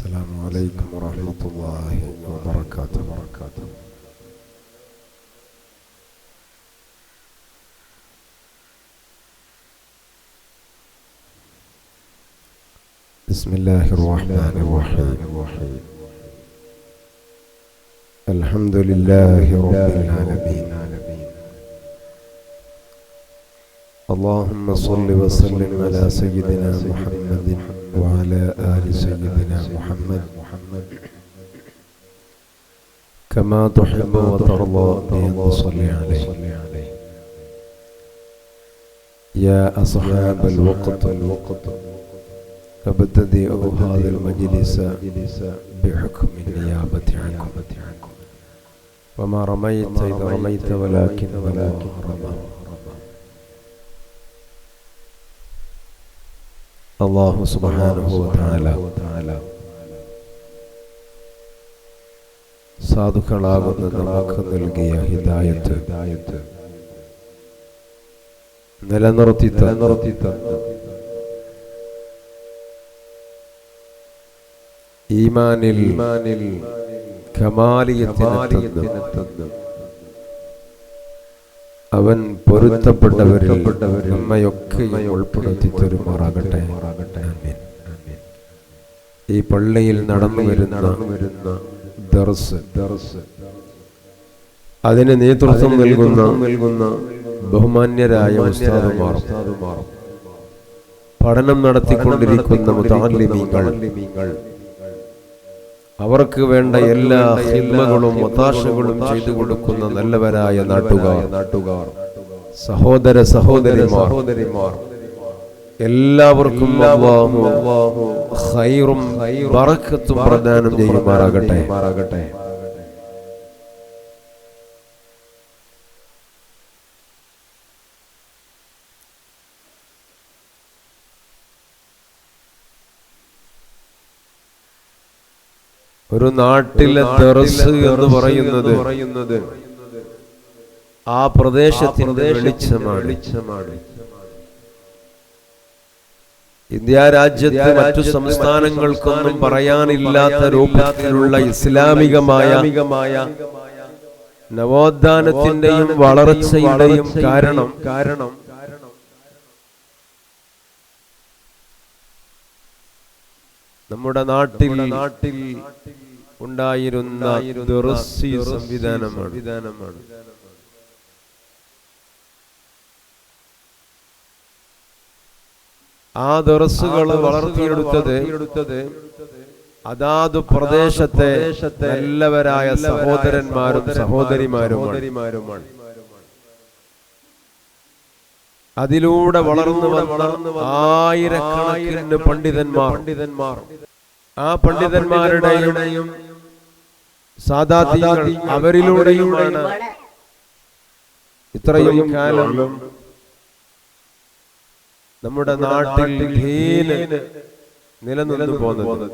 السلام عليكم ورحمة الله وبركاته. بسم الله الرحمن الرحيم. الحمد لله رب العالمين. اللهم صل وسلم على سيدنا محمد وعلى آل سيدنا محمد كما تحب وترضى بأن تصلي عليه. يا أصحاب الوقت فابتدئوا هذا المجلس بحكم النيابة عنكم. وما رميت إذ رميت ولكن الله رمى. അല്ലാഹു സുബ്ഹാനഹു വ തആല സാധുക്കളാകുന്ന നമുക്ക് നൽകിയ ഹിദായത്ത് നിലനിർത്തി ഈമാനിൽ കമാലിയത്തിനെത്തുന്ന അവൻ പൊരുത്തപ്പെട്ടവരിൽ നമ്മയൊക്കെ ഉൾപ്പെടുത്തി തരുമാറാകട്ടെ. ഈ പള്ളിയിൽ നടന്നു വരുന്ന ദർസ്, അതിന് നേതൃത്വം നൽകുന്ന ബഹുമാന്യരായ ഉസ്താദുമാർ, പഠനം നടത്തിക്കൊണ്ടിരിക്കുന്ന മുതഅല്ലിമീങ്ങൾ, അവർക്ക് വേണ്ട എല്ലാ ഖിദ്മകളും ഒത്താശകളും ചെയ്തു കൊടുക്കുന്ന നല്ലവരായ നാട്ടുകാർ, സഹോദര സഹോദരിമാർ, എല്ലാവർക്കും അല്ലാഹു ഖൈറും ബറക്കത്തും പ്രദാനം ചെയ്യുമാറാകട്ടെ. ഒരു നാട്ടിലെ ദർസ് എന്ന് പറയുന്നത് ആ പ്രദേശത്തിന്റെ വെളിച്ചമാണ്. ഇന്ത്യ രാജ്യത്ത് മറ്റു സംസ്ഥാനങ്ങൾക്കൊന്നും പറയാനില്ലാത്ത രൂപത്തിലുള്ള ഇസ്ലാമികമായ നവോത്ഥാനത്തിന്റെയും വളർച്ചയുടെയും കാരണം നമ്മുടെ നാട്ടിൽ ഉണ്ടായിരുന്ന ദർസി സംവിധാനമാണ്. ആ ദർസുകൾ വളർത്തിയെടുത്തത് അതാത് പ്രദേശത്തെ നല്ലവരായ സഹോദരന്മാരും സഹോദരിമാരുമാണ്. അതിലൂടെ വളർന്നു വന്ന ആയിരക്കണക്കിന് പണ്ഡിതന്മാർ, ആ പണ്ഡിതന്മാരുടെയും സാദാത്യങ്ങൾ, അവരിലൂടെയുമാണ് ഇത്രയും കാലം നമ്മുടെ നാട്ടിൽ ദീന് നിലനിന്നു പോകുന്നത്.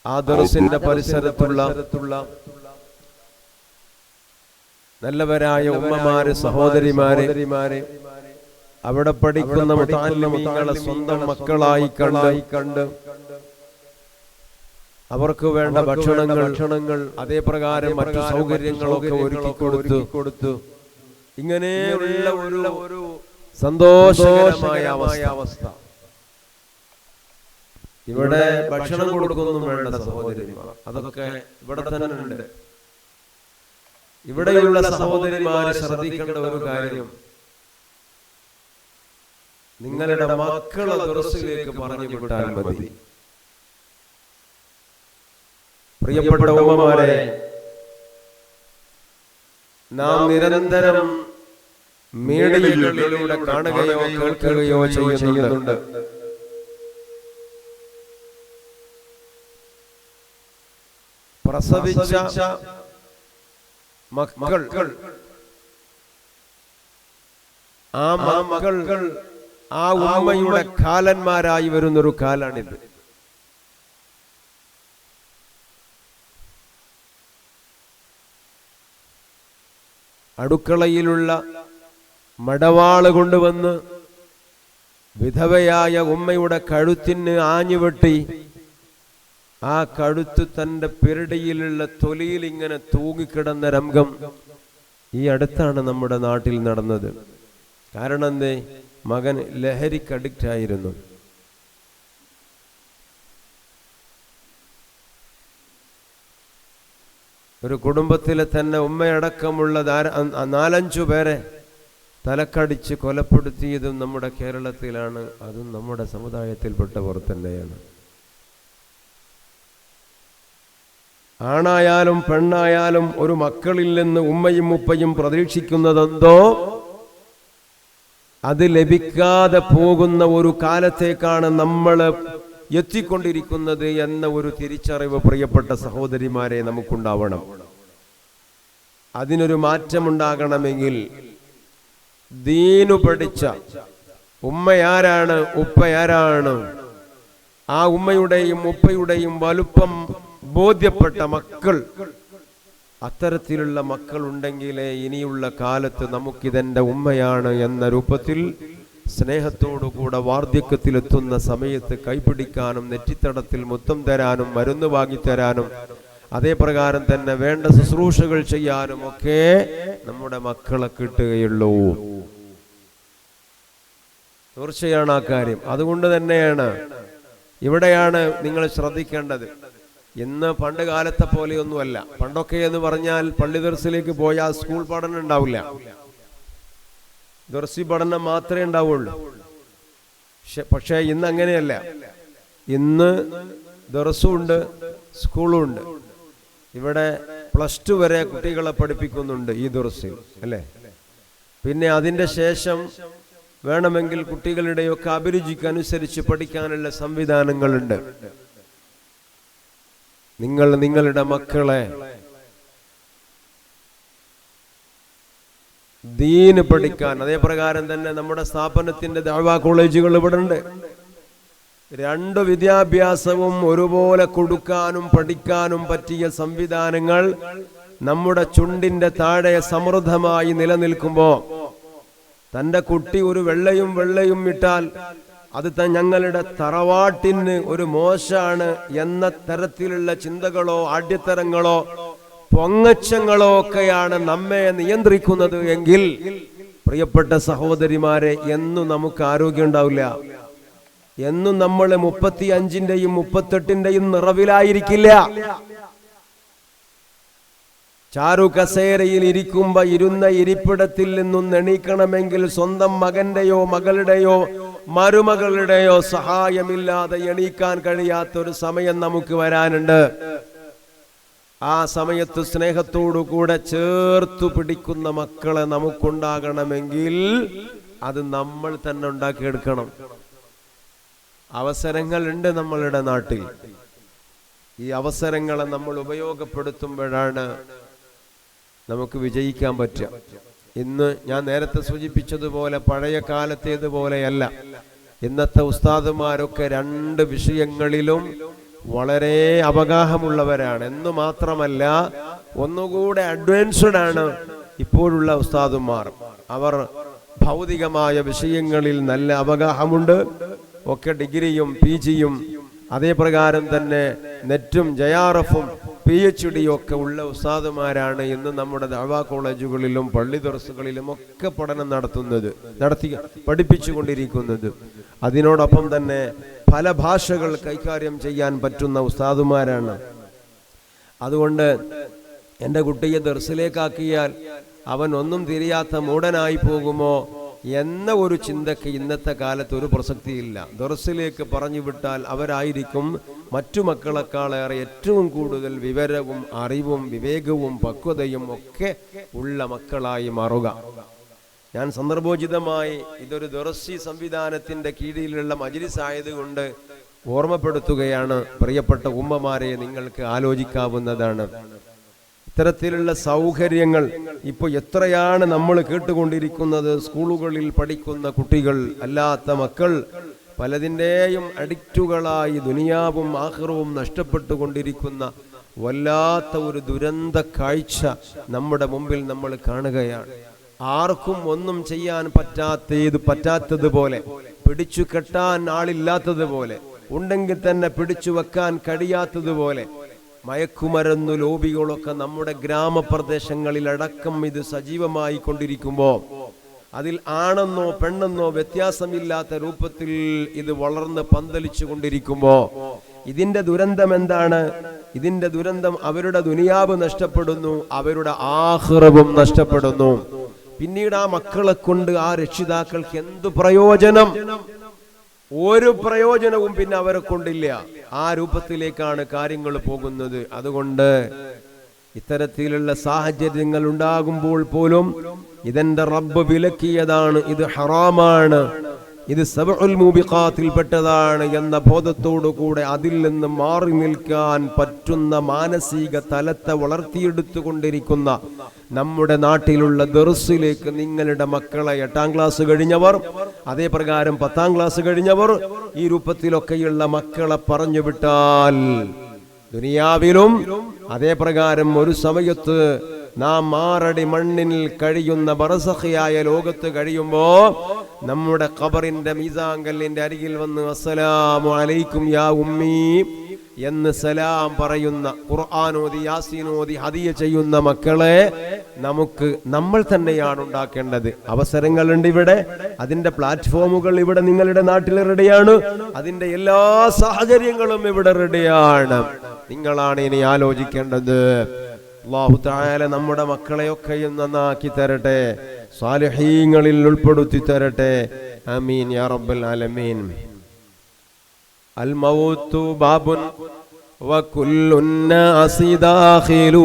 ആ ദർസിന്റെ പരിസരത്തുള്ള നല്ലവരായ ഉമ്മമാര്, സഹോദരിമാരെ, അവിടെ പഠിക്കുന്ന മുതഅല്ലിമീങ്ങളെ സ്വന്തം മക്കളായി കണ്ട് അവർക്ക് വേണ്ട ഭക്ഷണങ്ങൾ അതേപ്രകാരം മറ്റു സൗകര്യങ്ങളൊക്കെ ഒരുക്കി കൊടുത്തു ഇങ്ങനെയുള്ള ഒരു സന്തോഷകരമായ അവസ്ഥ. ഇവിടെ ഭക്ഷണം കൊടുക്കൊന്നും വേണ്ട സഹോദരിമാർ, അതൊക്കെ ഇവിടെ തന്നെ ഉണ്ട്. ഇവിടെയുള്ള സഹോദരിമാരെ ശ്രദ്ധിക്കേണ്ട ഒരു കാര്യം, നിങ്ങളുടെ മക്കളെ ദർസിലേക്ക് പറഞ്ഞു വിട്ടാൽ മതി. പ്രിയപ്പെട്ട ഉമ്മമാരെ, നാം നിരന്തരം മീഡിയയിലൂടെ കാണുകയോ കേൾക്കുകയോ ചെയ്യുന്നുണ്ട്. പ്രസവിച്ച മക്കൾ, ആ മക്കൾ ആ ഉമ്മയുടെ കാലന്മാരായി വരുന്നൊരു കാലാണിത്. അടുക്കളയിലുള്ള മടവാള് കൊണ്ടുവന്ന് വിധവയായ ഉമ്മയുടെ കഴുത്തിന് ആഞ്ഞുവെട്ടി ആ കഴുത്ത് തൻ്റെ പിരടിയിലുള്ള തൊലിയിൽ ഇങ്ങനെ തൂങ്ങിക്കിടന്ന രംഗം ഈ അടുത്താണ് നമ്മുടെ നാട്ടിൽ നടന്നത്. കാരണം എന്തേ? മകൻ ലഹരിക്ക് അഡിക്റ്റ് ആയിരുന്നു. ഒരു കുടുംബത്തിലെ തന്നെ ഉമ്മയടക്കമുള്ള 4-5 പേരെ തലക്കടിച്ച് കൊലപ്പെടുത്തിയതും നമ്മുടെ കേരളത്തിലാണ്. അതും നമ്മുടെ സമുദായത്തിൽപ്പെട്ടവർ തന്നെയാണ്. ആണായാലും പെണ്ണായാലും ഒരു മക്കളിൽ നിന്ന് ഉമ്മയും ഉപ്പയും പ്രതീക്ഷിക്കുന്നതെന്തോ അത് ലഭിക്കാതെ പോകുന്ന ഒരു കാലത്തേക്കാണ് നമ്മൾ എത്തിക്കൊണ്ടിരിക്കുന്നത് എന്ന ഒരു തിരിച്ചറിവ് പ്രിയപ്പെട്ട സഹോദരിമാരെ നമുക്കുണ്ടാവണം. അതിനൊരു മാറ്റമുണ്ടാകണമെങ്കിൽ ദീനു പഠിച്ച ഉമ്മയാരാണ്, ഉപ്പയാരാണ്, ആ ഉമ്മയുടെയും ഉപ്പയുടെയും വലുപ്പം ബോധ്യപ്പെട്ട മക്കൾ, അത്തരത്തിലുള്ള മക്കൾ ഉണ്ടെങ്കിലേ ഇനിയുള്ള കാലത്ത് നമുക്കിതെന്റെ ഉമ്മയാണ് എന്ന രൂപത്തിൽ സ്നേഹത്തോടുകൂടെ വാർദ്ധക്യത്തിലെത്തുന്ന സമയത്ത് കൈപിടിക്കാനും നെറ്റിത്തടത്തിൽ മുത്തം തരാനും മരുന്ന് വാങ്ങിത്തരാനും അതേപ്രകാരം തന്നെ വേണ്ട ശുശ്രൂഷകൾ ചെയ്യാനും ഒക്കെ നമ്മുടെ മക്കളെ കിട്ടുകയുള്ളൂ. തീർച്ചയാണ് ആ കാര്യം. അതുകൊണ്ട് തന്നെയാണ് ഇവിടെയാണ് നിങ്ങൾ ശ്രദ്ധിക്കേണ്ടത്. ഇന്ന് പണ്ട് കാലത്തെ പോലെയൊന്നുമല്ല. പണ്ടൊക്കെ എന്ന് പറഞ്ഞാൽ പള്ളി ദർസിലേക്ക് പോയാൽ സ്കൂൾ പഠനം ഉണ്ടാവില്ല, ദർസി പഠനം മാത്രമേ ഉണ്ടാവുള്ളൂ. പക്ഷേ ഇന്ന് അങ്ങനെയല്ല. ഇന്ന് ദർസും ഉണ്ട്, സ്കൂളും ഉണ്ട്. ഇവിടെ +2 വരെ കുട്ടികളെ പഠിപ്പിക്കുന്നുണ്ട് ഈ ദർസിൽ, അല്ലേ? പിന്നെ അതിൻ്റെ ശേഷം വേണമെങ്കിൽ കുട്ടികളുടെയൊക്കെ അഭിരുചിക്കനുസരിച്ച് പഠിക്കാനുള്ള സംവിധാനങ്ങളുണ്ട്. നിങ്ങൾ നിങ്ങളുടെ മക്കളെ ദീന് പഠിക്കാൻ, അതേപ്രകാരം തന്നെ നമ്മുടെ സ്ഥാപനത്തിന്റെ ദഅ്വാ കോളേജുകൾ ഇവിടെ ഉണ്ട്. 2 വിദ്യാഭ്യാസവും ഒരുപോലെ കൊടുക്കാനും പഠിക്കാനും പറ്റിയ സംവിധാനങ്ങൾ നമ്മുടെ ചുണ്ടിന്റെ താഴെ സമൃദ്ധമായി നിലനിൽക്കുമ്പോൾ തൻ്റെ കുട്ടി ഒരു വെള്ളയും ഇട്ടാൽ അത് ഞങ്ങളുടെ തറവാട്ടിന് ഒരു മോശമാണ് എന്ന തരത്തിലുള്ള ചിന്തകളോ ആഢ്യത്തരങ്ങളോ പൊങ്ങച്ചങ്ങളോ ഒക്കെയാണ് നമ്മെ നിയന്ത്രിക്കുന്നത് എങ്കിൽ പ്രിയപ്പെട്ട സഹോദരിമാരെ, എന്നും നമുക്ക് ആരോഗ്യം ഉണ്ടാവില്ല. എന്നും നമ്മൾ 35-ന്റെയും 38-ന്റെയും നിറവിലായിരിക്കില്ല. ചാരു കസേരയിൽ ഇരിക്കുമ്പോ ഇരുന്ന ഇരിപ്പിടത്തിൽ നിന്നും എണീക്കണമെങ്കിൽ സ്വന്തം മകന്റെയോ മകളുടെയോ മരുമകളുടെയോ സഹായമില്ലാതെ എണീക്കാൻ കഴിയാത്തൊരു സമയം നമുക്ക് വരാനുണ്ട്. ആ സമയത്ത് സ്നേഹത്തോടു കൂടെ ചേർത്തു പിടിക്കുന്ന മക്കളെ നമുക്കുണ്ടാകണമെങ്കിൽ അത് നമ്മൾ തന്നെ ഉണ്ടാക്കിയെടുക്കണം. അവസരങ്ങളുണ്ട് നമ്മളുടെ നാട്ടിൽ. ഈ അവസരങ്ങളെ നമ്മൾ ഉപയോഗപ്പെടുത്തുമ്പോഴാണ് നമുക്ക് വിജയിക്കാൻ പറ്റുക. ഇന്ന് ഞാൻ നേരത്തെ സൂചിപ്പിച്ചതുപോലെ പഴയ കാലത്തേതുപോലെയല്ല. ഇന്നത്തെ ഉസ്താദുമാരൊക്കെ 2 വിഷയങ്ങളിലും വളരെ അവഗാഹമുള്ളവരാണ്. എന്ന് മാത്രമല്ല, ഒന്നുകൂടെ അഡ്വാൻസ്ഡ് ആണ് ഇപ്പോഴുള്ള ഉസ്താദുമാർ. അവർ ഭൗതികമായ വിഷയങ്ങളിൽ നല്ല അവഗാഹമുണ്ട്. ഒക്കെ ഡിഗ്രിയും PGയും അതേപ്രകാരം തന്നെ നെറ്റും JRFും PhD ഒക്കെ ഉള്ള ഉസ്താദുമാരാണ് ഇന്ന് നമ്മുടെ ദഅ്വാ കോളേജുകളിലും പള്ളി ദർസുകളിലും ഒക്കെ പഠനം പഠിപ്പിച്ചുകൊണ്ടിരിക്കുന്നത്. അതിനോടൊപ്പം തന്നെ പല ഭാഷകൾ കൈകാര്യം ചെയ്യാൻ പറ്റുന്ന ഉസ്താദുമാരാണ്. അതുകൊണ്ട് എൻ്റെ കുട്ടിയെ ദർസിലേക്കാക്കിയാൽ അവൻ ഒന്നും തിരിയാത്ത മൂടനായി പോകുമോ എന്ന ഒരു ചിന്തക്ക് ഇന്നത്തെ കാലത്ത് ഒരു പ്രസക്തിയില്ല. ദർസിലേക്ക് പറഞ്ഞു വിട്ടാൽ അവരായിരിക്കും മറ്റു മക്കളെക്കാളേറെ ഏറ്റവും കൂടുതൽ വിവരവും അറിവും വിവേകവും പക്വതയും ഒക്കെ ഉള്ള മക്കളായി മാറുക. ഞാൻ സന്ദർഭോചിതമായി ഇതൊരു ദർസി സംവിധാനത്തിന്റെ കീഴിലുള്ള മജ്‌ലിസ് ആയതുകൊണ്ട് ഓർമ്മപ്പെടുത്തുകയാണ്. പ്രിയപ്പെട്ട ഉമ്മമാരെ, നിങ്ങൾക്ക് ആലോചിക്കാവുന്നതാണ്. ഇത്തരത്തിലുള്ള സൗകര്യങ്ങൾ ഇപ്പോൾ എത്രയാണ് നമ്മൾ കേട്ടുകൊണ്ടിരിക്കുന്നത്. സ്കൂളുകളിൽ പഠിക്കുന്ന കുട്ടികൾ അല്ലാത്ത മക്കൾ പലതിൻ്റെയും അഡിക്റ്റുകളായി ദുനിയാവും ആഖിറവും നഷ്ടപ്പെട്ടുകൊണ്ടിരിക്കുന്ന വല്ലാത്ത ഒരു ദുരന്ത കാഴ്ച നമ്മുടെ മുമ്പിൽ നമ്മൾ കാണുകയാണ്. ആർക്കും ഒന്നും ചെയ്യാൻ പറ്റാത്തതുപോലെ പിടിച്ചു കെട്ടാൻ ആളില്ലാത്തതുപോലെ, ഉണ്ടെങ്കിൽ തന്നെ പിടിച്ചു വെക്കാൻ കഴിയാത്തതുപോലെ മയക്കുമരുന്നു ലോബികളൊക്കെ നമ്മുടെ ഗ്രാമപ്രദേശങ്ങളിലടക്കം ഇത് സജീവമായി കൊണ്ടിരിക്കുമ്പോൾ, അതിൽ ആണെന്നോ പെണ്ണെന്നോ വ്യത്യാസമില്ലാത്ത രൂപത്തിൽ ഇത് വളർന്ന് പന്തലിച്ചു കൊണ്ടിരിക്കുമ്പോൾ ഇതിന്റെ ദുരന്തം എന്താണ്? ഇതിന്റെ ദുരന്തം അവരുടെ ദുനിയാവ് നഷ്ടപ്പെടുന്നു, അവരുടെ ആഖിറവും നഷ്ടപ്പെടുന്നു. പിന്നീട് ആ മക്കളെ കൊണ്ട് ആ രക്ഷിതാക്കൾക്ക് എന്തു പ്രയോജനം? ഒരു പ്രയോജനവും പിന്നെ അവരെ കൊണ്ടില്ല. ആ രൂപത്തിലേക്കാണ് കാര്യങ്ങൾ പോകുന്നത്. അതുകൊണ്ട് ഇത്തരത്തിലുള്ള സാഹചര്യങ്ങൾ ഉണ്ടാകുമ്പോൾ പോലും ഇതെന്റെ റബ്ബ് വിലക്കിയതാണ്, ഇത് ഹറാമാണ്, ഇത് സബഉൽ മൂബിഖാത്തിൽ പെട്ടതാണ് എന്ന ബോധത്തോടു കൂടെ അതിൽ നിന്ന് മാറി നിൽക്കാൻ പറ്റുന്ന മാനസിക തലത്തെ വളർത്തിയെടുത്തുകൊണ്ടിരിക്കുന്ന നമ്മുടെ നാട്ടിലുള്ള ദർസിലേക്ക് നിങ്ങളുടെ മക്കളെ 8ാം ക്ലാസ് കഴിഞ്ഞവർ, അതേ പ്രകാരം 10ാം ക്ലാസ് കഴിഞ്ഞവർ, ഈ രൂപത്തിലൊക്കെയുള്ള മക്കളെ പറഞ്ഞു വിട്ടാൽ ദുനിയാവിലും അതേ പ്രകാരം ഒരു സമയത്ത് നാം 6 അടി മണ്ണിൽ കഴിയുന്ന ബർസഖിയായ ലോകത്ത് കഴിയുമ്പോ നമ്മുടെ ഖബറിന്റെ മീസാങ്കല്ലിന്റെ അരികിൽ വന്ന് അസ്സലാമു അലൈക്കും യാ ഉമ്മി എന്ന് സലാം പറയുന്ന, ഖുർആനോദി യാസീനോദി ഹദിയ ചെയ്യുന്ന മക്കളെ നമ്മൾ തന്നെയാണ് ഉണ്ടാക്കേണ്ടത്. അവസരങ്ങളുണ്ട് ഇവിടെ, അതിന്റെ പ്ലാറ്റ്ഫോമുകൾ ഇവിടെ നിങ്ങളുടെ നാട്ടിൽ റെഡിയാണ്, അതിന്റെ എല്ലാ സാഹചര്യങ്ങളും ഇവിടെ റെഡിയാണ്. നിങ്ങളാണ് ഇനി ആലോചിക്കേണ്ടത്. അല്ലാഹു തആല നമ്മുടെ മക്കളെയൊക്കെയും നന്നാക്കി തരട്ടെ, സാലിഹീങ്ങളിൽ ഉൾപ്പെടുത്തി തരട്ടെ. ആമീൻ യാ റബ്ബൽ ആലമീൻ. അൽ മൗതു ബാബുൻ വകുല്ലു നാസി ദാഖിലു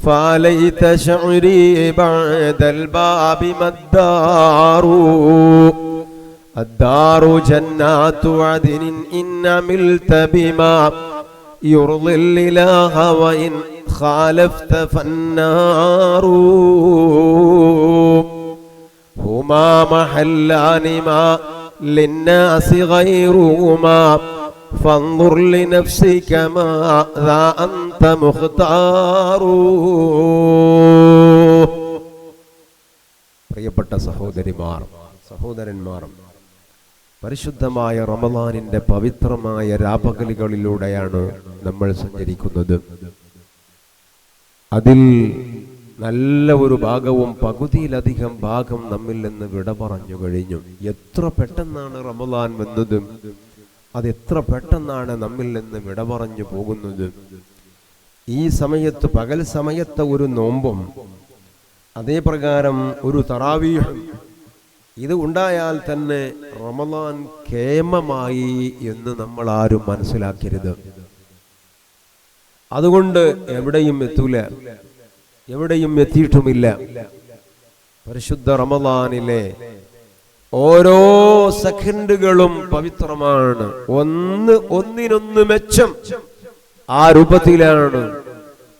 ഫലൈത ശഅരി ബഅദൽ ബാബി മദ്ദാറു അദ്ദാറു ജന്നാതു അദ്നിൻ ഇൻ അമിൽത ബിമാ يرضي الإله وإن خالفت فالنار هما محلان ما للناس غيرهما فانظر لنفسك ماذا أنت مختار. പ്രിയപ്പെട്ട സഹോദരിമാർ, സഹോദരന്മാർ, പരിശുദ്ധമായ റമളാനിന്റെ പവിത്രമായ രാപകലുകളിലൂടെയാണ് നമ്മൾ സഞ്ചരിക്കുന്നത്. അതിൽ നല്ല ഒരു ഭാഗവും, പകുതിയിലധികം ഭാഗം നമ്മിൽ നിന്ന് വിട പറഞ്ഞു കഴിഞ്ഞു. എത്ര പെട്ടെന്നാണ് റമളാൻ വന്നത്, അതെത്ര പെട്ടെന്നാണ് നമ്മിൽ നിന്ന് വിട പറഞ്ഞു പോകുന്നത്. ഈ സമയത്ത്, പകൽ സമയത്തെ ഒരു നോമ്പും അതേ പ്രകാരം ഒരു തറാവീഹും ഇത് ഉണ്ടായാൽ തന്നെ റമളാൻ കേമമായി എന്ന് നമ്മൾ ആരും മനസ്സിലാക്കരുത്. അതുകൊണ്ട് എവിടെയും എത്തൂല, എവിടെയും എത്തിയിട്ടുമില്ല. പരിശുദ്ധ റമളാനിലെ ഓരോ സെക്കൻഡുകളും പവിത്രമാണ്, ഒന്നിനൊന്ന് മെച്ചം. ആ രൂപത്തിലാണ്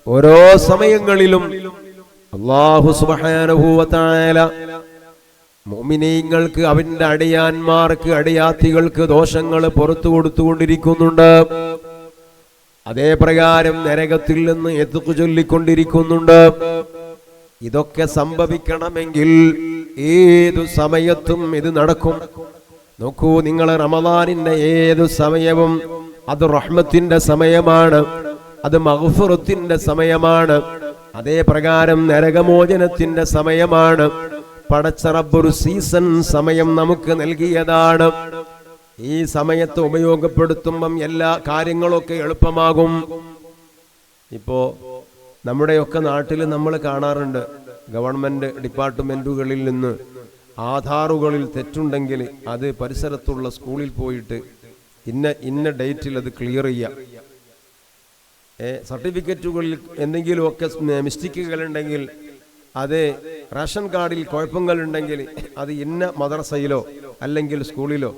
ഓരോ സമയങ്ങളിലും അല്ലാഹു സുബ്ഹാനഹു വ തആല മുഅ്മിനീങ്ങൾക്ക്, അവന്റെ അടിയാന്മാർക്ക്, അടിയാത്തികൾക്ക് ദോഷങ്ങൾ പുറത്തു കൊടുത്തുകൊണ്ടിരിക്കുന്നുണ്ട്. അതേ പ്രകാരം നരകത്തിൽ നിന്ന് എത്തുകു ചൊല്ലിക്കൊണ്ടിരിക്കുന്നുണ്ട്. ഇതൊക്കെ സംഭവിക്കണമെങ്കിൽ ഏതു സമയത്തും ഇത് നടക്കും. നോക്കൂ, നിങ്ങൾ റമളാനിന്റെ ഏതു സമയവും അത് റഹ്മത്തിന്റെ സമയമാണ്, അത് മഗ്ഫിറത്തിന്റെ സമയമാണ്, അതേ പ്രകാരം നരകമോചനത്തിന്റെ സമയമാണ്. പടച്ച റബ്ബ് ഒരു സീസൺ സമയം നമുക്ക് നൽകിയതാണ്. ഈ സമയത്ത് ഉപയോഗപ്പെടുത്തുമ്പം എല്ലാ കാര്യങ്ങളൊക്കെ എളുപ്പമാകും. ഇപ്പോ നമ്മുടെയൊക്കെ നാട്ടിൽ നമ്മൾ കാണാറുണ്ട്, ഗവൺമെന്റ് ഡിപ്പാർട്ട്മെന്റുകളിൽ നിന്ന് ആധാറുകളിൽ തെറ്റുണ്ടെങ്കിൽ അത് പരിസരത്തുള്ള സ്കൂളിൽ പോയിട്ട് ഇന്ന ഡേറ്റിൽ അത് ക്ലിയർ ചെയ്യാം. സർട്ടിഫിക്കറ്റുകളിൽ എന്തെങ്കിലുമൊക്കെ മിസ്റ്റേക്കുകൾ ഉണ്ടെങ്കിൽ, അത് റേഷൻ കാർഡിൽ കുഴപ്പങ്ങളുണ്ടെങ്കിൽ അത് ഇന്ന മദ്രസയിലോ അല്ലെങ്കിൽ സ്കൂളിലോ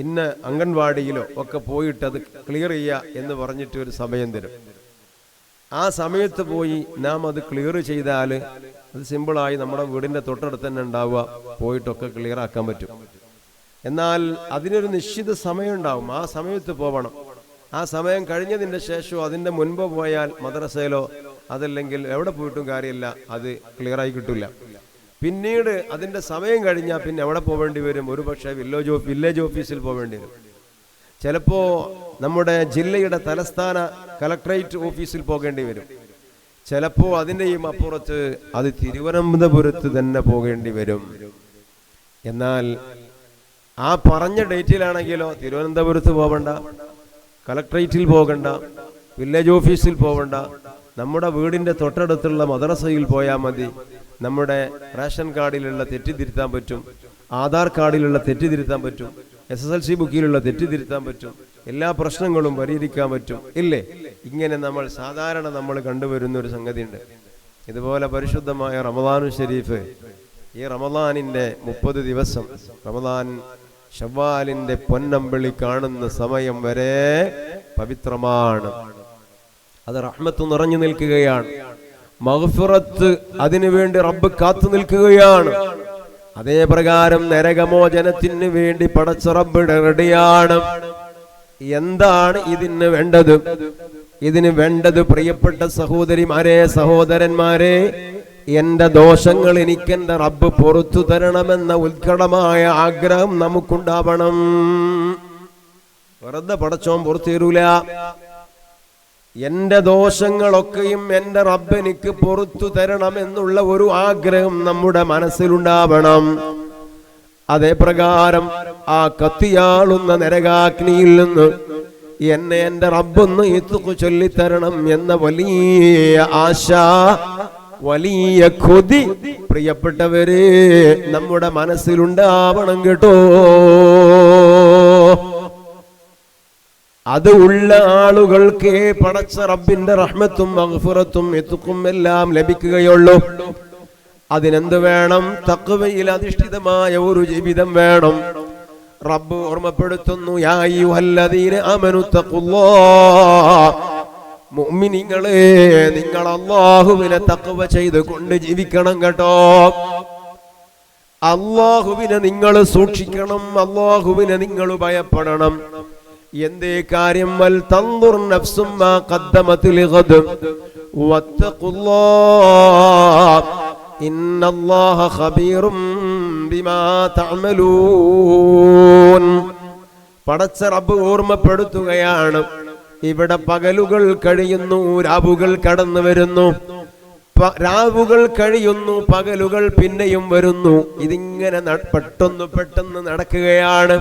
ഇന്ന അംഗൻവാടിയിലോ ഒക്കെ പോയിട്ട് അത് ക്ലിയർ ചെയ്യുക എന്ന് പറഞ്ഞിട്ട് ഒരു സമയം തരും. ആ സമയത്ത് പോയി നാം അത് ക്ലിയർ ചെയ്താൽ അത് സിമ്പിളായി നമ്മുടെ വീടിൻ്റെ തൊട്ടടുത്ത് തന്നെ ഉണ്ടാവുക, പോയിട്ടൊക്കെ ക്ലിയർ ആക്കാൻ പറ്റും. എന്നാൽ അതിനൊരു നിശ്ചിത സമയം ഉണ്ടാവും, ആ സമയത്ത് പോവണം. ആ സമയം കഴിഞ്ഞതിൻ്റെ ശേഷമോ അതിൻ്റെ മുൻപ് പോയാൽ മദ്രസയിലോ അതല്ലെങ്കിൽ എവിടെ പോയിട്ടും കാര്യമില്ല, അത് ക്ലിയറായി കിട്ടില്ല. പിന്നീട് അതിൻ്റെ സമയം കഴിഞ്ഞാൽ പിന്നെ എവിടെ പോവേണ്ടി വരും? ഒരു പക്ഷേ വില്ലേജ് ഓഫീസിൽ പോവേണ്ടി വരും. ചിലപ്പോൾ നമ്മുടെ ജില്ലയുടെ തലസ്ഥാന കളക്ടറേറ്റ് ഓഫീസിൽ പോകേണ്ടി വരും. ചിലപ്പോൾ അതിൻ്റെയും അപ്പുറത്ത് അത് തിരുവനന്തപുരത്ത് തന്നെ പോകേണ്ടി വരും. എന്നാൽ ആ പറഞ്ഞ ഡേറ്റിലാണെങ്കിലോ തിരുവനന്തപുരത്ത് പോകണ്ട, കളക്ടറേറ്റിൽ പോകണ്ട, വില്ലേജ് ഓഫീസിൽ പോകണ്ട, നമ്മുടെ വീടിൻ്റെ തൊട്ടടുത്തുള്ള മദ്രസയിൽ പോയാൽ മതി. നമ്മുടെ റേഷൻ കാർഡിലുള്ള തെറ്റ് തിരുത്താൻ പറ്റും, ആധാർ കാർഡിലുള്ള തെറ്റ് തിരുത്താൻ പറ്റും, SSLC ബുക്കിലുള്ള തെറ്റ് തിരുത്താൻ പറ്റും, എല്ലാ പ്രശ്നങ്ങളും പരിഹരിക്കാൻ പറ്റും, ഇല്ലേ? ഇങ്ങനെ സാധാരണ നമ്മൾ കണ്ടുവരുന്ന ഒരു സംഗതിയുണ്ട്. ഇതുപോലെ പരിശുദ്ധമായ റമദാനു ഷരീഫ്, ഈ റമദാനിൻ്റെ 30 ദിവസം, റമദാൻ ശവ്വാലിന്റെ പൊന്നമ്പിളി കാണുന്ന സമയം വരെ പവിത്രമാണ്. അത് റഹ്മത്ത് നിറഞ്ഞു നിൽക്കുകയാണ്. മഗ്ഫിറത്ത് അതിനുവേണ്ടി റബ്ബ് കാത്തു നിൽക്കുകയാണ്. അതേ പ്രകാരം നരകമോചനത്തിന് വേണ്ടി പടച്ച റബ്ബ് റെഡിയാണ്. എന്താണ് ഇതിന് വേണ്ടത്? ഇതിന് വേണ്ടത് പ്രിയപ്പെട്ട സഹോദരിമാരെ, സഹോദരന്മാരെ, എന്റെ ദോഷങ്ങൾ എനിക്കെന്റെ റബ്ബ് പുറത്തു തരണമെന്ന ഉത്കടമായ ആഗ്രഹം നമുക്കുണ്ടാവണം. വെറുതെ പടച്ചോൻ പുറത്തു തരൂല. എന്റെ ദോഷങ്ങളൊക്കെയും എന്റെ റബ്ബ് എനിക്ക് പുറത്തു തരണമെന്നുള്ള ഒരു ആഗ്രഹം നമ്മുടെ മനസ്സിലുണ്ടാവണം. അതേ പ്രകാരം ആ കത്തിയാളുന്ന നരകാഗ്നിയിൽ നിന്ന് എന്നെ എന്റെ റബ്ബൊന്ന് ഇത്തുക്ക് ചൊല്ലിത്തരണം എന്ന വലിയ ആശ, വലിയ കൊതി പ്രിയപ്പെട്ടവരെ നമ്മുടെ മനസ്സിലുണ്ടാവണം കേട്ടോ. അത് ഉള്ള ആളുകൾക്ക് പടച്ച റബ്ബിന്റെ റഹ്മത്തും മഗ്ഫിറത്തും ഇത്തുക്കും എല്ലാം ലഭിക്കുകയുള്ളൂ. അതിനെന്ത് വേണം? തഖ്വയിൽ അധിഷ്ഠിതമായ ഒരു ജീവിതം വേണം. റബ്ബ് ഓർമ്മപ്പെടുത്തുന്നു, യാ അയ്യുഹല്ലദീന ആമനു തഖുല്ലാഹ്, മുഅ്മിനീങ്ങളെ നിങ്ങൾ അല്ലാഹുവിനെ തഖ്വ ചെയ്തുകൊണ്ട് ജീവിക്കണം കേട്ടോ. അല്ലാഹുവിനെ നിങ്ങൾ സൂക്ഷിക്കണം, അല്ലാഹുവിനെ നിങ്ങൾ ഭയപ്പെടണം. എന്തേ കാര്യം? വൽ തൻദുർ നഫ്സും മാ ഖദ്ദമത് ലിഗദ് വത്തഖുല്ലാഹ് ഇന്നല്ലാഹ ഖബീറും ബിമാ തഅമലൂൻ. പടച്ച റബ്ബ് ഓർമ്മപ്പെടുത്തുകയാണ്, ഇവിടെ പകലുകൾ കഴിയുന്നു, രാവുകൾ കടന്നു വരുന്നു. രാവുകൾ കഴിയുന്നു, പകലുകൾ പിന്നെയും വരുന്നു. ഇതിങ്ങനെ പെട്ടെന്ന് നടക്കുകയാണ്.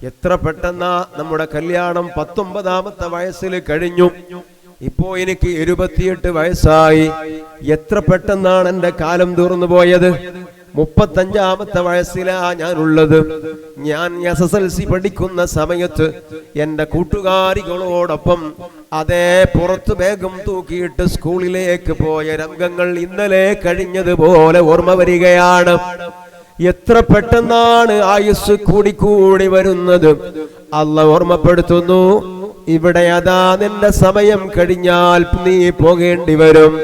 എത്ര പെട്ടെന്നാ നമ്മുടെ കല്യാണം 19ാമത്തെ വയസ്സിൽ കഴിഞ്ഞു. ഇപ്പോ എനിക്ക് 28 വയസ്സായി. എത്ര പെട്ടെന്നാണ് എന്റെ കാലം തീർന്നു പോയത്. 35ാമത്തെ വയസ്സിലാ ഞാനുള്ളത്. ഞാൻ SSLC പഠിക്കുന്ന സമയത്ത് എന്റെ കൂട്ടുകാരികളോടൊപ്പം അതേ പുറത്ത് ബാഗും തൂക്കിയിട്ട് സ്കൂളിലേക്ക് പോയ രംഗങ്ങൾ ഇന്നലെ കഴിഞ്ഞതുപോലെ ഓർമ്മ വരികയാണ്. എത്ര പെട്ടെന്നാണ് ആയുസ് കൂടി വരുന്നത്. അല്ലാഹു ഓർമ്മപ്പെടുത്തുന്നു, ഇവിടെ അതാ നിന്റെ സമയം കഴിഞ്ഞാൽ നീ പോകേണ്ടി വരും.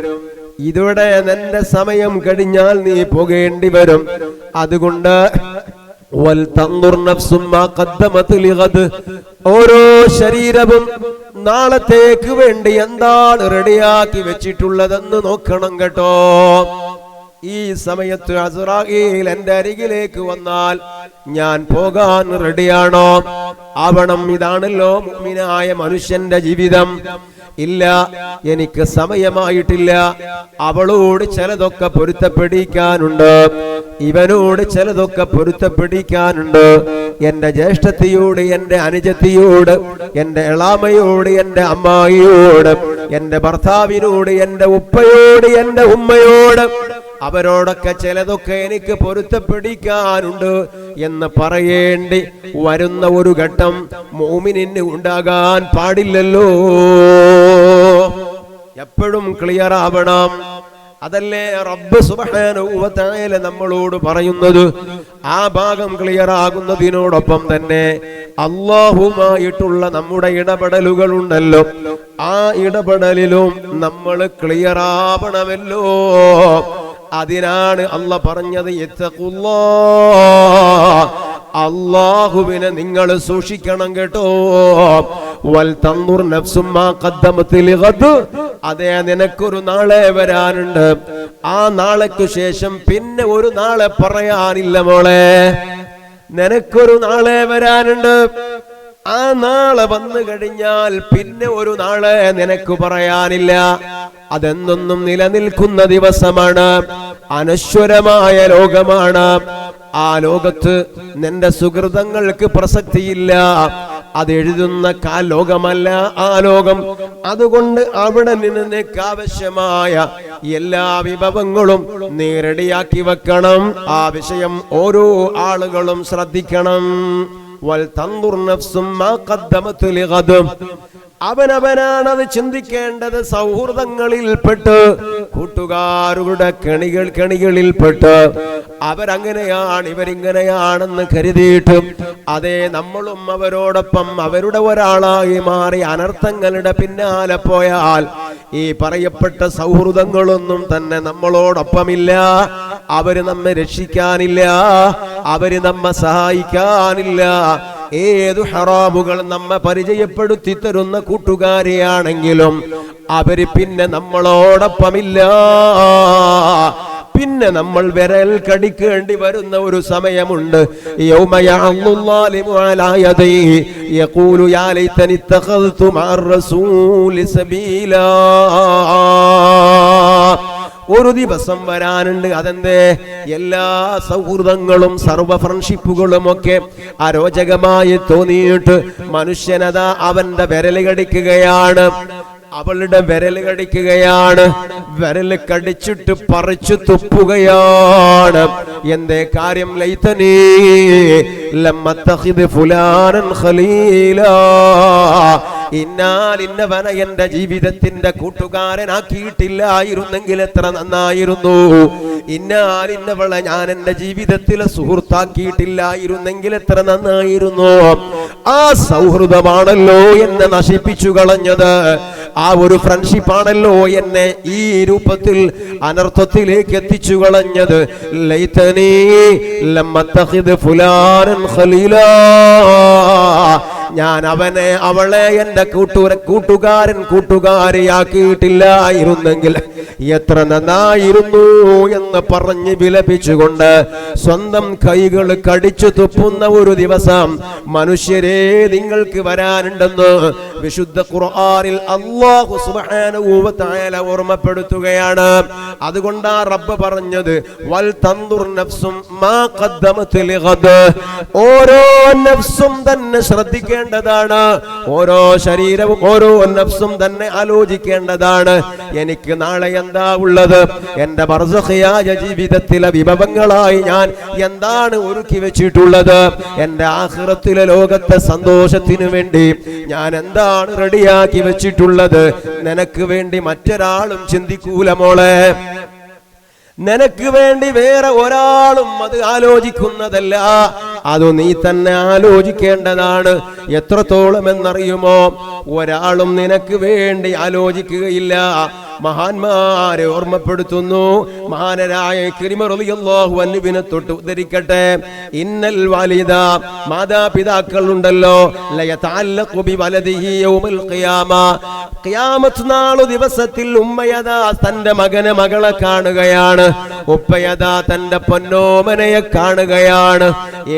ഇവിടെ നിന്റെ സമയം കഴിഞ്ഞാൽ നീ പോകേണ്ടി വരും. അതുകൊണ്ട് വൽ തൻദുർ നഫ്സും മാ ഖദ്ദമത് ലിഗദ്, ഓരോ ശരീരവും നാളത്തേക്ക് വേണ്ടി എന്താണ് റെഡിയാക്കി വെച്ചിട്ടുള്ളതെന്ന് നോക്കണം കേട്ടോ. ഈ സമയത്ത് അസ്റായീൽ എന്റെ അരികിലേക്ക് വന്നാൽ ഞാൻ പോകാൻ റെഡിയാണോ? ആവണം. ഇതാണല്ലോ മുഅ്മിനായ മനുഷ്യന്റെ ജീവിതം. ഇല്ല, എനിക്ക് സമയമായിട്ടില്ല. അവളോട് ചിലതൊക്കെ പൊരുത്തപ്പെടിക്കാനുണ്ട്, ഇവനോട് ചിലതൊക്കെ പൊരുത്തപ്പെടിക്കാനുണ്ട്. എന്റെ ജ്യേഷ്ഠത്തിയോട്, എന്റെ അനുജത്തിയോട്, എന്റെ എളാമയോട്, എന്റെ അമ്മായിയോട്, എന്റെ ഭർത്താവിനോട്, എന്റെ ഉപ്പയോട്, എന്റെ ഉമ്മയോട്, അവരോടൊക്കെ ചിലതൊക്കെ എനിക്ക് പൊരുത്തപ്പെടിക്കാനുണ്ട് എന്ന് പറയേണ്ടി വരുന്ന ഒരു ഘട്ടം മുഅ്മിനിന് ഉണ്ടാകാൻ പാടില്ലല്ലോ. എപ്പോഴും ക്ലിയർ ആവണം. അതല്ലേ റബ്ബ് സുബ്ഹാനഹു വ തആല നമ്മളോട് പറയുന്നത്. ആ ഭാഗം ക്ലിയർ ആകുന്നതിനോടൊപ്പം തന്നെ അല്ലാഹുമായിട്ടുള്ള നമ്മുടെ ഇടപെടലുകൾ ഉണ്ടല്ലോ, ആ ഇടപെടലിലും നമ്മൾ ക്ലിയർ ആവണമല്ലോ. അതിനാണ് അല്ലാഹ് പറഞ്ഞത്, ഇത്തഖുല്ലാഹ്, അല്ലാഹുവിനെ നിങ്ങൾ സൂക്ഷിക്കണം കേട്ടോ. വൽ തൻദുർ നഫ്സും മാ ഖദ്ദമത് ലിഗദ്, അതേ നിനക്കൊരു നാളെ വരാനുണ്ട്. ആ നാളേക്ക് ശേഷം പിന്നെ ഒരു നാളെ പറയാനില്ല മോളെ. നിനക്കൊരു നാളെ വരാനുണ്ട്. ആ നാളെ വന്നു കഴിഞ്ഞാൽ പിന്നെ ഒരു നാളെ നിനക്ക് പറയാനില്ല. അതെന്നൊന്നും നിലനിൽക്കുന്ന ദിവസമാണ്. അനശ്വരമായ ലോകമാണ്. ആ ലോകത്ത് നിന്റെ സുഹൃതങ്ങൾക്ക് പ്രസക്തിയില്ല. അത് എഴുതുന്ന ലോകമല്ല ആ ലോകം. അതുകൊണ്ട് അവിടെ നിനക്ക് ആവശ്യമായ എല്ലാ വിഭവങ്ങളും നീ റെഡിയാക്കി വെക്കണം. ആ വിഷയം ഓരോ ആളുകളും ശ്രദ്ധിക്കണം. അവനവനാണ് അത് ചിന്തിക്കേണ്ടത്. സൗഹൃദങ്ങളിൽപ്പെട്ട് കൂട്ടുകാരുടെ കെണികളിൽപ്പെട്ട് അവരങ്ങനെയാണ് ഇവരിങ്ങനെയാണെന്ന് കരുതിയിട്ട് അതേ നമ്മളും അവരോടൊപ്പം അവരുടെ ഒരാളായി മാറി അനർത്ഥങ്ങളുടെ പിന്നാലെ പോയാൽ ഈ പറയപ്പെട്ട സൗഹൃദങ്ങളൊന്നും തന്നെ നമ്മളോടൊപ്പമില്ല. അവര് നമ്മെ രക്ഷിക്കാനില്ല, അവര് നമ്മെ സഹായിക്കാനില്ല. ഏതു ഹറാമുകൾ നമ്മെ പരിചയപ്പെടുത്തി തരുന്ന കൂട്ടുകാരെയാണെങ്കിലും അവര് പിന്നെ നമ്മളോടൊപ്പമില്ല. പിന്നെ നമ്മൾ വിരൽ കടിക്കേണ്ടി വരുന്ന ഒരു സമയമുണ്ട്. ഒരു ദിവസം വരാനുണ്ട്. അതെന്തേ? എല്ലാ സൗഹൃദങ്ങളും സർവ ഫ്രണ്ട്ഷിപ്പുകളും ഒക്കെ അരോചകമായി തോന്നിയിട്ട് മനുഷ്യനതാ അവന്റെ വിരൽ കടിക്കുകയാണ്, അവളുടെ വിരൽ കടിക്കുകയാണ്. വിരൽ കടിച്ചിട്ട് പറിച്ചു തുപ്പുകയാണ്. എന്തേ കാര്യം? ലൈതനീ ലമ്മത്തഖിദ് ഫുലാനൻ ഖലീലാ. ഇന്നവനെ എന്റെ ജീവിതത്തിന്റെ കൂട്ടുകാരനാക്കിയിട്ടില്ലായിരുന്നെങ്കിൽ എത്ര നന്നായിരുന്നു. ഇന്നവളെ ഞാൻ എന്റെ ജീവിതത്തിലെ സുഹൃത്താക്കിയിട്ടില്ലായിരുന്നെങ്കിൽ എത്ര നന്നായിരുന്നു. ആ സൗഹൃദമാണല്ലോ എന്നെ നശിപ്പിച്ചു കളഞ്ഞത്. ആ ഒരു ഫ്രണ്ട്ഷിപ്പാണല്ലോ എന്നെ ഈ രൂപത്തിൽ അനർത്ഥത്തിലേക്ക് എത്തിച്ചു കളഞ്ഞത്. ലൈതനീ ലമ്മത്തഖിദ് ഫുലാനൻ ഖലീലാ. ഞാൻ അവനെ അവളെ എന്റെ കൂട്ടുകാരിയാക്കിയിട്ടില്ലായിരുന്നെങ്കിൽ എത്ര നന്നായിരുന്നു എന്ന് പറഞ്ഞ് വിലപിച്ചുകൊണ്ട് സ്വന്തം കൈകൾ കടിച്ചു തുപ്പുന്ന ഒരു ദിവസം മനുഷ്യരെ നിങ്ങൾക്ക് വരാനുണ്ടെന്ന് വിശുദ്ധ ഖുർആനിൽ അല്ലാഹു സുബ്ഹാനഹു വ തആല ഓർമ്മപ്പെടുത്തുകയാണ്. അതുകൊണ്ടാ റബ്ബ് പറഞ്ഞത് വൽ തൻദുർ നഫ്സും മാ ഖദ്ദമത് ലിഗദ്. ഓരോ നഫ്സും തന്നെ ശ്രദ്ധിക്കേണ്ടതാണ്. ഓരോ ശരീരവും ഓരോ നഫ്സും തന്നെ ആലോചിക്കേണ്ടതാണ്. എനിക്ക് നാളെ എന്താ ഉള്ളത്? എന്റെ ബർസഖിയായ ജീവിതത്തിലെ വിഭവങ്ങളായി ഞാൻ എന്താണ് ഒരുക്കി വെച്ചിട്ടുള്ളത്? എന്റെ ആഖിറത്തിലെ ലോകത്തെ സന്തോഷത്തിനു വേണ്ടി ഞാൻ എന്താണ് റെഡിയാക്കി വെച്ചിട്ടുള്ളത്? നിനക്ക് വേണ്ടി മറ്റൊരാളും ചിന്തിക്കൂല മോളെ. നിനക്ക് വേണ്ടി വേറെ ഒരാളും അത് ആലോചിക്കുന്നതല്ല. അത് നീ തന്നെ ആലോചിക്കേണ്ടതാണ്. എത്രത്തോളം എന്നറിയുമോ? ഒരാളും നിനക്ക് വേണ്ടി ആലോചിക്കുകയില്ല. മഹാന്മാരെ ഓർമ്മപ്പെടുത്തുന്നു. മഹാനരായ ഇക്രിമ റളിയല്ലാഹു അൻഹുവിനെ തൊട്ട് ഉദ്ധരിക്കട്ടെ. ഇന്നൽ വാലിദ, മാതാപിതാക്കൾ ഉണ്ടല്ലോ, ലയതഅല്ലഖു ബിവലദിഹി യൗമൽ ഖിയാമ. ഖിയാമത്ത് നാൾ ദിവസത്തിൽ ഉമ്മയതാ തന്റെ മകനെ മകളെ കാണുകയാണ്, ഉപ്പയതാ തന്റെ പൊന്നോമനയെ കാണുകയാണ്.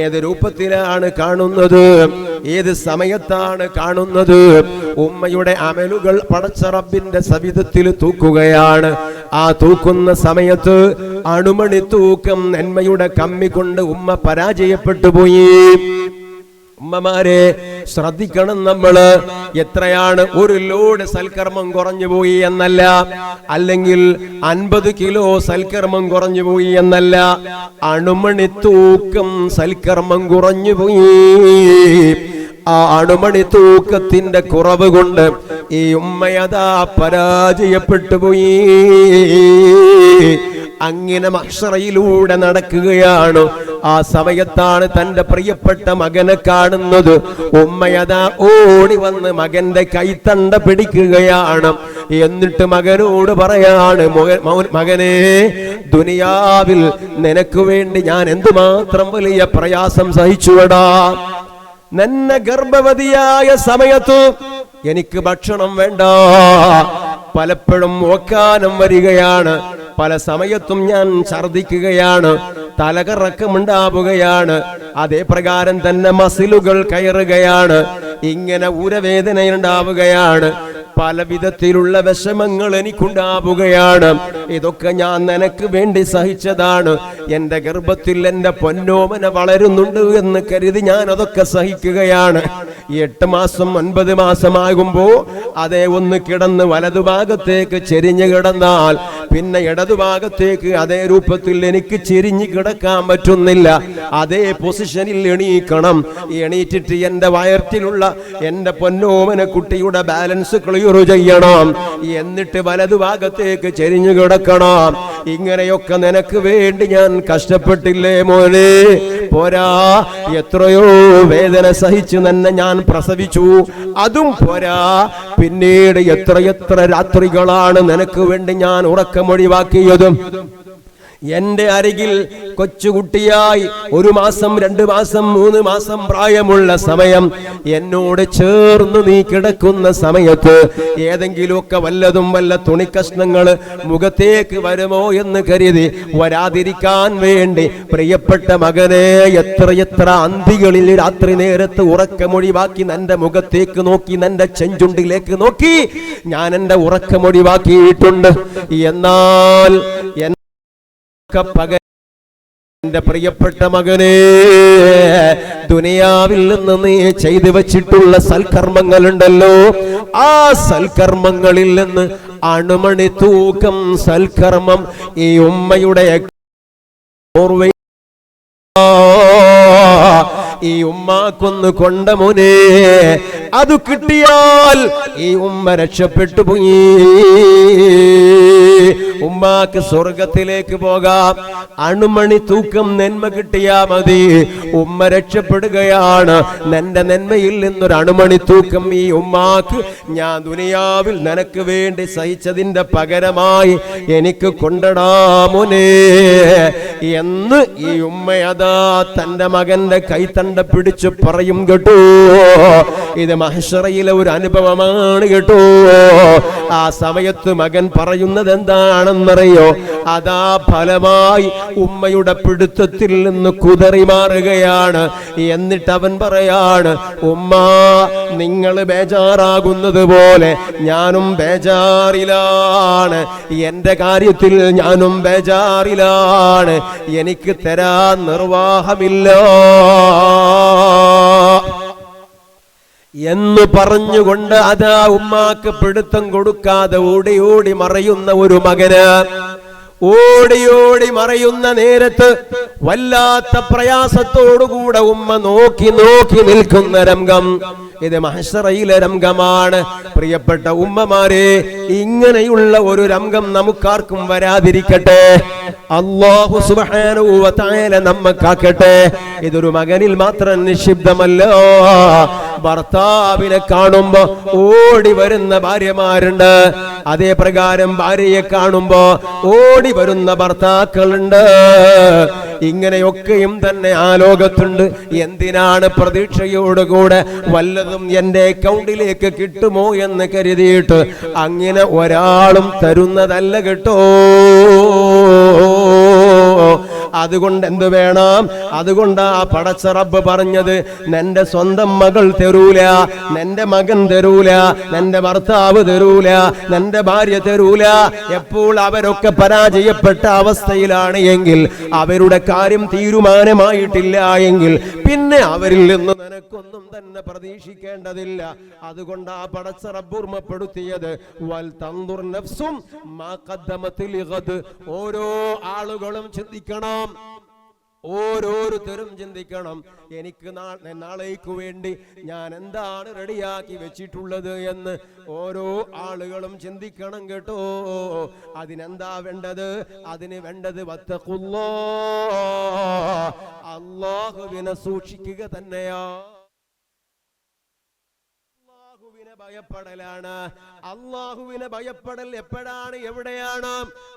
ഏത് രൂപത്തിലാണ് കാണുന്നത്? ഏത് സമയത്താണ് കാണുന്നത്? ഉമ്മയുടെ അമലുകൾ പടച്ച റബ്ബിന്റെ സവിധത്തിൽ തൂക്കുകയാണ്. ആ തൂക്കുന്ന സമയത്ത് അണുമണി തൂക്കം നന്മയുടെ കമ്മി കൊണ്ട് ഉമ്മ പരാജയപ്പെട്ടു പോയി. ഉമ്മമാരെ ശ്രദ്ധിക്കണം. നമ്മള് എത്രയാണ് ഒരു ലോഡ് സൽക്കർമ്മം കുറഞ്ഞു പോയി എന്നല്ല, അല്ലെങ്കിൽ 50 കിലോ സൽക്കർമ്മം കുറഞ്ഞു പോയി എന്നല്ല, അണുമണി തൂക്കം സൽക്കർമ്മം കുറഞ്ഞു പോയി. ആ അണുമണി തൂക്കത്തിന്റെ കുറവ് കൊണ്ട് ഈ ഉമ്മയതാ പരാജയപ്പെട്ടു പോയി. അങ്ങനെ മഹ്ശറയിലൂടെ നടക്കുകയാണ്. ആ സമയത്താണ് തന്റെ പ്രിയപ്പെട്ട മകനെ കാണുന്നത്. ഉമ്മയതാ ഓടി വന്ന് മകന്റെ കൈത്തണ്ട പിടിക്കുകയാണ്. എന്നിട്ട് മകനോട് പറയാണ്, മകനെ, ദുനിയാവിൽ നിനക്ക് വേണ്ടി ഞാൻ എന്തുമാത്രം വലിയ പ്രയാസം സഹിച്ചുവടാ. നിന്നെ ഗർഭവതിയായ സമയത്ത് എനിക്ക് ഭക്ഷണം വേണ്ട. പലപ്പോഴും ഓക്കാനം വരികയാണ്. പല സമയത്തും ഞാൻ ഛർദിക്കുകയാണ്, തലകറക്കമുണ്ടാവുകയാണ്, അതേ പ്രകാരം തന്നെ മസിലുകൾ കയറുകയാണ്, ഇങ്ങനെ ഊരവേദനയുണ്ടാവുകയാണ്, പല വിധത്തിലുള്ള വിഷമങ്ങൾ എനിക്കുണ്ടാവുകയാണ്. ഇതൊക്കെ ഞാൻ നിനക്ക് വേണ്ടി സഹിച്ചതാണ്. എന്റെ ഗർഭത്തിൽ എന്റെ പൊന്നോമന വളരുന്നുണ്ട് എന്ന് കരുതി ഞാൻ അതൊക്കെ സഹിക്കുകയാണ്. 8 മാസം 9 മാസമാകുമ്പോ അതേ ഒന്ന് കിടന്ന് വലതുഭാഗത്തേക്ക് ചെരിഞ്ഞു കിടന്നാൽ പിന്നെ ഇടതുഭാഗത്തേക്ക് അതേ രൂപത്തിൽ എനിക്ക് ചെരിഞ്ഞു കിടക്കാൻ പറ്റുന്നില്ല. അതേ പൊസിഷനിൽ എണീക്കണം. എണീറ്റിട്ട് എന്റെ വയറ്റിലുള്ള എന്റെ പൊന്നോമന കുട്ടിയുടെ ബാലൻസ് ക്ലിയർ ചെയ്യണം. എന്നിട്ട് വലതുഭാഗത്തേക്ക് ചെരിഞ്ഞു കിടക്കണം. ഇങ്ങനെയൊക്കെ നിനക്ക് വേണ്ടി ഞാൻ കഷ്ടപ്പെട്ടില്ലേ മോനെ? പോരാ, എത്രയോ വേദന സഹിച്ചു തന്നെ ഞാൻ പ്രസവിച്ചു. അതും പോരാ, പിന്നീട് എത്രയെത്ര രാത്രികളാണ് നിനക്ക് വേണ്ടി ഞാൻ ഉറക്കമൊഴിവാക്കിയതും. എന്റെ അരികിൽ കൊച്ചുകുട്ടിയായി 1 മാസം 2 മാസം 3 മാസം പ്രായമുള്ള സമയം എന്നോട് ചേർന്ന് നീ കിടക്കുന്ന സമയത്ത് ഏതെങ്കിലുമൊക്കെ വല്ല തുണിക്കഷ്ണങ്ങൾ മുഖത്തേക്ക് വരുമോ എന്ന് കരുതി വരാതിരിക്കാൻ വേണ്ടി പ്രിയപ്പെട്ട മകനെ എത്രയെത്ര അന്തികളിൽ രാത്രി നേരത്ത് ഉറക്കമൊഴിവാക്കി നിന്റെ മുഖത്തേക്ക് നോക്കി, നിന്റെ ചെഞ്ചുണ്ടിലേക്ക് നോക്കി ഞാൻ എന്റെ ഉറക്കമൊഴിവാക്കിയിട്ടുണ്ട്. എന്നാൽ എന്റെ പ്രിയപ്പെട്ട മകനെ, ദുനിയാവിൽ നിന്ന് നീ ചെയ്തു വച്ചിട്ടുള്ള സൽക്കർമ്മങ്ങളുണ്ടല്ലോ, ആ സൽക്കർമ്മങ്ങളിൽ നിന്ന് അണുമണി തൂക്കം സൽക്കർമ്മം ഈ ഉമ്മയുടെ ഈ ഉമ്മാക്കൊന്ന് കൊണ്ട മോനെ, അത് കിട്ടിയാൽ ഈ ഉമ്മ രക്ഷപ്പെട്ടു പോയി. ഉമ്മാക്ക് സ്വർഗത്തിലേക്ക് പോകാം. അണുമണി തൂക്കം നന്മ കിട്ടിയാ മതി, ഉമ്മ രക്ഷപ്പെടുകയാണ്. നിന്റെ നന്മയിൽ നിന്നൊരു അണുമണി തൂക്കം ഈ ഉമ്മാക്ക് ഞാൻ ദുനിയാവിൽ നിനക്ക് വേണ്ടി സഹിച്ചതിന്റെ പകരമായി എനിക്ക് കൊണ്ടടാ മോനെ എന്ന് ഈ ഉമ്മയതാ തന്റെ മകന്റെ കൈത്തണ്ട പിടിച്ചു പറയും കേട്ടോ. ഇത് മഹ്ശറയിലെ ഒരു അനുഭവമാണ് കേട്ടോ. ആ സമയത്ത് മകൻ പറയുന്നത് എന്താണെന്നറിയോ? അതാ ഫലമായി ഉമ്മയുടെ പിടുത്തത്തിൽ നിന്ന് കുതറി മാറുകയാണ്. എന്നിട്ട് അവൻ പറയാണ്, ഉമ്മ നിങ്ങൾ ബേജാറാകുന്നത് പോലെ ഞാനും ബേജാറിലാണ്, എന്റെ കാര്യത്തിൽ ഞാനും ബേജാറിലാണ്, എനിക്ക് തരാൻ നിർവാഹമില്ല എന്ന് പറഞ്ഞുകൊണ്ട് അതാ ഉമ്മാക്ക് പിടുത്തം കൊടുക്കാതെ ഓടി ഓടി മറയുന്ന ഒരു മകന്. ഓടി ഓടി മറയുന്ന നേരത്ത് വല്ലാത്ത പ്രയാസത്തോടുകൂടെ ഉമ്മ നോക്കി നോക്കി നിൽക്കുന്ന രംഗം ഇത് മഹ്ശറയിലെ രംഗമാണ്. പ്രിയപ്പെട്ട ഉമ്മമാരെ, ഇങ്ങനെയുള്ള ഒരു രംഗം നമുക്കാർക്കും വരാതിരിക്കട്ടെ. അല്ലാഹു സുബ്ഹാനഹു വ തആല നമ്മെ കാക്കട്ടെ. ഇതൊരു മകനിൽ മാത്രം നിക്ഷിപ്തമല്ല. ഭർത്താവിനെ കാണുമ്പോ ഓടി വരുന്ന ഭാര്യമാരുണ്ട്, അതേ പ്രകാരം ഭാര്യയെ കാണുമ്പോ ഓടി വരുന്ന ഭർത്താക്കളുണ്ട്. ഇങ്ങനെയൊക്കെയും തന്നെ ആ ലോകത്തുണ്ട്. എന്തിനാണ് പ്രതീക്ഷയോടുകൂടെ വല്ലതും എന്റെ അക്കൗണ്ടിലേക്ക് കിട്ടുമോ എന്ന് കരുതിയിട്ട് അങ്ങനെ ഒരാളും തരുന്നതല്ല കേട്ടോ. അതുകൊണ്ട് എന്ത് വേണം? അതുകൊണ്ട് ആ പടച്ച റബ്ബ് പറഞ്ഞത്, നിന്റെ സ്വന്തം മകൾ തരൂല, നിന്റെ മകൻ തരൂല, നിന്റെ ഭർത്താവ് തരൂല, നിന്റെ ഭാര്യ തരൂല. എപ്പോൾ അവരൊക്കെ പരാജയപ്പെട്ട അവസ്ഥയിലാണ് എങ്കിൽ, അവരുടെ കാര്യം തീരുമാനമായിട്ടില്ല എങ്കിൽ പിന്നെ അവരിൽ നിന്ന് നിനക്കൊന്നും തന്നെ പ്രതീക്ഷിക്കേണ്ടതില്ല. അതുകൊണ്ട് ആ പടച്ച റബ്ബ് ഓർമ്മപ്പെടുത്തിയത്, വൽ തൻദുർ നഫ്സും മാ ഖദ്ദമത് ലിഗദ്. ഓരോ ആളുകളും ചിന്തിക്കണം, ഓരോരുത്തരും ചിന്തിക്കണം, എനിക്ക് നാളേക്ക് വേണ്ടി ഞാൻ എന്താണ് റെഡിയാക്കി വെച്ചിട്ടുള്ളത് എന്ന് ഓരോ ആളുകളും ചിന്തിക്കണം കേട്ടോ. അതിനെന്താ വേണ്ടത്? അതിന് വേണ്ടത് വത്തഖുല്ലാഹ്, അല്ലാഹുവിനെ സൂക്ഷിക്കുക തന്നെയാ. അല്ലാഹുവിനെ ഭയപ്പെടലാണ്. അള്ളാഹുവിനെ ഭയപ്പെടൽ എപ്പോഴാണ്, എവിടെയാണ്?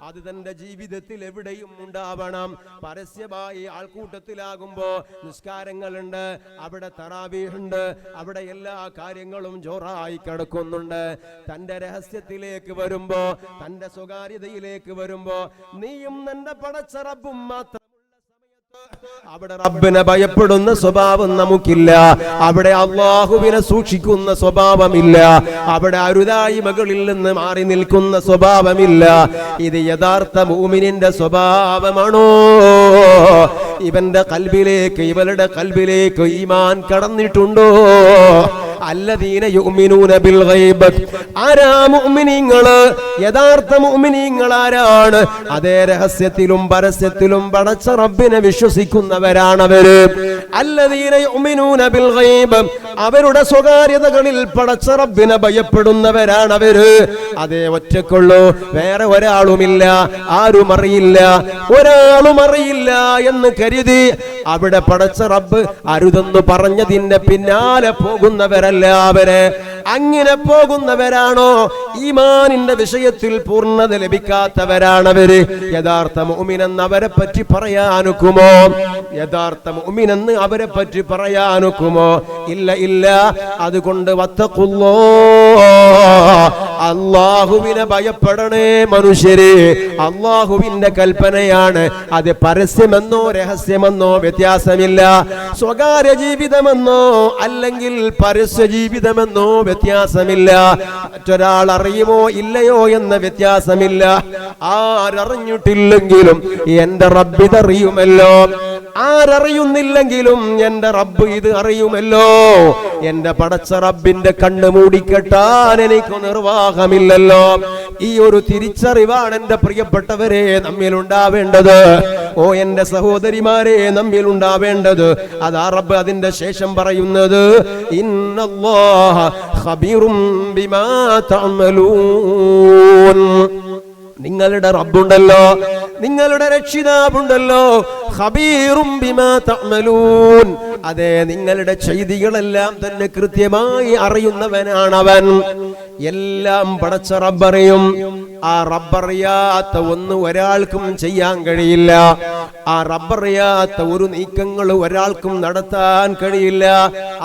അത് തന്റെ ജീവിതത്തിൽ എവിടെയും ഉണ്ടാവണം. പരസ്യമായി ആൾക്കൂട്ടത്തിലാകുമ്പോ നിസ്കാരങ്ങളുണ്ട്, അവിടെ തറാവീഹുണ്ട്, അവിടെ എല്ലാ കാര്യങ്ങളും ജോറായി കിടക്കുന്നുണ്ട്. തന്റെ രഹസ്യത്തിലേക്ക് വരുമ്പോ, തന്റെ സ്വകാര്യതയിലേക്ക് വരുമ്പോ, നീയും നിന്റെ പടച്ച റബ്ബും മാത്രം അവിടെ റബ്ബിനെ ഭയപ്പെടുന്ന സ്വഭാവം നമുക്കില്ല. അവിടെ അള്ളാഹുവിനെ സൂക്ഷിക്കുന്ന സ്വഭാവമില്ല. അവിടെ അരുതായ്മകളിൽ നിന്ന് മാറി നിൽക്കുന്ന സ്വഭാവമില്ല. ഇത് യഥാർത്ഥ മുഅ്മിനിന്റെ സ്വഭാവമാണോ? ഇവന്റെ കൽബിലേക്ക്, ഇവളുടെ കൽബിലേക്ക് ഈമാൻ കടന്നിട്ടുണ്ടോ? അല്ലദീന യുഅ്മിനൂന ബിൽ ഗൈബ്. ആരാ മുഅ്മിനീങ്ങള്? യഥാർത്ഥ മുഅ്മിനീങ്ങൾ ആരാണ്? അതേ രഹസ്യത്തിലും പരസ്യത്തിലും പടച്ച റബ്ബിനെ വിശ്വസിക്കുന്നവരാണവര്. അല്ലദീന യുഅ്മിനൂന ബിൽ ഗൈബ്. അവരുടെ സ്വകാര്യതകളിൽ പടച്ച റബ്ബിനെ ഭയപ്പെടുന്നവരാണവര്. അതേ ഒറ്റക്കുള്ളൂ, വേറെ ഒരാളുമില്ല, ആരും അറിയില്ല, ഒരാളും അറിയില്ല എന്ന് കരുതി അവിടെ പടച്ച റബ്ബ് അരുതെന്ന് പറഞ്ഞതിന്റെ പിന്നാലെ പോകുന്നവരല്ലാവരെ. അങ്ങനെ പോകുന്നവരാണോ? ഈമാനിന്റെ വിഷയത്തിൽ പൂർണ്ണത ലഭിക്കാത്തവരാണവര്. യഥാർത്ഥ മുഅ്മിനെന്ന് അവരെ പറ്റി പറയാനൊക്കുമോ? യഥാർത്ഥ മുഅ്മിനെന്ന് അവരെ പറ്റി പറയാനൊക്കുമോ? ഇല്ല, ഇല്ല. അതുകൊണ്ട് അല്ലാഹുവിനെ ഭയപ്പെടണേ മനുഷ്യരെ. അല്ലാഹുവിന്റെ കൽപ്പനയാണ്. അത് പരസ്യമെന്നോ രഹസ്യമെന്നോ വ്യത്യാസമില്ല. സ്വകാര്യ ജീവിതമെന്നോ അല്ലെങ്കിൽ പരസ്യ ജീവിതമെന്നോ വ്യത്യാസമില്ല. മറ്റൊരാൾ അറിയുമോ ഇല്ലയോ എന്ന വ്യത്യാസമില്ല. ആരറിഞ്ഞിട്ടില്ലെങ്കിലും എന്റെ റബ്ബ് ഇതറിയുമല്ലോ. ആരറിയുന്നില്ലെങ്കിലും എന്റെ റബ്ബ് ഇത് അറിയുമല്ലോ. എന്റെ പടച്ച റബ്ബിന്റെ കണ്ണ് മൂടിക്കെട്ടാൻ എനിക്ക് നിർവാഹമില്ലല്ലോ. ഈ ഒരു തിരിച്ചറിവാണ് എന്റെ പ്രിയപ്പെട്ടവരെ നമ്മിൽ ഉണ്ടാവേണ്ടത്. ഓ എന്റെ സഹോദരിമാരെ, നമ്മിൽ ഉണ്ടാവേണ്ടത്. അതാ റബ്ബ് അതിന്റെ ശേഷം പറയുന്നത്, ഇന്നല്ലാഹ ഖബീറും ബിമാ തഅമലൂൻ. നിങ്ങളുടെ റബ്ബുണ്ടല്ലോ, നിങ്ങളുടെ രക്ഷിതാവുണ്ടല്ലോ, ഖബീറും ബിമാ തഅമലൂൻ. അതെ, നിങ്ങളുടെ ചെയ്തികളെല്ലാം തന്നെ കൃത്യമായി അറിയുന്നവനാണവൻ. എല്ലാം പടച്ച റബ്ബറിയും. ആ റബ്ബറിയാത്ത ഒന്ന് ഒരാൾക്കും ചെയ്യാൻ കഴിയില്ല. ആ റബ്ബറിയാത്ത ഒരു നീക്കങ്ങൾ ഒരാൾക്കും നടത്താൻ കഴിയില്ല.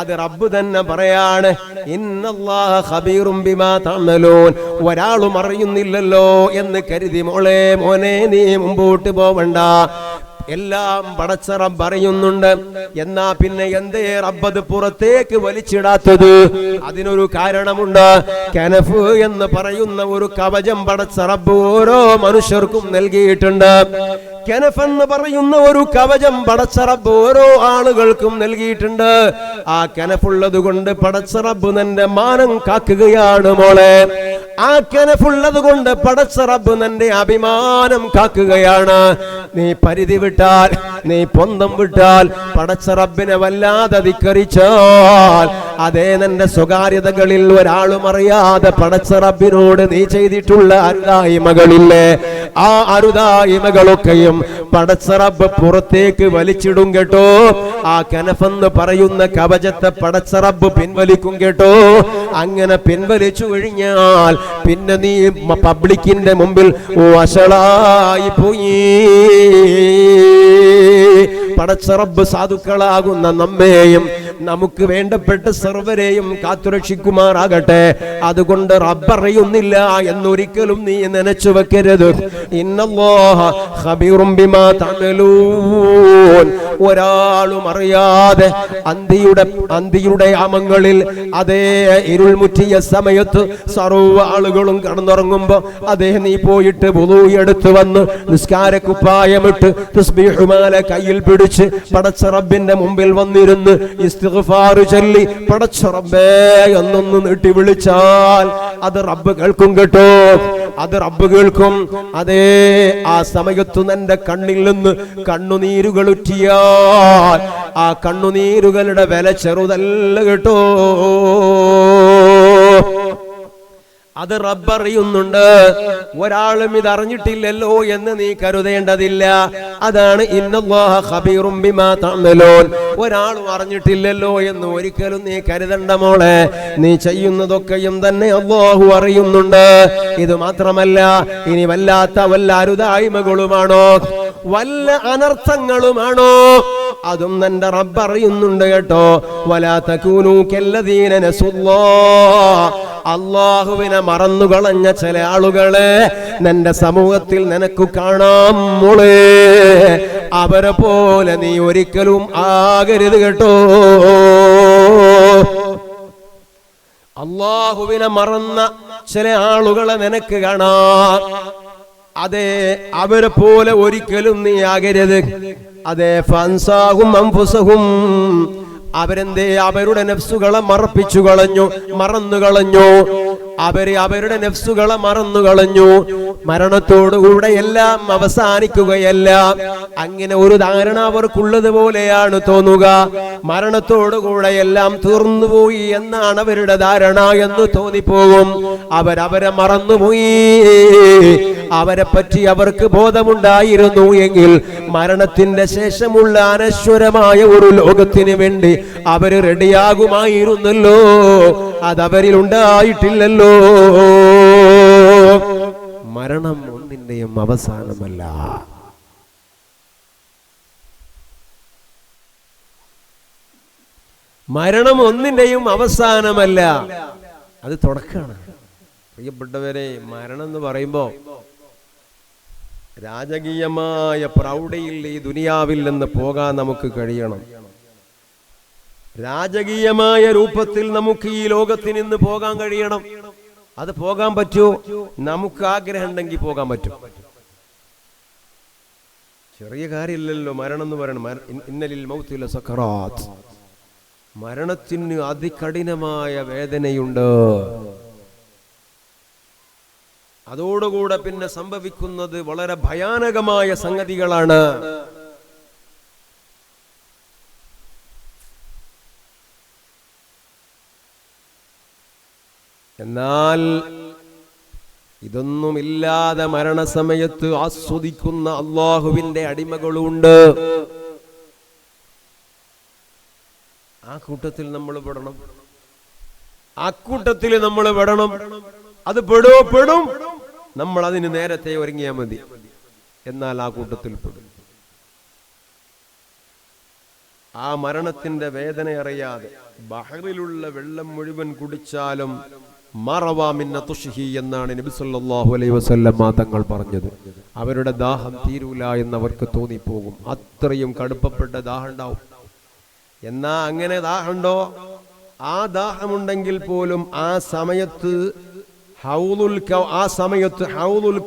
അത് റബ്ബ് തന്നെ പറയാണ്, ഇന്നല്ലാഹ ഖബീറും ബിമാ തഅമലൂൻ. ഒരാളും അറിയുന്നില്ലല്ലോ എന്ന് കരുതി മോനെ നീ മുമ്പോട്ട് പോവണ്ട. എല്ലാം പടച്ച റബ്ബ് അറിയുന്നുണ്ട്. എന്നാ പിന്നെ എന്തേ റബ്ബ് പുറത്തേക്ക് വലിച്ചിടാത്തത്? അതിനൊരു കാരണമുണ്ട്. കനഫ് എന്ന് പറയുന്ന ഒരു കവചം പടച്ച റബ്ബ് ഓരോ മനുഷ്യർക്കും നൽകിയിട്ടുണ്ട്. കനഫ് എന്ന് പറയുന്ന ഒരു കവചം പടച്ച റബ്ബ് ഓരോ ആളുകൾക്കും നൽകിയിട്ടുണ്ട്. ആ കനഫുള്ളത് കൊണ്ട് പടച്ച റബ്ബ് നിന്റെ മാനം കാക്കുകയാണ് മോളെ. ആ കനഫുള്ളത് കൊണ്ട് പടച്ച റബ്ബ് നിന്റെ അഭിമാനം കാക്കുകയാണ്. നീ പരിധി വിട്ടാൽ, നീ പൊന്തം വിട്ടാൽ, പടച്ച റബ്ബിനെ വല്ലാതെ ധിക്കരിച്ചാൽ, അതേ നിന്റെ സ്വകാര്യതകളിൽ ഒരാളും അറിയാതെ പടച്ച റബ്ബിനോട് നീ ചെയ്തിട്ടുള്ള അരുതായ്മകളില്ലേ, ആ അരുതായ്മകളൊക്കെയും പടച്ച റബ്ബ് പുറത്തേക്ക് വലിച്ചിടും കേട്ടോ. ആ കനഫെന്ന് പറയുന്ന കവചത്തെ പടച്ച റബ്ബ് പിൻവലിക്കും കേട്ടോ. അങ്ങനെ പിൻവലിച്ചു കഴിഞ്ഞാൽ പിന്നെ നീ പബ്ലിക്കിന്റെ മുമ്പിൽ വഷളായി പോയി. പടച്ച റബ്ബ് സാധുക്കളാകുന്ന നമ്മെയും നമുക്ക് വേണ്ടപ്പെട്ട സർവരെയും കാത്തുരക്ഷിക്കുമാറാകട്ടെ. അതുകൊണ്ട് റബ്ബറിയുന്നില്ല എന്നൊരിക്കലും നീ നനച്ചു വെക്കരുത്. ഇന്നല്ലാഹ ഖബീറും ബിമാ തഅമലൂൻ. ഒരാളും അറിയാതെ അന്തിയുടെ യാമങ്ങളിൽ, അതേ ഇരുൾ മുറ്റിയ സമയത്ത് സർവ്വ ആളുകളും കടന്നുറങ്ങുമ്പോ അതേ നീ പോയിട്ട് വുളൂ എടുത്തു വന്ന് നിസ്കാരക്കുപ്പായമിട്ട് തസ്ബീഹുമാല കയ്യിൽ പിടിച്ച് പടച്ച റബ്ബിന്റെ മുമ്പിൽ വന്നിരുന്ന് ഇസ്തിഗ്ഫാർ ചൊല്ലി പടച്ച റബ്ബേ എന്നൊന്ന് നീട്ടി വിളിച്ചാൽ അത് റബ്ബ് കേൾക്കും കേട്ടോ. അത് റബ്ബ് കേൾക്കും. അതേ, ആ സമയത്തു നിന്റെ കണ്ണിൽ നിന്ന് കണ്ണുനീരുകൾ ഉറ്റിയാൽ ആ കണ്ണുനീരുകളുടെ വില ചെറുതല്ല കേട്ടോ. അത് റബ്ബറിയുന്നുണ്ട്. ഒരാളും ഇതറിഞ്ഞിട്ടില്ലല്ലോ എന്ന് നീ കരുതേണ്ടതില്ല. അതാണ് ഇന്നല്ലാഹ ഖബീറും ബിമാ തഅമലൂൻ. ഒരാളും അറിഞ്ഞിട്ടില്ലല്ലോ എന്ന് ഒരിക്കലും നീ കരുതണ്ട മോളെ. നീ ചെയ്യുന്നതൊക്കെയും തന്നെ അല്ലാഹു അറിയുന്നുണ്ട്. ഇത് മാത്രമല്ല, ഇനി വല്ലാത്ത വല്ല അരുതായ്മകളുമാണോ, വല്ല അനർത്ഥങ്ങളുമാണോ, അതും നിന്റെ റബ്ബ് അറിയുന്നുണ്ട് കേട്ടോ. വലാ തകൂനൂ കല്ലദീന നസുല്ലാഹ്, അല്ലാഹുവിനെ മറന്നുകളഞ്ഞ ചില ആളുകളെ നിന്റെ സമൂഹത്തിൽ നിനക്ക് കാണാം മോളെ. അവരെ പോലെ നീ ഒരിക്കലും ആകരുത് കേട്ടോ. അല്ലാഹുവിനെ മറന്ന ചില ആളുകളെ നിനക്ക് കാണാം. അതെ, അവരെ പോലെ ഒരിക്കലും നീ ആകരുത്. അതെ, ഫൻസാഹും അൻഫുസഹും, അവരെന്തേ അവരുടെ നഫ്സുകളെ മറന്നുകളഞ്ഞു. അവരുടെ നഫ്സുകളെ മറന്നുകളഞ്ഞു. മരണത്തോടുകൂടെ എല്ലാം അവസാനിക്കുകയല്ല. അങ്ങനെ ഒരു ധാരണ അവർക്കുള്ളത് പോലെയാണ് തോന്നുക. മരണത്തോടുകൂടെ എല്ലാം തീർന്നുപോയി എന്നാണ് അവരുടെ ധാരണ എന്ന് തോന്നിപ്പോകും. അവരെ മറന്നുപോയി. അവരെ പറ്റി അവർക്ക് ബോധമുണ്ടായിരുന്നു എങ്കിൽ മരണത്തിന്റെ ശേഷമുള്ള അനശ്വരമായ ഒരു ലോകത്തിന് വേണ്ടി അവര് റെഡിയാകുമായിരുന്നല്ലോ. അതവരിൽ ഉണ്ടായിട്ടില്ലല്ലോ. മരണം ഒന്നിന്റെയും അവസാനമല്ല. മരണം ഒന്നിന്റെയും അവസാനമല്ല, അത് തുടക്കമാണ്. പ്രിയപ്പെട്ടവരെ, മരണം എന്ന് പറയുമ്പോ രാജകീയമായ പ്രൗഢിയിൽ ഈ ദുനിയാവിൽ നിന്ന് പോകാൻ നമുക്ക് കഴിയണം. രാജകീയമായ രൂപത്തിൽ നമുക്ക് ഈ ലോകത്തിൽ നിന്ന് പോകാൻ കഴിയണം. അത് പോകാൻ പറ്റുമോ? നമുക്ക് ആഗ്രഹം ഉണ്ടെങ്കിൽ പോകാൻ പറ്റും. ചെറിയ കാര്യമില്ലല്ലോ മരണം എന്ന് പറയണം. ഇന്നലിൽ മൗത്തിൽ സക്കറാത്ത്, മരണത്തിന് അതികഠിനമായ വേദനയുണ്ട്. അതോടുകൂടെ പിന്നെ സംഭവിക്കുന്നത് വളരെ ഭയാനകമായ സംഗതികളാണ്. എന്നാൽ ഇതൊന്നുമില്ലാതെ മരണസമയത്ത് ആസ്വദിക്കുന്ന അല്ലാഹുവിന്റെ അടിമകളുണ്ട്. ആ കൂട്ടത്തിൽ നമ്മൾ പെടണം. അത് പെടും. നമ്മൾ അതിന് നേരത്തെ ഒരുങ്ങിയാൽ മതി. എന്നാൽ ആ കൂട്ടത്തിൽ പെടും. ആ മരണത്തിന്റെ വേദന അറിയാതെ ബഹറിലുള്ള വെള്ളം മുഴുവൻ കുടിച്ചാലും എന്നാണ് നബി സല്ലല്ലാഹു അലൈഹി വസല്ലം തങ്ങൾ പറഞ്ഞത്. അവരുടെ ദാഹം തീരൂല എന്നവർക്ക് തോന്നിപ്പോകും. അത്രയും കടുപ്പപ്പെട്ട ദാഹം ഉണ്ടാവും. എന്നാ അങ്ങനെ ദാഹമുണ്ടോ? ആ ദാഹമുണ്ടെങ്കിൽ പോലും ആ സമയത്ത് ഹൗദുൽ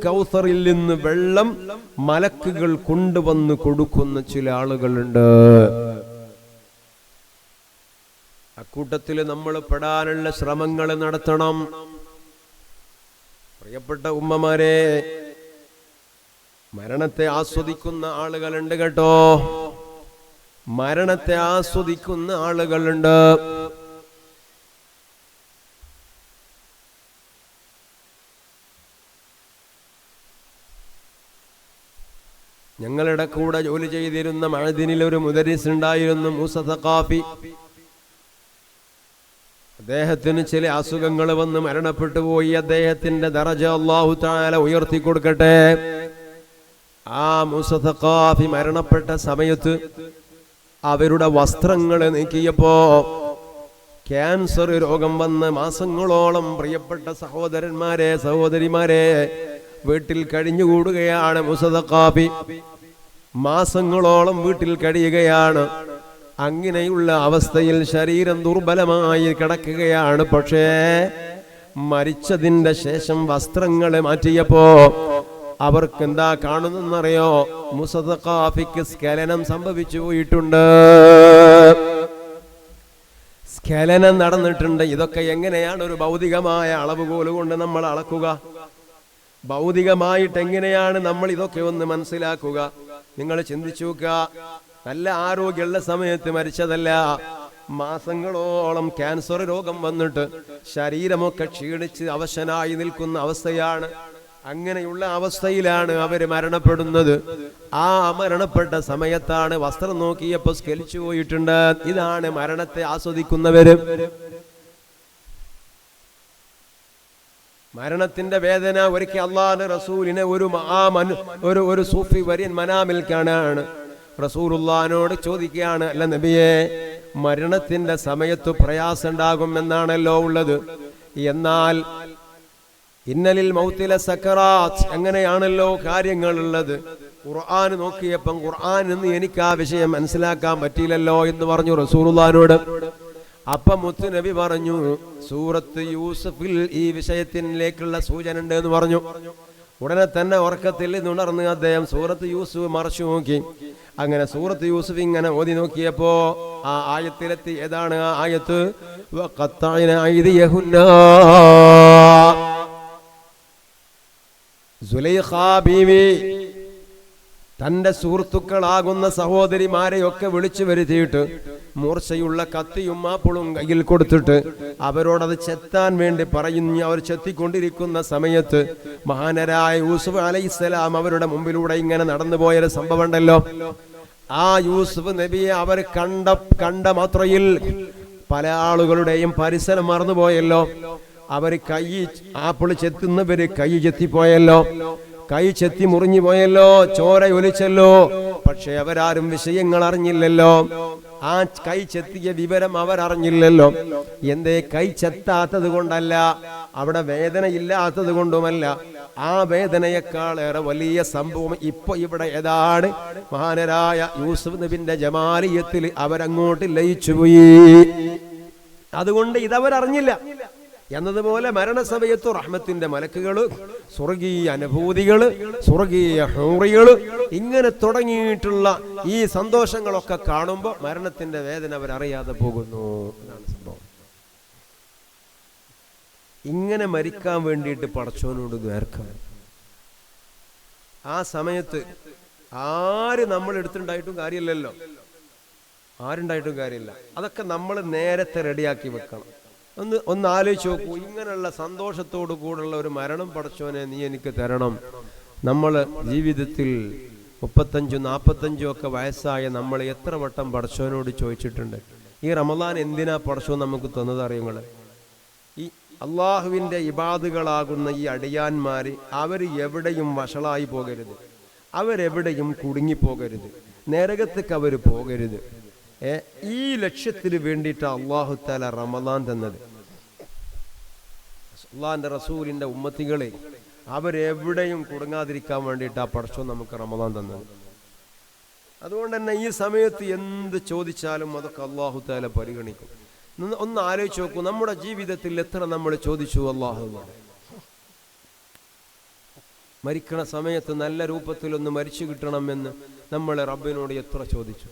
കൗസറിൽ നിന്ന് വെള്ളം മലക്കുകൾ കൊണ്ടുവന്ന് കൊടുക്കുന്ന ചില ആളുകളുണ്ട്. അക്കൂട്ടത്തിൽ നമ്മൾ പെടാനുള്ള ശ്രമങ്ങൾ നടത്തണം. പ്രിയപ്പെട്ട ഉമ്മമാരെ, മരണത്തെ ആസ്വദിക്കുന്ന ആളുകളുണ്ട് കേട്ടോ. മരണത്തെ ആസ്വദിക്കുന്ന ആളുകളുണ്ട്. ഞങ്ങളുടെ കൂടെ ജോലി ചെയ്തിരുന്ന മഅദിനിൽ ഒരു മുദരിസ് ഉണ്ടായിരുന്നു, മൂസ സഖാഫി. അദ്ദേഹത്തിന് ചില അസുഖങ്ങൾ വന്ന് മരണപ്പെട്ടു പോയി. അദ്ദേഹത്തിന്റെ ദറജ അല്ലാഹു തആല ഉയർത്തി കൊടുക്കട്ടെ. ആ മൂസ സഖാഫി മരണപ്പെട്ട സമയത്ത് അവരുടെ വസ്ത്രങ്ങൾ നീക്കിയപ്പോ ക്യാൻസർ രോഗം വന്ന് മാസങ്ങളോളം പ്രിയപ്പെട്ട സഹോദരന്മാരെ സഹോദരിമാരെ വീട്ടിൽ കഴിഞ്ഞുകൂടുകയാണ്. മൂസ സഖാഫി മാസങ്ങളോളം വീട്ടിൽ കഴിയുകയാണ്. അങ്ങനെയുള്ള അവസ്ഥയിൽ ശരീരം ദുർബലമായി കിടക്കുകയാണ്. പക്ഷേ മരിച്ചതിന്റെ ശേഷം വസ്ത്രങ്ങൾ മാറ്റിയപ്പോ അവർക്ക് എന്താ കാണുന്നറിയോ? മൂസ സഖാഫിക്ക് സ്ഖലനം സംഭവിച്ചു പോയിട്ടുണ്ട്. സ്ഖലനം നടന്നിട്ടുണ്ട്. ഇതൊക്കെ എങ്ങനെയാണ് ഒരു ഭൗതികമായ അളവുകോൽ കൊണ്ട് നമ്മൾ അളക്കുക? ഭൗതികമായിട്ട് എങ്ങനെയാണ് നമ്മൾ ഇതൊക്കെ ഒന്ന് മനസ്സിലാക്കുക? നിങ്ങൾ ചിന്തിച്ചു നോക്കുക. നല്ല ആരോഗ്യമുള്ള സമയത്ത് മരിച്ചതല്ല, മാസങ്ങളോളം ക്യാൻസർ രോഗം വന്നിട്ട് ശരീരമൊക്കെ ക്ഷീണിച്ച് അവശനായി നിൽക്കുന്ന അവസ്ഥയാണ്. അങ്ങനെയുള്ള അവസ്ഥയിലാണ് അവര് മരണപ്പെടുന്നത്. ആ മരണപ്പെട്ട സമയത്താണ് വസ്ത്രം നോക്കിയപ്പോ സ്കലിച്ചു പോയിട്ടുണ്ട്. ഇതാണ് മരണത്തെ ആസ്വദിക്കുന്നവര്. മരണത്തിന്റെ വേദന ഒരിക്കൽ അല്ലാഹുവിന്റെ റസൂലിനെ ഒരു സൂഫി വര്യൻ മനാമിൽ കാണാണ്. റസൂലുള്ളാഹിനോട് ചോദിക്കുകയാണ്, അല്ല നബിയെ, മരണത്തിന്റെ സമയത്ത് പ്രയാസം ഉണ്ടാകും എന്നാണല്ലോ ഉള്ളത്, എന്നാൽ ഇന്നലിൽ മൗത്തിലെ സക്കറാത്ത്, അങ്ങനെയാണല്ലോ കാര്യങ്ങളുള്ളത്. ഖുർആൻ നോക്കിയപ്പം ഖുർആൻ എന്ന് എനിക്ക് ആ വിഷയം മനസ്സിലാക്കാൻ പറ്റിയില്ലല്ലോ എന്ന് പറഞ്ഞു റസൂലുള്ളാഹിനോട്. അപ്പം മുത്ത് നബി പറഞ്ഞു, സൂറത്ത് യൂസുഫിൽ ഈ വിഷയത്തിലേക്കുള്ള സൂചന ഉണ്ട് എന്ന് പറഞ്ഞു. ഉടനെ തന്നെ ഉറക്കത്തിൽ നിന്നുണർന്ന് അദ്ദേഹം സൂറത്ത് യൂസുഫ് മറച്ചു നോക്കി. അങ്ങനെ സൂറത്ത് യൂസുഫ് ഇങ്ങനെ ഓതി നോക്കിയപ്പോ ആ ആയത്തിലെത്തി. ഏതാണ് ആ ആയത്ത്? വഖത്തഅന ഐദിയഹുന്നാ, സുലൈഖാ ബീവി തന്റെ സുഹൃത്തുക്കളാകുന്ന സഹോദരിമാരെയൊക്കെ വിളിച്ചു വരുത്തിയിട്ട് മൂർച്ചയുള്ള കത്തിയും മാപ്പിളും കയ്യിൽ കൊടുത്തിട്ട് അവരോടത് ചെത്താൻ വേണ്ടി പറയുന്നു. അവർ ചെത്തിക്കൊണ്ടിരിക്കുന്ന സമയത്ത് മഹാനരായ യൂസുഫ് അലൈഹിസ്സലാം അവരുടെ മുമ്പിലൂടെ ഇങ്ങനെ നടന്നു പോയൊരു സംഭവം ഉണ്ടല്ലോ. ആ യൂസുഫ് നബിയെ അവർ കണ്ട മാത്രയിൽ പല ആളുകളുടെയും പരിസരം മറന്നുപോയല്ലോ. അവർ കൈ ആപ്പിള് ചെത്തുന്നവര് കൈ ചെത്തിപ്പോയല്ലോ, കൈ ചെത്തി മുറിഞ്ഞു പോയല്ലോ, ചോര ഒലിച്ചല്ലോ. പക്ഷെ അവരാരും വിഷയങ്ങൾ അറിഞ്ഞില്ലല്ലോ. ആ കൈ ചെത്തിയ വിവരം അവരറിഞ്ഞില്ലല്ലോ. എന്തേ? കൈ ചെത്താത്തത് കൊണ്ടല്ല, അവിടെ വേദന ഇല്ലാത്തത് കൊണ്ടുമല്ല. ആ വേദനയെക്കാളേറെ വലിയ സംഭവം ഇപ്പൊ ഇവിടെ ഏതാണ്? മഹാനരായ യൂസുഫ് നബിന്റെ ജമാലിയത്തിൽ അവരങ്ങോട്ട് ലയിച്ചുപോയി. അതുകൊണ്ട് ഇതവരറിഞ്ഞില്ല. എന്നതുപോലെ മരണസമയത്ത് റഹ്മത്തിന്റെ മലക്കുകള്, സ്വർഗീയ അനുഭൂതികള്, സ്വർഗീയ ഹൂറികള്, ഇങ്ങനെ തുടങ്ങിയിട്ടുള്ള ഈ സന്തോഷങ്ങളൊക്കെ കാണുമ്പോൾ മരണത്തിന്റെ വേദന അവരറിയാതെ പോകുന്നു. എന്നാണ് സംഭവം. ഇങ്ങനെ മരിക്കാൻ വേണ്ടിയിട്ട് പടച്ചോനോട് ദ്വാരക്കണം. ആ സമയത്ത് ആര് നമ്മൾ എടുത്തുണ്ടായിട്ടും കാര്യമില്ലല്ലോ, ആരുണ്ടായിട്ടും കാര്യമില്ല. അതൊക്കെ നമ്മൾ നേരത്തെ റെഡിയാക്കി വെക്കണം. ഒന്ന് ആലോചിച്ച് നോക്കൂ. ഇങ്ങനെയുള്ള സന്തോഷത്തോടു കൂടെയുള്ള ഒരു മരണം പടച്ചോനെ നീ എനിക്ക് തരണം. നമ്മൾ ജീവിതത്തിൽ 35-45 ഒക്കെ വയസ്സായ നമ്മൾ എത്ര വട്ടം പടച്ചോനോട് ചോദിച്ചിട്ടുണ്ട്, ഈ റമദാൻ എന്തിനാ പടച്ചോൻ നമുക്ക് തന്നത് അറിയുങ്ങള്? ഈ അള്ളാഹുവിൻ്റെ ഇബാദുകളാകുന്ന ഈ അടിയാന്മാര് അവർ എവിടെയും വഷളായി പോകരുത്, അവരെവിടെയും കുടുങ്ങിപ്പോകരുത്, നരകത്തേക്ക് അവർ പോകരുത്. ഈ ലക്ഷ്യത്തിന് വേണ്ടിയിട്ട് അള്ളാഹു തആല റമദാൻ തന്നത്. അള്ളാഹിന്റെ റസൂലിന്റെ ഉമ്മത്തികളെ അവരെവിടെയും കുടുങ്ങാതിരിക്കാൻ വേണ്ടിയിട്ട് ആ പടച്ചോൻ നമുക്ക് റമദാൻ തന്നത്. അതുകൊണ്ട് തന്നെ ഈ സമയത്ത് എന്ത് ചോദിച്ചാലും അതൊക്കെ അള്ളാഹു തആല പരിഗണിക്കും. ഒന്ന് ആലോചിച്ച് നോക്കൂ, നമ്മുടെ ജീവിതത്തിൽ എത്ര നമ്മൾ ചോദിച്ചു അള്ളാഹുവിനോട്? മരിക്കണ സമയത്ത് നല്ല രൂപത്തിലൊന്ന് മരിച്ചു കിട്ടണമെന്ന് നമ്മൾ റബ്ബിനോട് എത്ര ചോദിച്ചു?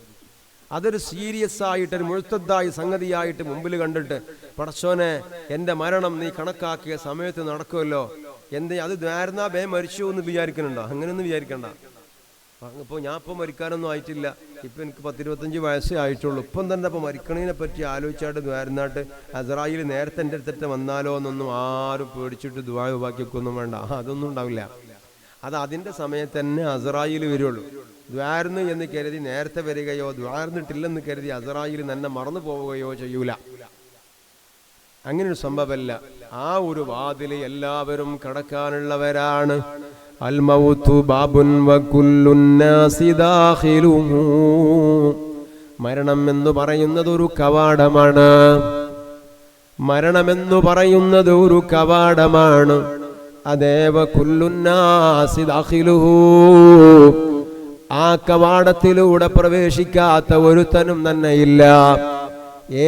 അതൊരു സീരിയസ് ആയിട്ടൊരു മുഴുത്തതായി സംഗതിയായിട്ട് മുമ്പിൽ കണ്ടിട്ട് പടച്ചോനെ എൻ്റെ മരണം നീ കണക്കാക്കിയ സമയത്ത് നടക്കുമല്ലോ, എന്തേ അത് ദ്വാരനാ ബേ മരിച്ചു എന്ന് വിചാരിക്കുന്നുണ്ടോ? അങ്ങനെയൊന്നും വിചാരിക്കണ്ട. ഇപ്പോൾ ഞാൻ ഇപ്പോൾ മരിക്കാനൊന്നും ആയിട്ടില്ല, ഇപ്പം എനിക്ക് 10-25 വയസ്സേ ആയിട്ടുള്ളൂ. ഇപ്പം തന്നെ ഇപ്പോൾ മരിക്കണതിനെ പറ്റി ആലോചിച്ചായിട്ട് ദ്വാരനാട്ട് അസ്രായിൽ നേരത്തെ എൻ്റെ അടുത്തിട്ട് വന്നാലോ എന്നൊന്നും ആരും പേടിച്ചിട്ട് ദ്വാ ബാക്കിയൊക്കെ വേണ്ട. അതൊന്നും ഉണ്ടാവില്ല. അത് അതിൻ്റെ സമയത്ത് തന്നെ അസ്രായിൽ വരുള്ളൂ. ദ്വാരന്ന് എന്ന് കരുതി നേരത്തെ വരികയോ ദ്വാരന്നിട്ടില്ലെന്ന് കരുതി അസ്രായിൽ തന്നെ മറന്നു പോവുകയോ ചെയ്യൂല. അങ്ങനൊരു സംഭവമല്ല. ആ ഒരു വാതില് എല്ലാവരും കടക്കാനുള്ളവരാണ്. അൽ മൗതു ബാബുൻ വകുല്ലുൻ നാസി ദാഖിലുഹു. മരണം എന്ന് പറയുന്നത് ഒരു കവാടമാണ്. മരണമെന്ന് പറയുന്നത് ഒരു കവാടമാണ്. അതേവ കുല്ലുൻ നാസി ദാഖിലുഹു. ആ കവാടത്തിലൂടെ പ്രവേശിക്കാത്ത ഒരുത്തനും തന്നെ ഇല്ല.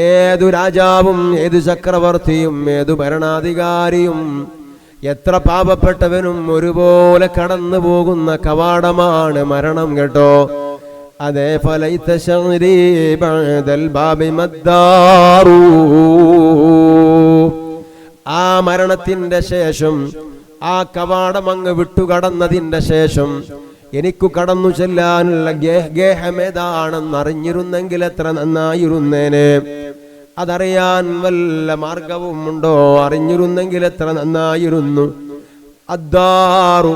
ഏതു രാജാവും ഏതു ചക്രവർത്തിയും ഏതു ഭരണാധികാരിയും എത്ര പാപപ്പെട്ടവനും ഒരുപോലെ കടന്നു പോകുന്ന കവാടമാണ് മരണം കേട്ടോ. അതേ ഫലൈത ശഗ്രി ബഅദൽ ബാബി മദ്ദാറു. ആ മരണത്തിന്റെ ശേഷം, ആ കവാടം അങ്ങ് വിട്ടുകടന്നതിന്റെ ശേഷം എനിക്കു കടന്നു ചെല്ലാനുള്ള ഗേഹമേതാണെന്ന് അറിഞ്ഞിരുന്നെങ്കിൽ എത്ര നന്നായിരുന്നേനെ. അതറിയാൻ വല്ല മാർഗവും ഉണ്ടോ? അറിഞ്ഞിരുന്നെങ്കിൽ എത്ര നന്നായിരുന്നു. അദ്ദാറു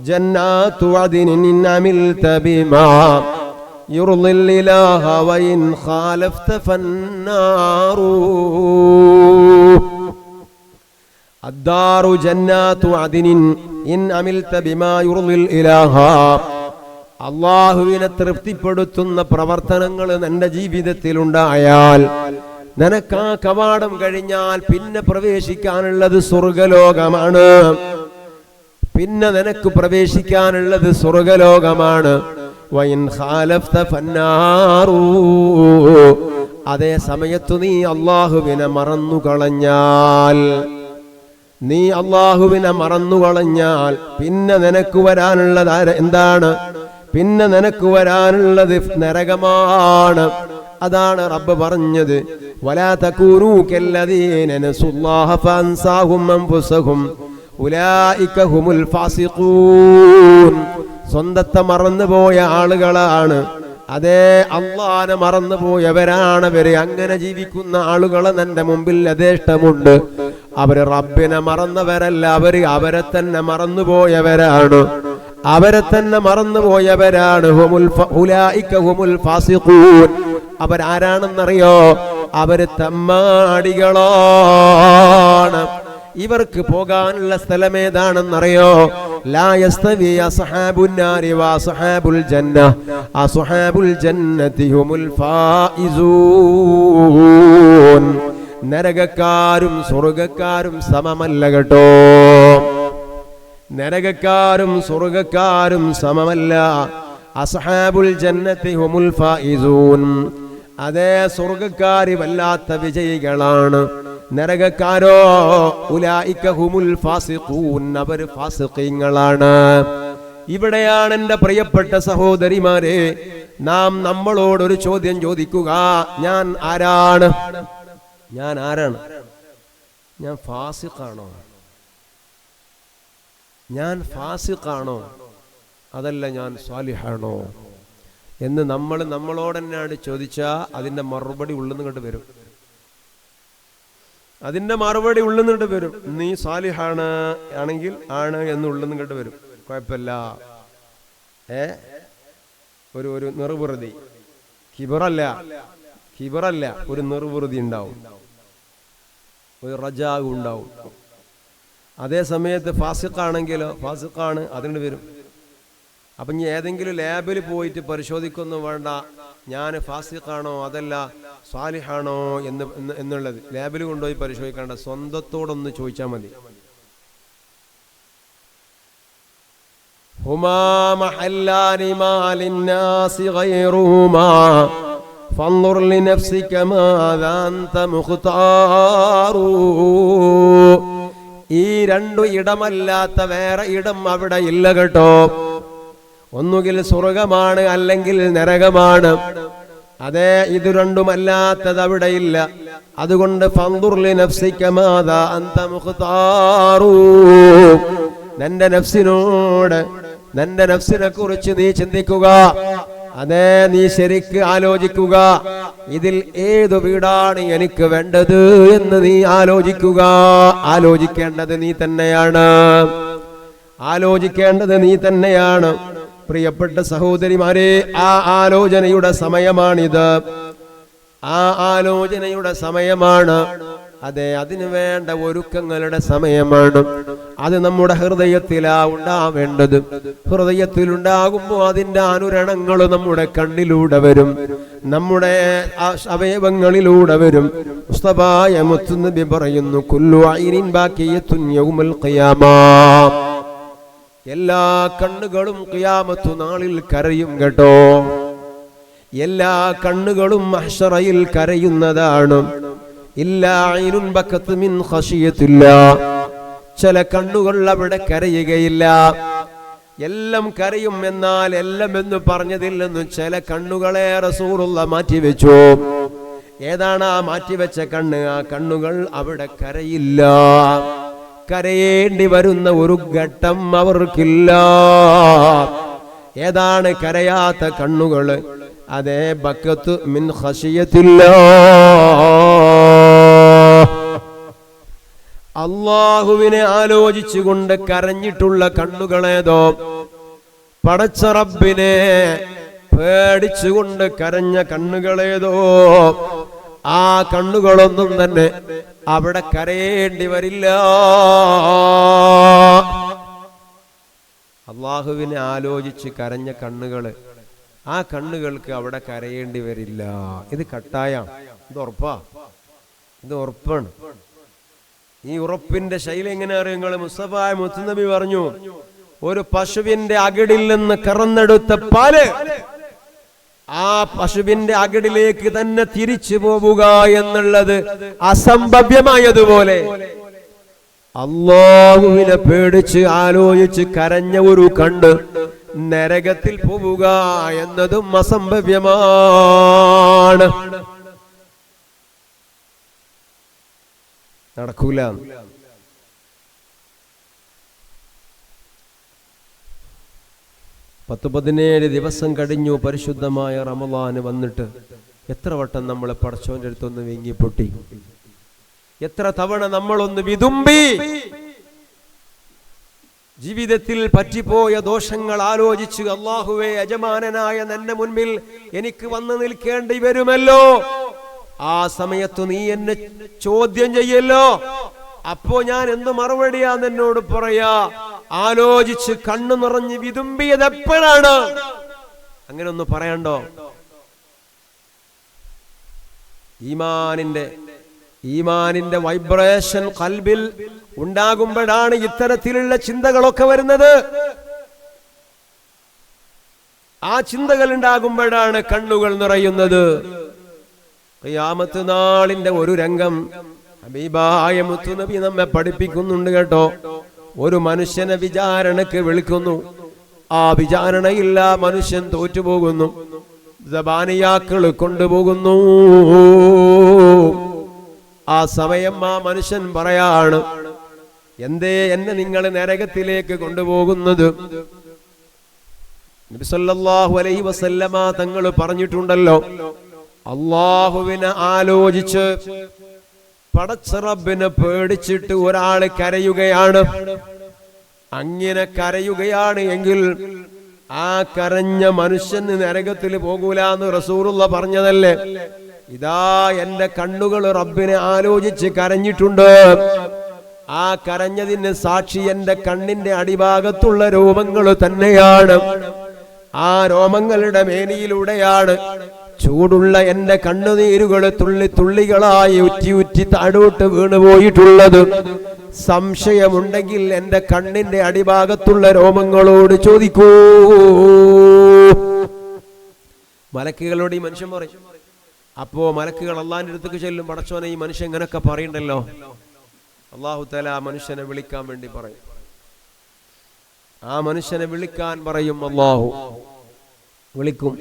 ജന്നാത്തു അദ്നിൻ ഇൻ അമിൽത ബിമാ യുർദിൽ ഇലാഹ വഇൻ ഖാലഫ്ത ഫന്നാറു. അദ്ദാറു ജന്നാത്തു അദ്നിൻ ഇൻ അമിൽത ബിമാ യുർദിൽ ഇലാഹ. അല്ലാഹുവിനെ തൃപ്തിപ്പെടുത്തുന്ന പ്രവർത്തനങ്ങൾ നിന്റെ ജീവിതത്തിൽ ഉണ്ടായാൽ, നിനക്ക് ആ കവാടം കഴിഞ്ഞാൽ പിന്നെ പ്രവേശിക്കാനുള്ളത് സ്വർഗലോകമാണ്. പിന്നെ നിനക്ക് പ്രവേശിക്കാനുള്ളത് സ്വർഗലോകമാണ്. വഇൻ ഖാലഫ്ത ഫന്നാറു. അതേ സമയത്ത് നീ അല്ലാഹുവിനെ മറന്നുകളഞ്ഞാൽ, പിന്നെ നിനക്ക് വരാനുള്ളത് എന്താണ്? പിന്നെ നിനക്ക് വരാനുള്ളത് നരകമാണ്. അതാണ് റബ്ബ് പറഞ്ഞത്, വലാ തകൂനൂ കല്ലദീന നസുല്ലാഹ ഫഅൻസാഹും അൻഫുസഹും ഉലൈക ഹുമുൽ ഫാസിഖൂൻ. സ്വന്തത്തെ മറന്നുപോയ ആളുകളാണ്, അതേ അല്ലാഹനെ മറന്നുപോയവരാണവര്. അങ്ങനെ ജീവിക്കുന്ന ആളുകളെ നിന്റെ മുമ്പിൽ യഥേഷ്ടമുണ്ട്. അവര് റബ്ബിനെ മറന്നവരല്ല, അവരെ തന്നെ മറന്നുപോയവരാണ്. ഉലൈക ഹുമുൽ ഫാസിഖൂൻ. അവരാരാണെന്നറിയോ? അവര് തമ്മാടികളാണ്. ഇവർക്ക് പോകാനുള്ള സ്ഥലം ഏതാണെന്നറിയോ? ലാ യസ്തവി അസ്ഹാബുൻ നാരി വഅസ്ഹാബുൽ ജന്ന അസ്ഹാബുൽ ജന്നതി ഹുമുൽ ഫായിസൂൻ. നരകക്കാരും സ്വർഗക്കാരും സമമല്ല കേട്ടോ. നരകക്കാരും സ്വർഗക്കാരും സമമല്ല. അസ്ഹാബുൽ ജന്നതി ഹുമുൽ ഫായിസൂൻ. അതേ സ്വർഗക്കാരി വല്ലാത്ത വിജയികളാണ്. നരകക്കാരോ ഉലൈക ഹുമുൽ ഫാസിഖൂൻ. അവർ ഫാസിഖീങ്ങളാണ്. ഇവിടെയാണ് എൻ്റെ പ്രിയപ്പെട്ട സഹോദരിമാരെ, നാം നമ്മളോടൊരു ചോദ്യം ചോദിക്കുക. ഞാൻ ആരാണ്? ഞാൻ ഫാസിഖാണോ? അതല്ല ഞാൻ സ്വാലിഹാണോ എന്ന് നമ്മളോട് തന്നെയാണ് ചോദിച്ചാൽ അതിൻ്റെ മറുപടി ഉള്ളുന്നിങ്ങോട്ട് വരും. നീ സാലിഹാണ് ആണെങ്കിൽ ആണ് എന്ന് ഉള്ളുന്നിങ്ങോട്ട് വരും. കുഴപ്പമില്ല. ഒരു നിർവൃതി, കിബറല്ല, ഒരു നിർവൃതി ഉണ്ടാവും, ഒരു റജാവ് ഉണ്ടാവും. അതേ സമയത്ത് ഫാസിഖാണെങ്കിലോ, ഫാസിഖാണ് അതിന് വരും. അപ്പം ഇനി ഏതെങ്കിലും ലാബിൽ പോയിട്ട് പരിശോധിക്കൊന്നും വേണ്ട, ഞാൻ ഫാസിഖാണോ അതല്ല സ്വാലിഹാണോ എന്നുള്ളത് ലാബിൽ കൊണ്ടുപോയി പരിശോധിക്കേണ്ട. സ്വന്തത്തോടൊന്ന് ചോദിച്ചാൽ മതി. ഹുമാ മഹല്ലാനി മാലിന്നാസി ഗൈറുഹുമാ ഫൻദുർ ലിനഫ്സിക മാദാ അൻത മുഖ്താറു. ഈ രണ്ടു ഇടമല്ലാത്ത വേറെ ഇടം അവിടെ ഇല്ല കേട്ടോ. ഒന്നുകിൽ സ്വർഗമാണ്, അല്ലെങ്കിൽ നരകമാണ്. അതേ, ഇത് രണ്ടുമല്ലാത്തത് അവിടെ ഇല്ല. അതുകൊണ്ട് ഫൻദുർ ലിനഫ്സിക മാദാ അൻത മുഖ്താറു. നിന്റെ നഫ്സിനെ കുറിച്ച് നീ ചിന്തിക്കുക. അതേ, നീ ശരിക്ക് ആലോചിക്കുക. ഇതിൽ ഏതു വീടാണ് എനിക്ക് വേണ്ടത് എന്ന് നീ ആലോചിക്കുക. ആലോചിക്കേണ്ടത് നീ തന്നെയാണ്. പ്രിയപ്പെട്ട സഹോദരിമാരെ, ആ ആലോചനയുടെ സമയമാണ്. അതെ, അതിനു വേണ്ട ഒരുക്കങ്ങളുടെ സമയമാണ്. അത് നമ്മുടെ ഹൃദയത്തിലാവേണ്ടത്. ഹൃദയത്തിലുണ്ടാകുമ്പോൾ അതിൻ്റെ അനുരണങ്ങൾ നമ്മുടെ കണ്ണിലൂടെ വരും, നമ്മുടെ അവയവങ്ങളിലൂടെ വരും. മുസ്തഫായ മുത്തുനബി പറയുന്നു, കുല്ലു ഐനിൻ ബാക്കിയത്തുൻ യൗമൽ ഖിയാമ. എല്ലാ കണ്ണുകളും ഖിയാമത്ത് നാളിൽ കരയും കേട്ടോ. എല്ലാ കണ്ണുകളും മഹ്ശറയിൽ കരയുന്നതാണ്. ഇല്ലാ ഐനുൻ ബക്കത്ത് മിൻ ഖശിയത്തില്ലാഹ്. ചില കണ്ണുകൾ അവിടെ കരയുകയില്ല. എല്ലാം കരയും. എന്നാൽ എല്ലാം എന്ന് പറഞ്ഞതിൽ നിന്നും ചില കണ്ണുകളെ റസൂലുള്ളാഹി മാറ്റിവെച്ചു. ഏതാണ് ആ മാറ്റിവെച്ച കണ്ണ്? ആ കണ്ണുകൾ അവിടെ കരയില്ല. കരയേണ്ടി വരുന്ന ഒരു ഘട്ടം അവർക്കില്ല. ഏതാണ് കരയാത്ത കണ്ണുകൾ? അതേ, ബക്കത്ത് മിൻ ഖശിയത്തില്ലാഹ്. അള്ളാഹുവിനെ ആലോചിച്ചുകൊണ്ട് കരഞ്ഞിട്ടുള്ള കണ്ണുകളേതോ പടച്ച റബ്ബിനെ പേടിച്ചുകൊണ്ട് കരഞ്ഞ കണ്ണുകളേതോ ആ കണ്ണുകളൊന്നും തന്നെ അവിടെ കരയേണ്ടി വരില്ല. അള്ളാഹുവിനെ ആലോചിച്ച് കരഞ്ഞ കണ്ണുകള്, ആ കണ്ണുകൾക്ക് അവിടെ കരയേണ്ടി വരില്ല. ഇത് കട്ടായാണ്, ഇത് ഉറപ്പാ, ഇത് ഉറപ്പാണ്. ഈ ഉറപ്പിന്റെ ശൈലി എങ്ങനെ അറിയും നിങ്ങൾ? മുസ്തഫ മുത്തുനബി പറഞ്ഞു, ഒരു പശുവിന്റെ അകിടിൽ നിന്ന് കറന്നെടുത്ത പാല് ആ പശുവിന്റെ അകിടിലേക്ക് തന്നെ തിരിച്ചു പോവുക എന്നുള്ളത് അസംഭവ്യമായതുപോലെ അല്ലാഹുവിനെ പേടിച്ച് ആലോചിച്ച് കരഞ്ഞ ഒരു കണ്ണ് നരകത്തിൽ പോവുക എന്നതും അസംഭവ്യമാണ്, നടക്കൂല. 17 ദിവസം കഴിഞ്ഞു പരിശുദ്ധമായ റമളാന് വന്നിട്ട്. എത്ര വട്ടം നമ്മൾ പടച്ചോന്റെ അടുത്തൊന്ന് വീങ്ങിപ്പൊട്ടി, എത്ര തവണ നമ്മളൊന്ന് വിതുമ്പി. ജീവിതത്തിൽ പറ്റിപ്പോയ ദോഷങ്ങൾ ആലോചിച്ച്, അല്ലാഹുവേ, യജമാനനായ നിന്റെ മുൻപിൽ എനിക്ക് വന്നു നിൽക്കേണ്ടി വരുമല്ലോ, ആ സമയത്ത് നീ എന്നെ ചോദ്യം ചെയ്യല്ലോ, അപ്പോ ഞാൻ എന്ത് മറുപടിയാ എന്നോട് പറയാ? ആലോചിച്ച് കണ്ണു നിറഞ്ഞ് വിതുമ്പിയത് എപ്പോഴാണ്? അങ്ങനെ ഒന്ന് പറയണ്ടോ? ഈമാനിന്റെ വൈബ്രേഷൻ ഖൽബിൽ ഉണ്ടാകുമ്പോഴാണ് ഇത്തരത്തിലുള്ള ചിന്തകളൊക്കെ വരുന്നത്. ആ ചിന്തകൾ ഉണ്ടാകുമ്പോഴാണ് കണ്ണുകൾ നിറയുന്നത്. ഖിയാമത്ത് നാളിന്റെ ഒരു രംഗം ഹബീബായ മുത്തുനബി നമ്മെ പഠിപ്പിക്കുന്നുണ്ട് കേട്ടോ. ഒരു മനുഷ്യനെ വിചാരണക്ക് വിളിക്കുന്നു, ആ വിചാരണയില്ല മനുഷ്യൻ തോറ്റുപോകുന്നു, സബാനിയാക്കൾ കൊണ്ടുപോകുന്നു. ആ സമയം ആ മനുഷ്യൻ പറയാണ്, എന്തേ എന്നെ നിങ്ങൾ നരകത്തിലേക്ക് കൊണ്ടുപോകുന്നത്? നബി സല്ലല്ലാഹു അലൈഹി വസല്ലമ തങ്ങൾ പറഞ്ഞിട്ടുണ്ടല്ലോ, അല്ലാഹുവിനെ ആലോചിച്ച് പടച്ച റബ്ബിനെ പേടിച്ചിട്ട് ഒരാൾ കരയുകയാണ്. അങ്ങനെ കരയുകയാണ് എങ്കിൽ ആ കരഞ്ഞ മനുഷ്യന് നരകത്തിൽ പോകൂല എന്ന് റസൂലുള്ള പറഞ്ഞതല്ലേ? ഇതാ എന്റെ കണ്ണുകൾ റബ്ബിനെ ആലോചിച്ച് കരഞ്ഞിട്ടുണ്ട്. ആ കരഞ്ഞതിന് സാക്ഷി എന്റെ കണ്ണിന്റെ അടിഭാഗത്തുള്ള രോമങ്ങൾ തന്നെയാണ്. ആ രോമങ്ങളുടെ മേനിയിലൂടെയാണ് ചൂടുള്ള എന്റെ കണ്ണുനീരുകൾ തുള്ളി തുള്ളികളായി ഉറ്റി ഉറ്റി താഴോട്ട് വീണുപോയിട്ടുള്ളത്. സംശയമുണ്ടെങ്കിൽ എന്റെ കണ്ണിന്റെ അടിഭാഗത്തുള്ള രോമങ്ങളോട് ചോദിക്കൂ. മലക്കുകളോട് ഈ മനുഷ്യൻ പറയും. അപ്പോ മലക്കുകൾ അള്ളാഹിന്റെ അടുത്തേക്ക് ചെല്ലും, പടച്ചോനെ ഈ മനുഷ്യൻ ഇങ്ങനൊക്കെ പറയണ്ടല്ലോ. അല്ലാഹു തആല ആ മനുഷ്യനെ വിളിക്കാൻ വേണ്ടി പറയും. ആ മനുഷ്യനെ വിളിക്കാൻ പറയും, അല്ലാഹു വിളിക്കും.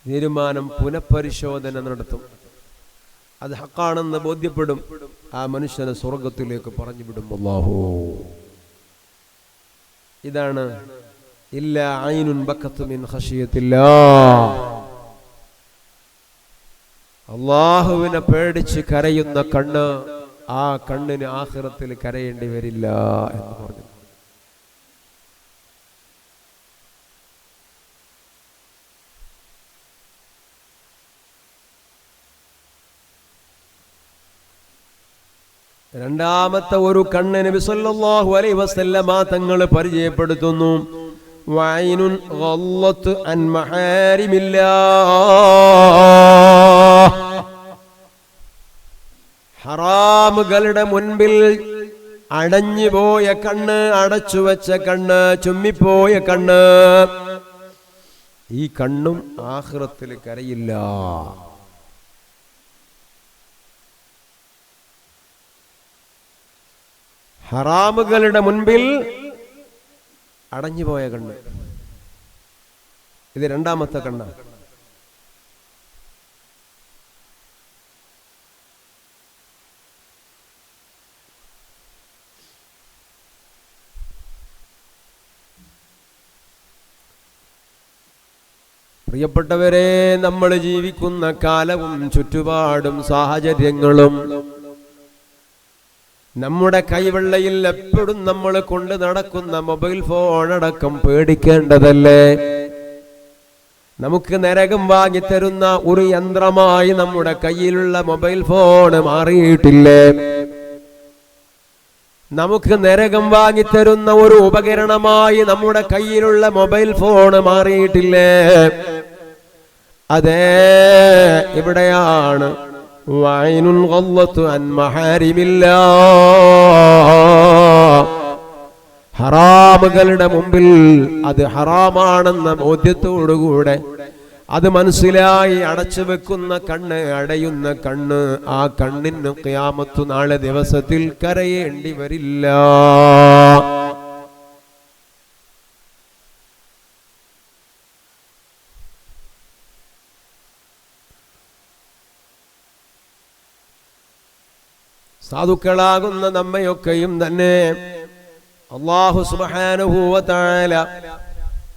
തീരുമാനം പുനഃപരിശോധന നടത്തും. അത് ഹക്കാണെന്ന് ബോധ്യപ്പെടും. ആ മനുഷ്യനെ സ്വർഗത്തിലേക്ക് പറഞ്ഞു വിടും അല്ലാഹു. ഇതാണ് ഇല്ലാ ഐനുൻ ബക്കത്ത് മിൻ ഖശിയത്തില്ലാഹ്. അല്ലാഹുവിനെ പേടിച്ച് കരയുന്ന കണ്ണ്, ആ കണ്ണിന് ആഖിറത്തിൽ കരയേണ്ടി വരില്ല എന്ന് പറഞ്ഞു. രണ്ടാമത്തെ ഒരു കണ്ണ് നബി സല്ലല്ലാഹു അലൈഹി വസല്ലമ തങ്ങൾ പരിചയപ്പെടുത്തുന്നു. വൈനുൻ ഗല്ലത്ത് അൻ മഹാരിമില്ലാഹ്. ഹറാമുകളുടെ മുൻപിൽ അടഞ്ഞുപോയ കണ്ണ്, അടച്ചു വെച്ച കണ്ണ്, ചുമ്മിപ്പോയ കണ്ണ്, ഈ കണ്ണും ആഖിറത്തിൽ കരയില്ല. ഹറാമുകളുടെ മുൻപിൽ അടഞ്ഞുപോയ കണ്ണ്, ഇത് രണ്ടാമത്തെ കണ്ണ്. പ്രിയപ്പെട്ടവരെ, നമ്മൾ ജീവിക്കുന്ന കാലവും ചുറ്റുപാടും സാഹചര്യങ്ങളും നമ്മുടെ കൈവെള്ളയിൽ എപ്പോഴും നമ്മൾ കൊണ്ട് നടക്കുന്ന മൊബൈൽ ഫോൺ അടക്കം പേടിക്കേണ്ടതല്ലേ? നമുക്ക് നരകം വാങ്ങിത്തരുന്ന ഒരു യന്ത്രമായി നമ്മുടെ കയ്യിലുള്ള മൊബൈൽ ഫോൺ മാറിയിട്ടില്ലേ? നമുക്ക് നരകം വാങ്ങിത്തരുന്ന ഒരു ഉപകരണമായി നമ്മുടെ കയ്യിലുള്ള മൊബൈൽ ഫോൺ മാറിയിട്ടില്ലേ? അതേ, ഇവിടെയാണ് വൈനുൻ ഗല്ലത്തു അൻ മഹാരിമില്ലാഹ്. ഹറാമുകളുടെ മുമ്പിൽ അത് ഹറാമാണെന്ന ബോധ്യത്തോടുകൂടെ അത് മനസ്സിലായി അടച്ചു വെക്കുന്ന കണ്ണ്, അടയുന്ന കണ്ണ്, ആ കണ്ണിന് ഖിയാമത്ത് നാളെ ദിവസത്തിൽ കരയേണ്ടി വരില്ല. സാധുക്കളാകുന്ന നമ്മയൊക്കെയും തന്നെ അല്ലാഹു സുബ്ഹാനഹു വ തആല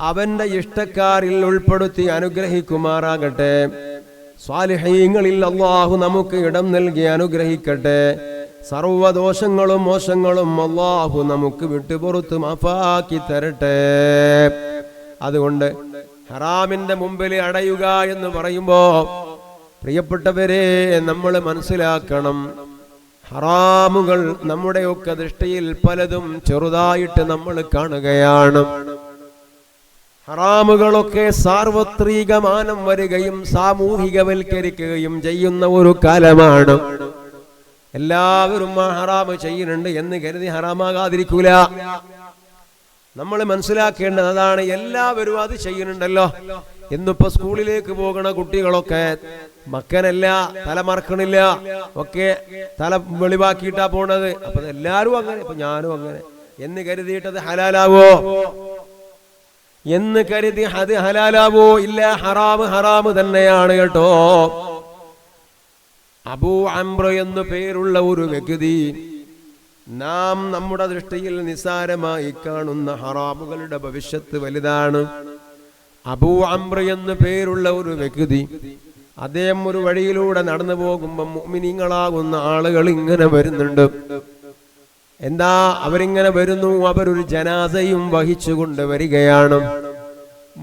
അവന്റെ ഇഷ്ടക്കാരിൽ ഉൾപ്പെടുത്തി അനുഗ്രഹിക്കുമാറാകട്ടെ. സ്വാലിഹീങ്ങളിൽ അല്ലാഹു നമുക്ക് ഇടം നൽകി അനുഗ്രഹിക്കട്ടെ. സർവദോഷങ്ങളും മോശങ്ങളും അല്ലാഹു നമുക്ക് വിട്ടുപുറത്ത് മാഫാക്കി തരട്ടെ. അതുകൊണ്ട് ഹറാമിന്റെ മുമ്പിൽ അടയുക എന്ന് പറയുമ്പോ പ്രിയപ്പെട്ടവരെ, നമ്മൾ മനസ്സിലാക്കണം, ഹറാമുകൾ നമ്മുടെയൊക്കെ ദൃഷ്ടിയിൽ പലതും ചെറുതായിട്ട് നമ്മൾ കാണുകയാണ്. ഹറാമുകളൊക്കെ സാർവത്രികമാനം വരികയും സാമൂഹികവൽക്കരിക്കുകയും ചെയ്യുന്ന ഒരു കാലമാണ്. എല്ലാവരും ആ ഹറാമ് ചെയ്യുന്നുണ്ട് എന്ന് കരുതി ഹറാമാകാതിരിക്കൂല. നമ്മൾ മനസ്സിലാക്കേണ്ടത് അതാണ്. എല്ലാവരും അത് ചെയ്യുന്നുണ്ടല്ലോ. ഇന്നിപ്പോ സ്കൂളിലേക്ക് പോകുന്ന കുട്ടികളൊക്കെ മക്കനല്ല, തലമറക്കണില്ല, ഒക്കെ തല വെളിവാക്കിയിട്ടാ പോണത്. അപ്പൊ എല്ലാരും അങ്ങനെ, ഇപ്പൊ ഞാനും അങ്ങനെ എന്ന് കരുതിയിട്ടത് ഹലാലാവോ? എന്ന് കരുതി അത് ഹലാലാവോ? ഇല്ല, ഹറാമ് ഹറാമ് തന്നെയാണ് കേട്ടോ. അബൂ അംർ എന്നു പേരുള്ള ഒരു വ്യക്തി, നാം നമ്മുടെ ദൃഷ്ടിയിൽ നിസ്സാരമായി കാണുന്ന ഹറാമുകളുടെ ഭവിഷ്യത്ത് വലുതാണ്. അബൂ അംർ എന്നു പേരുള്ള ഒരു വ്യക്തി, അദ്ദേഹം ഒരു വഴിയിലൂടെ നടന്നു പോകുമ്പോൾ മുഅ്മിനീങ്ങളാകുന്ന ആളുകൾ ഇങ്ങനെ വരുന്നുണ്ട്. എന്താ അവരിങ്ങനെ വരുന്നു? അവരൊരു ജനാസയും വഹിച്ചുകൊണ്ട് വരികയാണ്.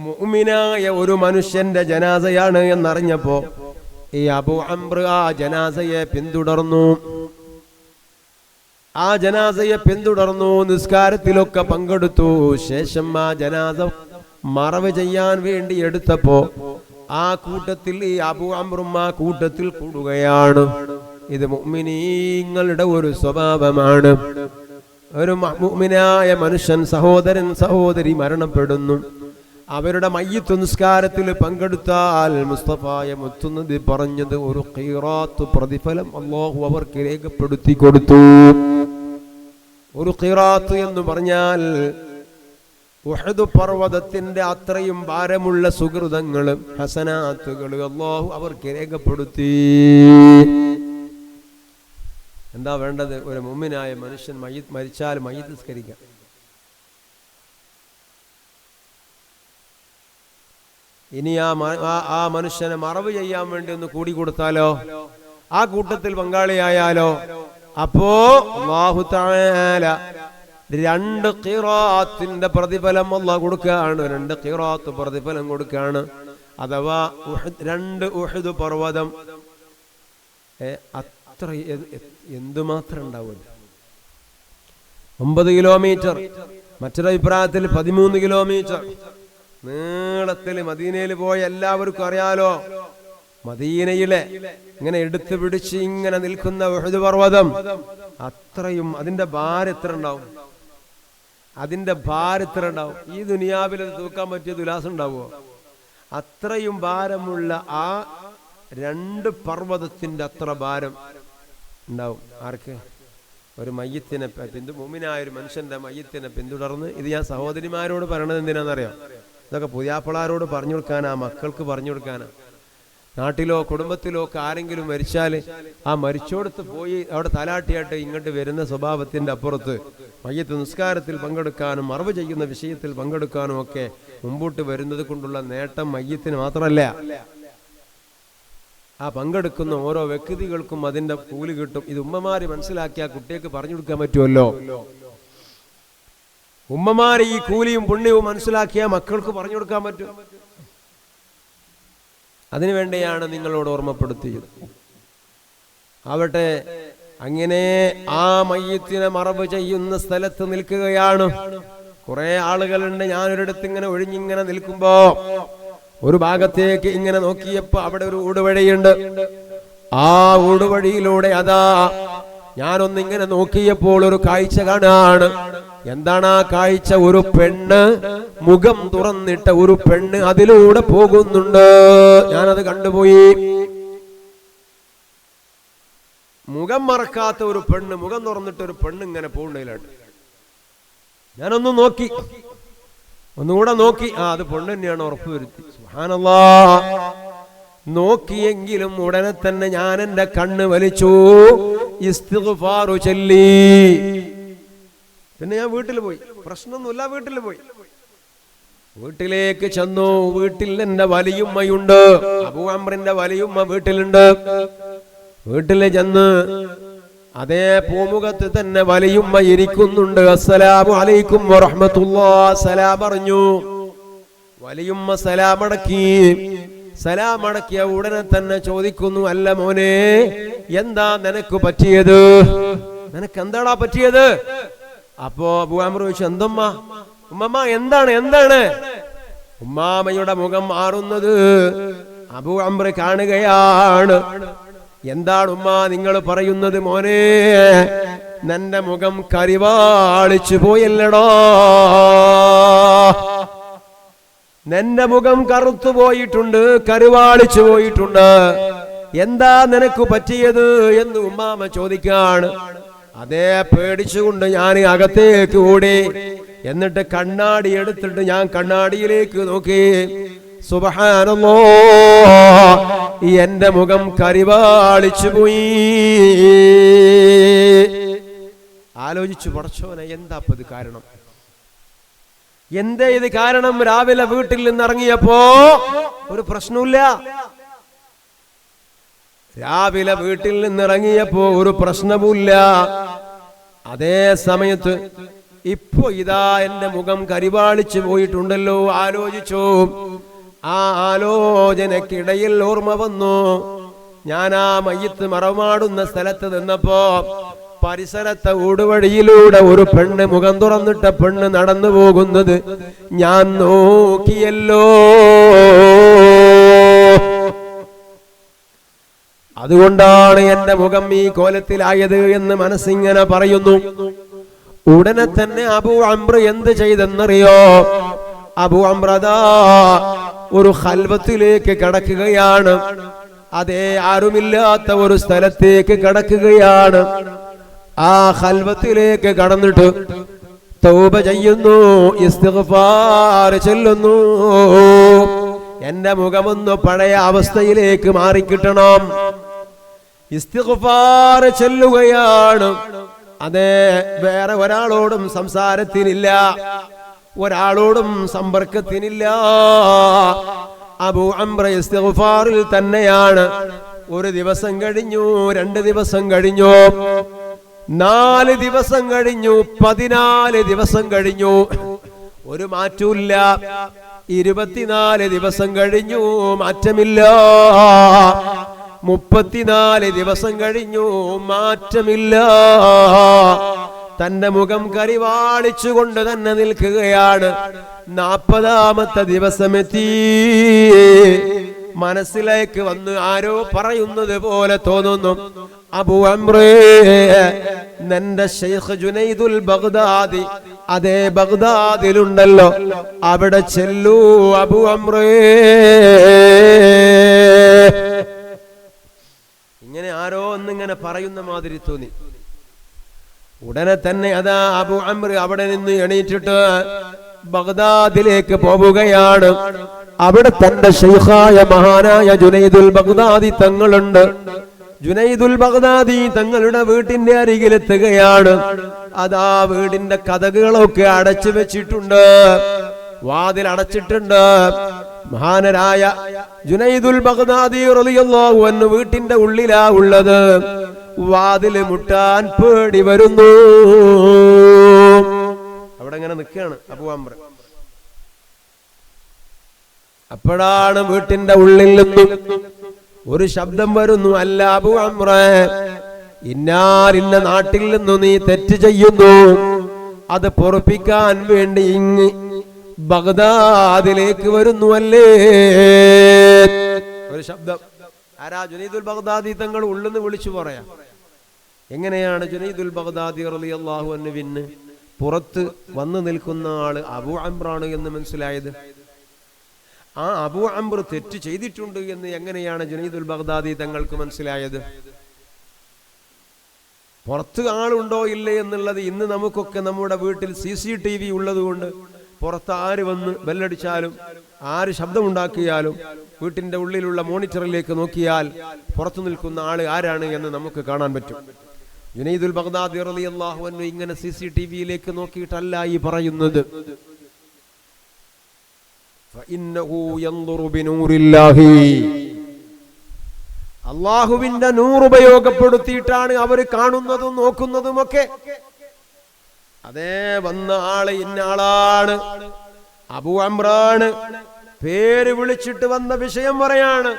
മുഅ്മിനായ ഒരു മനുഷ്യന്റെ ജനാസയാണ് എന്നറിഞ്ഞപ്പോ ഈ അബൂ അംർ ആ ജനാസയെ പിന്തുടർന്നു. ആ ജനാസയെ പിന്തുടർന്നു, നിസ്കാരത്തിലൊക്കെ പങ്കെടുത്തു. ശേഷം ആ ജനാസ മറവ് ചെയ്യാൻ വേണ്ടി എടുത്തപ്പോ ആ കൂട്ടത്തിൽ ഈ അബൂ അംറും ആ കൂട്ടത്തിൽ കൂടുകയാണ്. ഇത് മുഅ്മിനീങ്ങളുടെ ഒരു സ്വഭാവമാണ്. ഒരു മുഅ്മിനായ മനുഷ്യൻ, സഹോദരൻ സഹോദരി മരണപ്പെടുന്നു, അവരുടെ മയ്യിത്ത് നിസ്കാരത്തിൽ പങ്കെടുത്താൽ മുസ്തഫായ മുത്തുനബി പറഞ്ഞത് ഒരു ഖീറാത്ത് പ്രതിഫലം അല്ലാഹു അവർക്ക് രേഖപ്പെടുത്തി കൊടുത്തു. ഒരു ഖീറാത്ത് എന്ന് പറഞ്ഞാൽ ഉഹദ് പർവ്വതത്തിന്റെ അത്രയും ഭാരമുള്ള സുകൃതങ്ങളും ഹസനാത്തുകളും അല്ലാഹു അവർക്ക് രേഖപ്പെടുത്തി. എന്താ വേണ്ടത്? ഒരു മുഅ്മിനായ മനുഷ്യൻ മരിച്ചാൽ മയ്യിത്ത് നിസ്കരിക്കാം. ഇനി ആ മനുഷ്യനെ മറവ് ചെയ്യാൻ വേണ്ടി ഒന്ന് കൂടി കൊടുത്താലോ, ആ കൂട്ടത്തിൽ പങ്കാളിയായാലോ, അപ്പോ അല്ലാഹു തആല 2 ഖിറാത്തിന്റെ പ്രതിഫലം അല്ലാഹു കൊടുക്കുകയാണ്. 2 ഖിറാത്ത് പ്രതിഫലം കൊടുക്കുകയാണ്. അഥവാ 2 ഉഹദ് പർവ്വതം അത്ര എന്തുമാത്രം ഉണ്ടാവും? 9 കിലോമീറ്റർ, മറ്റൊരു അഭിപ്രായത്തിൽ 13 കിലോമീറ്റർ നീളത്തിൽ മദീനയിൽ പോയ എല്ലാവർക്കും അറിയാലോ. മദീനയിലെ ഇങ്ങനെ എടുത്തു പിടിച്ച് ഇങ്ങനെ നിൽക്കുന്ന ഉഹദ് പർവ്വതം അത്രയും, അതിന്റെ ഭാരം എത്ര ഉണ്ടാവും? അതിന്റെ ഭാരം എത്ര ഉണ്ടാവും? ഈ ദുനിയാവിൽ തൂക്കാൻ പറ്റിയ തുലാസം ഉണ്ടാവുമോ? അത്രയും ഭാരമുള്ള ആ 2 പർവ്വതത്തിന്റെ അത്ര ഭാരം ഉണ്ടാവും. ആർക്ക്? ഒരു മയ്യത്തിനെ മുഅ്മിനായ ഒരു മനുഷ്യന്റെ മയ്യത്തിനെ പിന്തുടർന്ന്. ഇത് ഞാൻ സഹോദരിമാരോട് പറയണത് എന്തിനാണെന്നറിയാം? ഇതൊക്കെ പുതിയാപ്പിളാരോട് പറഞ്ഞു കൊടുക്കാനാ, മക്കൾക്ക് പറഞ്ഞു കൊടുക്കാനാ. നാട്ടിലോ കുടുംബത്തിലോ ഒക്കെ ആരെങ്കിലും മരിച്ചാൽ ആ മരിച്ചോടത്ത് പോയി അവിടെ തലാട്ടിയായിട്ട് ഇങ്ങോട്ട് വരുന്ന സ്വഭാവത്തിന്റെ അപ്പുറത്ത് മയ്യത്ത് നിസ്കാരത്തിൽ പങ്കെടുക്കാനും മറവ് ചെയ്യുന്ന വിഷയത്തിൽ പങ്കെടുക്കാനും ഒക്കെ മുമ്പോട്ട് വരുന്നത് കൊണ്ടുള്ള നേട്ടം മയ്യത്തിന് മാത്രമല്ല, ആ പങ്കെടുക്കുന്ന ഓരോ വ്യക്തികൾക്കും അതിന്റെ കൂലി കിട്ടും. ഇത് ഉമ്മമാര് മനസ്സിലാക്കിയാൽ കുട്ടികൾക്ക് പറഞ്ഞു കൊടുക്കാൻ പറ്റുമല്ലോ. ഉമ്മമാര് ഈ കൂലിയും പുണ്യവും മനസ്സിലാക്കിയാൽ മക്കൾക്ക് പറഞ്ഞു കൊടുക്കാൻ പറ്റും. അതിനുവേണ്ടിയാണ് നിങ്ങളോട് ഓർമ്മപ്പെടുത്തിയത്. ആവട്ടെ, അങ്ങനെ ആ മയ്യത്തിനെ മറവ് ചെയ്യുന്ന സ്ഥലത്ത് നിൽക്കുകയാണ്. കുറെ ആളുകളുണ്ട്. ഞാനൊരിടത്ത് ഇങ്ങനെ ഒഴിഞ്ഞിങ്ങനെ നിൽക്കുമ്പോ ഒരു ഭാഗത്തേക്ക് ഇങ്ങനെ നോക്കിയപ്പോ അവിടെ ഒരു ഊടുവഴിയുണ്ട്. ആ ഊടുവഴിയിലൂടെ അതാ ഞാനൊന്നിങ്ങനെ നോക്കിയപ്പോൾ ഒരു കാഴ്ച കാണാണ്. എന്താണ് ആ കാഴ്ച? ഒരു പെണ്ണ്, മുഖം തുറന്നിട്ട ഒരു പെണ്ണ് അതിലൂടെ പോകുന്നുണ്ട്. ഞാനത് കണ്ടുപോയി. മുഖം മറക്കാത്ത ഒരു പെണ്ണ്, മുഖം തുറന്നിട്ട് ഒരു പെണ്ണ് ഇങ്ങനെ പോകുന്നതിലാണ്. ഞാനൊന്ന് നോക്കി, ഒന്നുകൂടെ നോക്കി. അത് പെണ്ണ് തന്നെയാണ് ഉറപ്പുവരുത്തി. സുബ്ഹാനല്ലാഹ്. നോക്കിയെങ്കിലും ഉടനെ തന്നെ ഞാൻ എന്റെ കണ്ണ് വലിച്ചു, ഇസ്തിഗ്ഫാർ ചൊല്ലി. പിന്നെ ഞാൻ വീട്ടിൽ പോയി. പ്രശ്നമൊന്നുമില്ല, വീട്ടിൽ പോയി. വീട്ടിലേക്ക് ചെന്നു. വീട്ടിൽ എന്റെ വലിയുമ്മയുണ്ട്. അബൂ അംറിന്റെ വലിയുമ്മ വീട്ടിലുണ്ട്. വീട്ടിൽ ചെന്ന് അതേ പൂമുഖത്ത് തന്നെ വലിയുമ്മ ഇരിക്കുന്നുണ്ട്. അസ്സലാമു അലൈക്കും വറഹ്മത്തുള്ളാഹി. സലാം പറഞ്ഞു. വലിയുമ്മ സലാം അടക്കി. സലാം അടക്കിയ ഉടനെ തന്നെ ചോദിക്കുന്നു, അല്ല മോനെ, എന്താ നിനക്ക് പറ്റിയത്? നിനക്ക് എന്താടാ പറ്റിയത്? അപ്പോ അബൂ അംർ ചോദിച്ചു, എന്തമ്മ? ഉമ്മമ്മ എന്താണ്? ഉമ്മാമയുടെ മുഖം മാറുന്നത് അബൂ അംർ കാണുകയാണ്. എന്താണ് ഉമ്മ നിങ്ങൾ പറയുന്നത്? മോനെ, നിന്റെ മുഖം കരിവാളിച്ചു പോയല്ലടോ. നിന്റെ മുഖം കറുത്തു പോയിട്ടുണ്ട്, കരുവാളിച്ചു പോയിട്ടുണ്ട്. എന്താ നിനക്ക് പറ്റിയത് എന്ന് ഉമ്മാമ ചോദിക്കാണ്. അതേ പേടിച്ചുകൊണ്ട് ഞാൻ അകത്തേക്ക് ഓടി. എന്നിട്ട് കണ്ണാടി എടുത്തിട്ട് ഞാൻ കണ്ണാടിയിലേക്ക് നോക്കി. സുബ്ഹാനല്ലാഹ്, എന്റെ മുഖം കരിവാളിച്ചു പോയി. ആലോചിച്ചു, പടച്ചോനെ, എന്താ ഇത് കാരണം? എന്തേ ഇത് കാരണം? രാവിലെ വീട്ടിൽ നിന്ന് ഇറങ്ങിയപ്പോ ഒരു പ്രശ്നമില്ല. രാവിലെ വീട്ടിൽ നിന്നിറങ്ങിയപ്പോ ഒരു പ്രശ്നവുമില്ല. അതേ സമയത്ത് ഇപ്പൊ ഇതാ എന്റെ മുഖം കരിവാളിച്ചു പോയിട്ടുണ്ടല്ലോ. ആലോചിച്ചു. ആ ആലോചനക്കിടയിൽ ഓർമ്മ വന്നു, ഞാൻ ആ മയ്യത്ത് മറമാടുന്ന സ്ഥലത്ത് നിന്നപ്പോ പരിസരത്തെ ഊടുവഴിയിലൂടെ ഒരു പെണ്ണ്, മുഖം തുറന്നിട്ട പെണ്ണ് നടന്നു പോകുന്നത് ഞാൻ നോക്കിയല്ലോ. അതുകൊണ്ടാണ് എന്റെ മുഖം ഈ കോലത്തിലായത് എന്ന് മനസ്സിങ്ങനെ പറയുന്നു. ഉടനെ തന്നെ അബൂ അംർ എന്ത് ചെയ്തെന്നറിയോ? അബൂ അംർ അതാ ഒരു ഖൽവത്തിലേക്ക് കടക്കുകയാണ്. അതേ ആരുമില്ലാത്ത ഒരു സ്ഥലത്തേക്ക് കടക്കുകയാണ്. ആ ഖൽവത്തിലേക്ക് കടന്നിട്ട് തൗബ ചെയ്യുന്നു, ഇസ്തിഗ്ഫാർ ചൊല്ലുന്നു. എന്റെ മുഖമൊന്ന് പഴയ അവസ്ഥയിലേക്ക് മാറിക്കിട്ടണം. ഇസ്തിഗ്ഫാർ ചൊല്ലുകയാണ്. അതെ, വേറെ ഒരാളോടും സംസാരത്തിനില്ല, ഒരാളോടും സമ്പർക്കത്തിനില്ല. അബൂ അംർ ഇസ്തിഗ്ഫാറിൽ തന്നെയാണ്. ഒരു ദിവസം കഴിഞ്ഞു, 2 ദിവസം കഴിഞ്ഞു, 4 ദിവസം കഴിഞ്ഞു, 14 ദിവസം കഴിഞ്ഞു, ഒരു മാറ്റമില്ല. 24 ദിവസം കഴിഞ്ഞു, മാറ്റമില്ല. 34 ദിവസം കഴിഞ്ഞു, മാറ്റമില്ല. തന്റെ മുഖം കരിവാളിച്ചുകൊണ്ട് തന്നെ നിൽക്കുകയാണ്. 40ാമത്തെ ദിവസമെത്തി. മനസ്സിലേക്ക് വന്ന് ആരോ പറയുന്നത് പോലെ തോന്നുന്നു, അബൂ അംറേ, നിന്റെ ശൈഖ് ജുനൈദുൽ ബഗ്ദാദി അതേ ബഗ്ദാദിലുണ്ടല്ലോ, അവിടെ ചെല്ലൂ അബൂ അംറേ. ഇങ്ങനെ ആരോ ഒന്നിങ്ങനെ പറയുന്ന മാതിരി തോന്നി. ഉടനെ തന്നെ അതാ അബൂ അംർ അവിടെ നിന്ന് എണീറ്റിട്ട് ബഗ്ദാദിലേക്ക് പോവുകയാണ്. അവിടെ തന്റെ ശൈഖായ മഹാനായ ജുനൈദുൽ ബഗ്ദാദി തങ്ങളുണ്ട്. ജുനൈദുൽ ബഗ്ദാദി തങ്ങളുടെ വീട്ടിന്റെ അരികിലെത്തുകയാണ്. അതാ വീടിന്റെ കതകുകളൊക്കെ അടച്ചു വെച്ചിട്ടുണ്ട്, വാതിൽ അടച്ചിട്ടുണ്ട്. മഹാനരായ ജുനൈദുൽ ബഗ്ദാദി റളിയല്ലാഹു അൻഹു വീട്ടിന്റെ ഉള്ളിലാ ഉള്ളത്. വാതില് മുട്ടാൻ പേടി വരുന്നു. അവിടെ ഇങ്ങനെ നിൽക്കുകയാണ് അബൂ അംർ. അപ്പോഴാണ് വീട്ടിന്റെ ഉള്ളിൽ നിന്നും ഒരു ശബ്ദം വരുന്നു. അല്ല അബൂ അംർ, ഇന്നാലിന്ന നാട്ടിൽ നിന്നു നീ തെറ്റ് ചെയ്യുന്നു, അത് പൊറുപ്പിക്കാൻ വേണ്ടി ഇങ്ങ് ബഗ്ദാദിലേക്ക് വരുന്നു അല്ലേ? ഒരു ശബ്ദം. ആരാ? ജുനൈദുൽ ബഗ്ദാദി തങ്ങൾ ഉള്ളെന്ന് വിളിച്ചു പറയാം. എങ്ങനെയാണ് ജുനൈദുൽ ബഗ്ദാദി റളിയല്ലാഹു അൻഹുവിന് പുറത്ത് വന്നു നിൽക്കുന്ന ആള് അബൂ അംറാണ് എന്ന് മനസ്സിലായത്? ആ അബൂ അംർ തെറ്റ് ചെയ്തിട്ടുണ്ട് എന്ന് എങ്ങനെയാണ് ജുനൈദുൽ ബഗ്ദാദി തങ്ങൾക്ക് മനസ്സിലായത്? പുറത്ത് ആളുണ്ടോ ഇല്ലേ എന്നുള്ളത് ഇന്ന് നമുക്കൊക്കെ നമ്മുടെ വീട്ടിൽ CCTV ഉള്ളത് കൊണ്ട് പുറത്ത് ആര് വന്ന് ബെല്ലടിച്ചാലും ആര് ശബ്ദമുണ്ടാക്കിയാലും വീട്ടിന്റെ ഉള്ളിലുള്ള മോണിറ്ററിലേക്ക് നോക്കിയാൽ പുറത്തു നിൽക്കുന്ന ആള് ആരാണ് എന്ന് നമുക്ക് കാണാൻ പറ്റും. ജുനൈദുൽ ബഗ്ദാദി റളിയല്ലാഹു അൻഹു ഇങ്ങനെ CCTVയിലേക്ക് നോക്കിയിട്ടല്ല ഈ പറയുന്നത്. ഫഇന്നഹു യൻദുറു ബിനൂരില്ലാഹി, അല്ലാഹുവിന്റെ നൂർ ഉപയോഗപ്പെടുത്തിയിട്ടാണ് അവർ കാണുന്നതും നോക്കുന്നതുമൊക്കെ. അതേ വന്ന ആള് ഇന്ന ആളാണ്, അബൂ അംറാണ്, പേര് വിളിച്ചിട്ട് വന്ന വിഷയം പറയാണ്.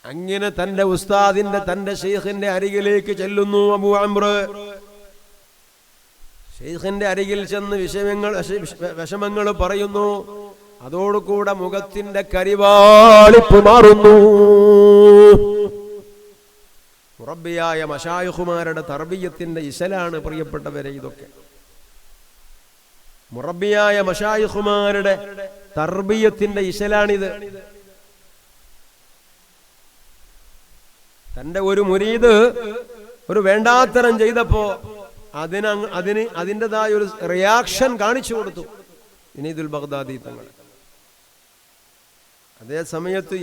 അങ്ങനെ തന്റെ ഉസ്താദിന്റെ തന്റെ ശൈഖിന്റെ അരികിലേക്ക് ചെല്ലുന്നു അബൂ അംർ. ശൈഖിന്റെ അരികിൽ ചെന്ന് വിഷമങ്ങൾ പറയുന്നു. അതോടുകൂടെ മുഖത്തിന്റെ കരിവാളിപ്പ് മാറുന്നു. മുറബ്ബിയായ മശായിഖുമാരുടെ തർബിയത്തിന്റെ ഇശലാണ് പ്രിയപ്പെട്ടവരെ ഇതൊക്കെ. മുറബ്ബിയായ മശായിഖുമാരുടെ തർബിയത്തിന്റെ ഇശലാണിത്. തന്റെ ഒരു മുരീദ് ഒരു വേണ്ടാത്തരം ചെയ്തപ്പോ അതിൻ്റെതായ ഒരു റിയാക്ഷൻ കാണിച്ചു കൊടുത്തു ജുനൈദുൽ ബഗ്ദാദി തങ്ങൾ. അതേ സമയത്ത്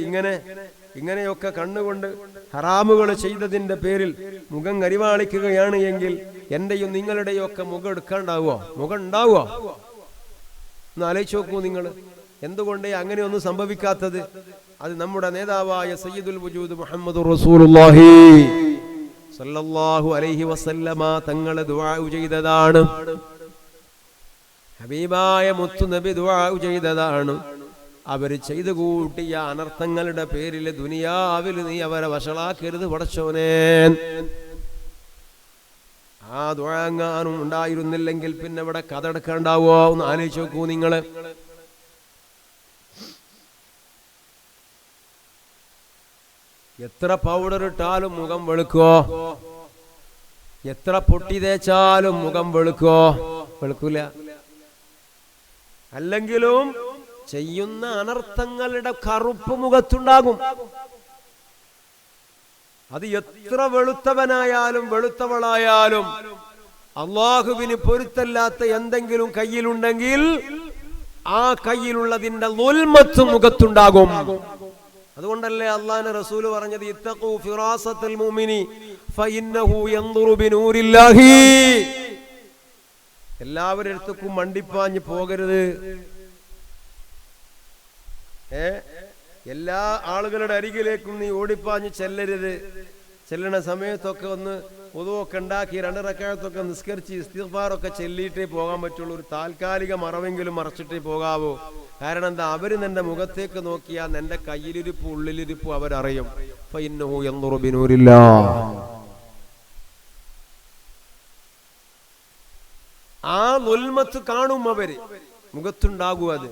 ഇങ്ങനെയൊക്കെ കണ്ണുകൊണ്ട് ഹറാമുകൾ ചെയ്തതിന്റെ പേരിൽ മുഖം കരിവാളിക്കുകയാണ് എങ്കിൽ എന്റെയും നിങ്ങളുടെയും ഒക്കെ മുഖം എടുക്കാണ്ടാവോ? മുഖം ഉണ്ടാവോ? ഒന്ന് ആലോചിച്ച് നോക്കൂ നിങ്ങൾ. എന്തുകൊണ്ടേ അങ്ങനെയൊന്നും സംഭവിക്കാത്തത്? അത് നമ്മുടെ നേതാവായ സയ്യിദുൽ വജൂദ് മുഹമ്മദുർ റസൂലുള്ളാഹി സല്ലല്ലാഹു അലൈഹി വസല്ലമ തങ്ങളെ ദുആ ചെയ്തതാണ്. ഹബീബായ മുത്തു നബി ദുആ ചെയ്തതാണ്. അവർ ചെയ്തു കൂട്ടിയ അനർത്ഥങ്ങളുടെ പേരിൽ ദുനിയാവിൽ നീ അവരെ വഷളാക്കരുത് പടച്ചോനേ. ആ ദുആങ്ങാനും ഉണ്ടായിരുന്നില്ലെങ്കിൽ പിന്നെ ഇവിടെ കഥടക്കണ്ടാവോ? ഒന്ന് ആലോചിച്ച് നോക്കൂ നിങ്ങള്. എത്ര പൗഡർ ഇട്ടാലും മുഖം വെളുക്കോ? എത്ര പൊട്ടി തേച്ചാലും മുഖം വെളുക്കോ? വെളുക്കൂല. അല്ലെങ്കിലും ചെയ്യുന്ന അനർത്ഥങ്ങളുടെ കറുപ്പ് മുഖത്തുണ്ടാകും. അത് എത്ര വെളുത്തവനായാലും വെളുത്തവളായാലും അള്ളാഹുവിന് പൊരുത്തല്ലാത്ത എന്തെങ്കിലും കയ്യിലുണ്ടെങ്കിൽ ആ കയ്യിലുള്ളതിന്റെ ളുൽമത്ത് മുഖത്തുണ്ടാകും. അതുകൊണ്ടല്ലേ അള്ളാഹുവിന്റെ റസൂല് പറഞ്ഞത് ഇത്തഖൂ ഫിറാസത്തുൽ മുഅ്മിനി ഫഇന്നഹു യൻദുറു ബിനൂരില്ലാഹി. എല്ലാവരുടെ അടുത്തേക്കും മണ്ടിപ്പാഞ്ഞ് പോകരുത്. എല്ലാ ആളുകളുടെ അരികിലേക്കും നീ ഓടിപ്പാഞ്ഞ് ചെല്ലരുത്. ചെല്ലണ സമയത്തൊക്കെ ഒന്ന് ഉദുവൊക്കെ ഉണ്ടാക്കി 2 റക്അത്തൊക്കെ നിസ്കരിച്ച് ഇസ്തിഗ്ഫാറൊക്കെ ചെല്ലിയിട്ടേ പോകാൻ പറ്റുള്ളൂ. ഒരു താൽക്കാലിക മറവെങ്കിലും മറച്ചിട്ടേ പോകാവൂ. കാരണം എന്താ? അവര് നിന്റെ മുഖത്തേക്ക് നോക്കിയാൽ നിന്റെ കയ്യിലിരിപ്പ് ഉള്ളിലിരിപ്പ് അവരറിയും. ഫഇന്നഹു യൻദുറു ബിനൂരില്ലാഹ്. ആ ളുൽമത്ത് കാണും അവര്, മുഖത്തുണ്ടാകും. അത്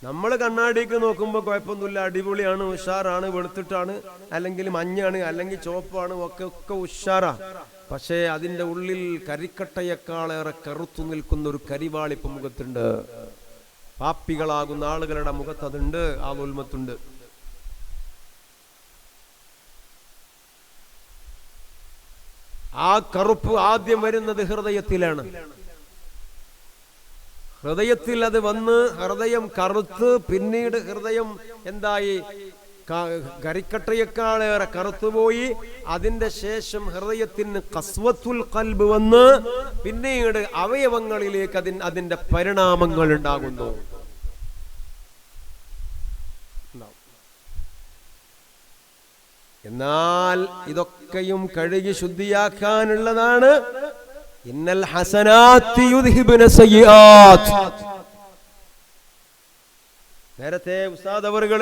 നമ്മൾ കണ്ണാടിക്ക് നോക്കുമ്പോൾ കുഴപ്പമൊന്നുമില്ല, അടിപൊളിയാണ്, ഉഷാറാണ്, വെളുത്തിട്ടാണ്, അല്ലെങ്കിൽ മഞ്ഞാണ്, അല്ലെങ്കിൽ ചുവപ്പാണ്, ഒക്കെ ഉഷാറാ. പക്ഷേ അതിൻ്റെ ഉള്ളിൽ കരിക്കട്ടയേക്കാളേറെ കറുത്തു നിൽക്കുന്ന ഒരു കരിവാളിപ്പ് മുഖത്തുണ്ട്. പാപ്പികളാകുന്ന ആളുകളുടെ മുഖത്ത് അതുണ്ട്, ആ ഉൽമത്തുണ്ട്. ആ കറുപ്പ് ആദ്യം വരുന്നത് ഹൃദയത്തിലാണ്. ഹൃദയത്തിൽ അത് വന്ന് ഹൃദയം കറുത്ത് പിന്നീട് ഹൃദയം എന്തായി? കരിക്കട്ടയേക്കാളേറെ കറുത്തുപോയി. അതിന്റെ ശേഷം ഹൃദയത്തിന് ഖസ്വത്തുൽ ഖൽബ് വന്ന് പിന്നീട് അവയവങ്ങളിലേക്ക് അതിന്റെ പരിണാമങ്ങൾ ഉണ്ടാകുന്നു. എന്നാൽ ഇതൊക്കെയും കഴുകി ശുദ്ധിയാക്കാനുള്ളതാണ്. ഇന്നൽ ഹസനാത്തി യുദ്ഹിബുന സയ്യിആത്ത്. നേരത്തെ ഉസ്താദ് അവറുകൾ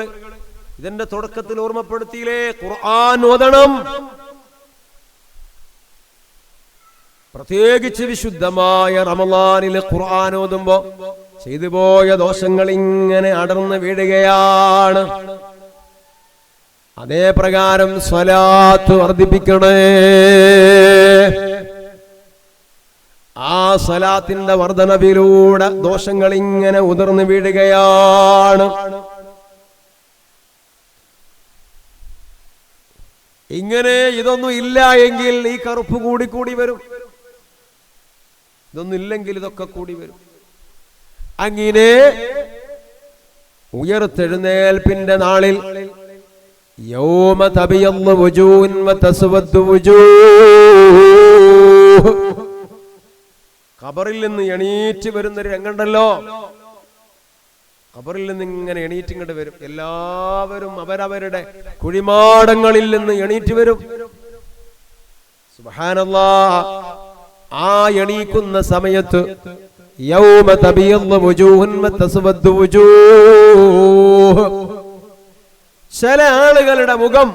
ഇതിന്റെ തുടക്കത്തിൽ ഓർമ്മപ്പെടുത്തിയില്ലേ, ഖുർആൻ ഓതണം. പ്രത്യേകിച്ച് വിശുദ്ധമായ റമളാനിലെ ഖുർആൻ ഓതുമ്പോ ചെയ്തു പോയ ദോഷങ്ങൾ ഇങ്ങനെ അടർന്നു വീഴുകയാണ്. അതേ പ്രകാരം സ്വലാത്ത് വർദ്ധിപ്പിക്കണേ. ആ സ്വലാത്തിന്റെ വർധനവിലൂടെ ദോഷങ്ങൾ ഇങ്ങനെ ഉതിർന്നു വീഴുകയാണ്. ഇങ്ങനെ ഇതൊന്നും ഇല്ല എങ്കിൽ ഈ കറുപ്പ് കൂടി വരും. ഇതൊന്നും ഇല്ലെങ്കിൽ ഇതൊക്കെ കൂടി വരും. അങ്ങനെ ഉയർത്തെഴുന്നേൽപ്പിന്റെ നാളിൽ യൗമ തബിയദ്ദു വുജൂഹുൻ വതസ്വദ്ദു വുജൂഹ്, ഖബറിൽ നിന്ന് എണീറ്റ് വരുന്നൊരു രംഗമുണ്ടല്ലോ. ഖബറിൽ നിന്ന് ഇങ്ങനെ എണീറ്റ് ഇങ്ങോട്ട് വരും. എല്ലാവരും അവരവരുടെ കുഴിമാടങ്ങളിൽ നിന്ന് എണീറ്റ് വരും. സുബ്ഹാനല്ലാഹ്. ആ എണീക്കുന്ന സമയത്ത് യൗമ തബിയദ്ദു വുജൂഹുൻ വതസ്വദ്ദു വുജൂഹ്, ചില ആളുകളുടെ മുഖം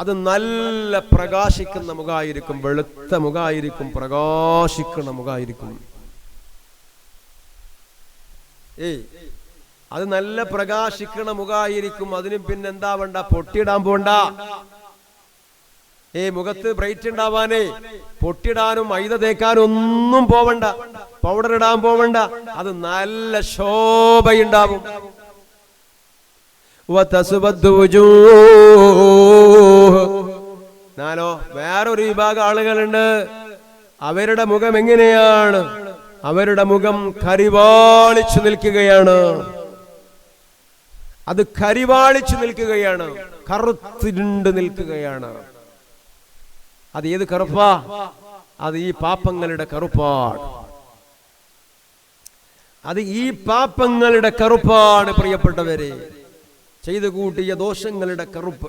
അത് നല്ല പ്രകാശിക്കുന്ന മുഖമായിരിക്കും, വെളുത്ത മുഖമായിരിക്കും, പ്രകാശിക്കുന്ന മുഖമായിരിക്കും. അത് നല്ല പ്രകാശിക്കണ മുഖമായിരിക്കും. അതിന് പിന്നെ എന്താ വേണ്ട, പൊട്ടിയിടാൻ പോണ്ട. മുഖത്ത് ബ്രൈറ്റ് ഉണ്ടാവാനേ പൊട്ടിടാനും മൈദ തേക്കാനും ഒന്നും പോവണ്ട, പൗഡർ ഇടാൻ പോവണ്ട. അത് നല്ല ശോഭയുണ്ടാവും. നാലോ വേറൊരു വിഭാഗം ആളുകളുണ്ട്. അവരുടെ മുഖം എങ്ങനെയാണ്? അവരുടെ മുഖം കരിവാളിച്ചു നിൽക്കുകയാണ്. അത് കരിവാളിച്ചു നിൽക്കുകയാണ്, കറുത്തിരുണ്ട് നിൽക്കുകയാണ്. അത് ഏത് കറുപ്പാ? അത് ഈ പാപങ്ങളുടെ കറുപ്പാണ്. അത് ഈ പാപങ്ങളുടെ കറുപ്പാണ് പ്രിയപ്പെട്ടവരെ. ചെയ്തു കൂട്ടിയ ദോഷങ്ങളുടെ കറുപ്പ്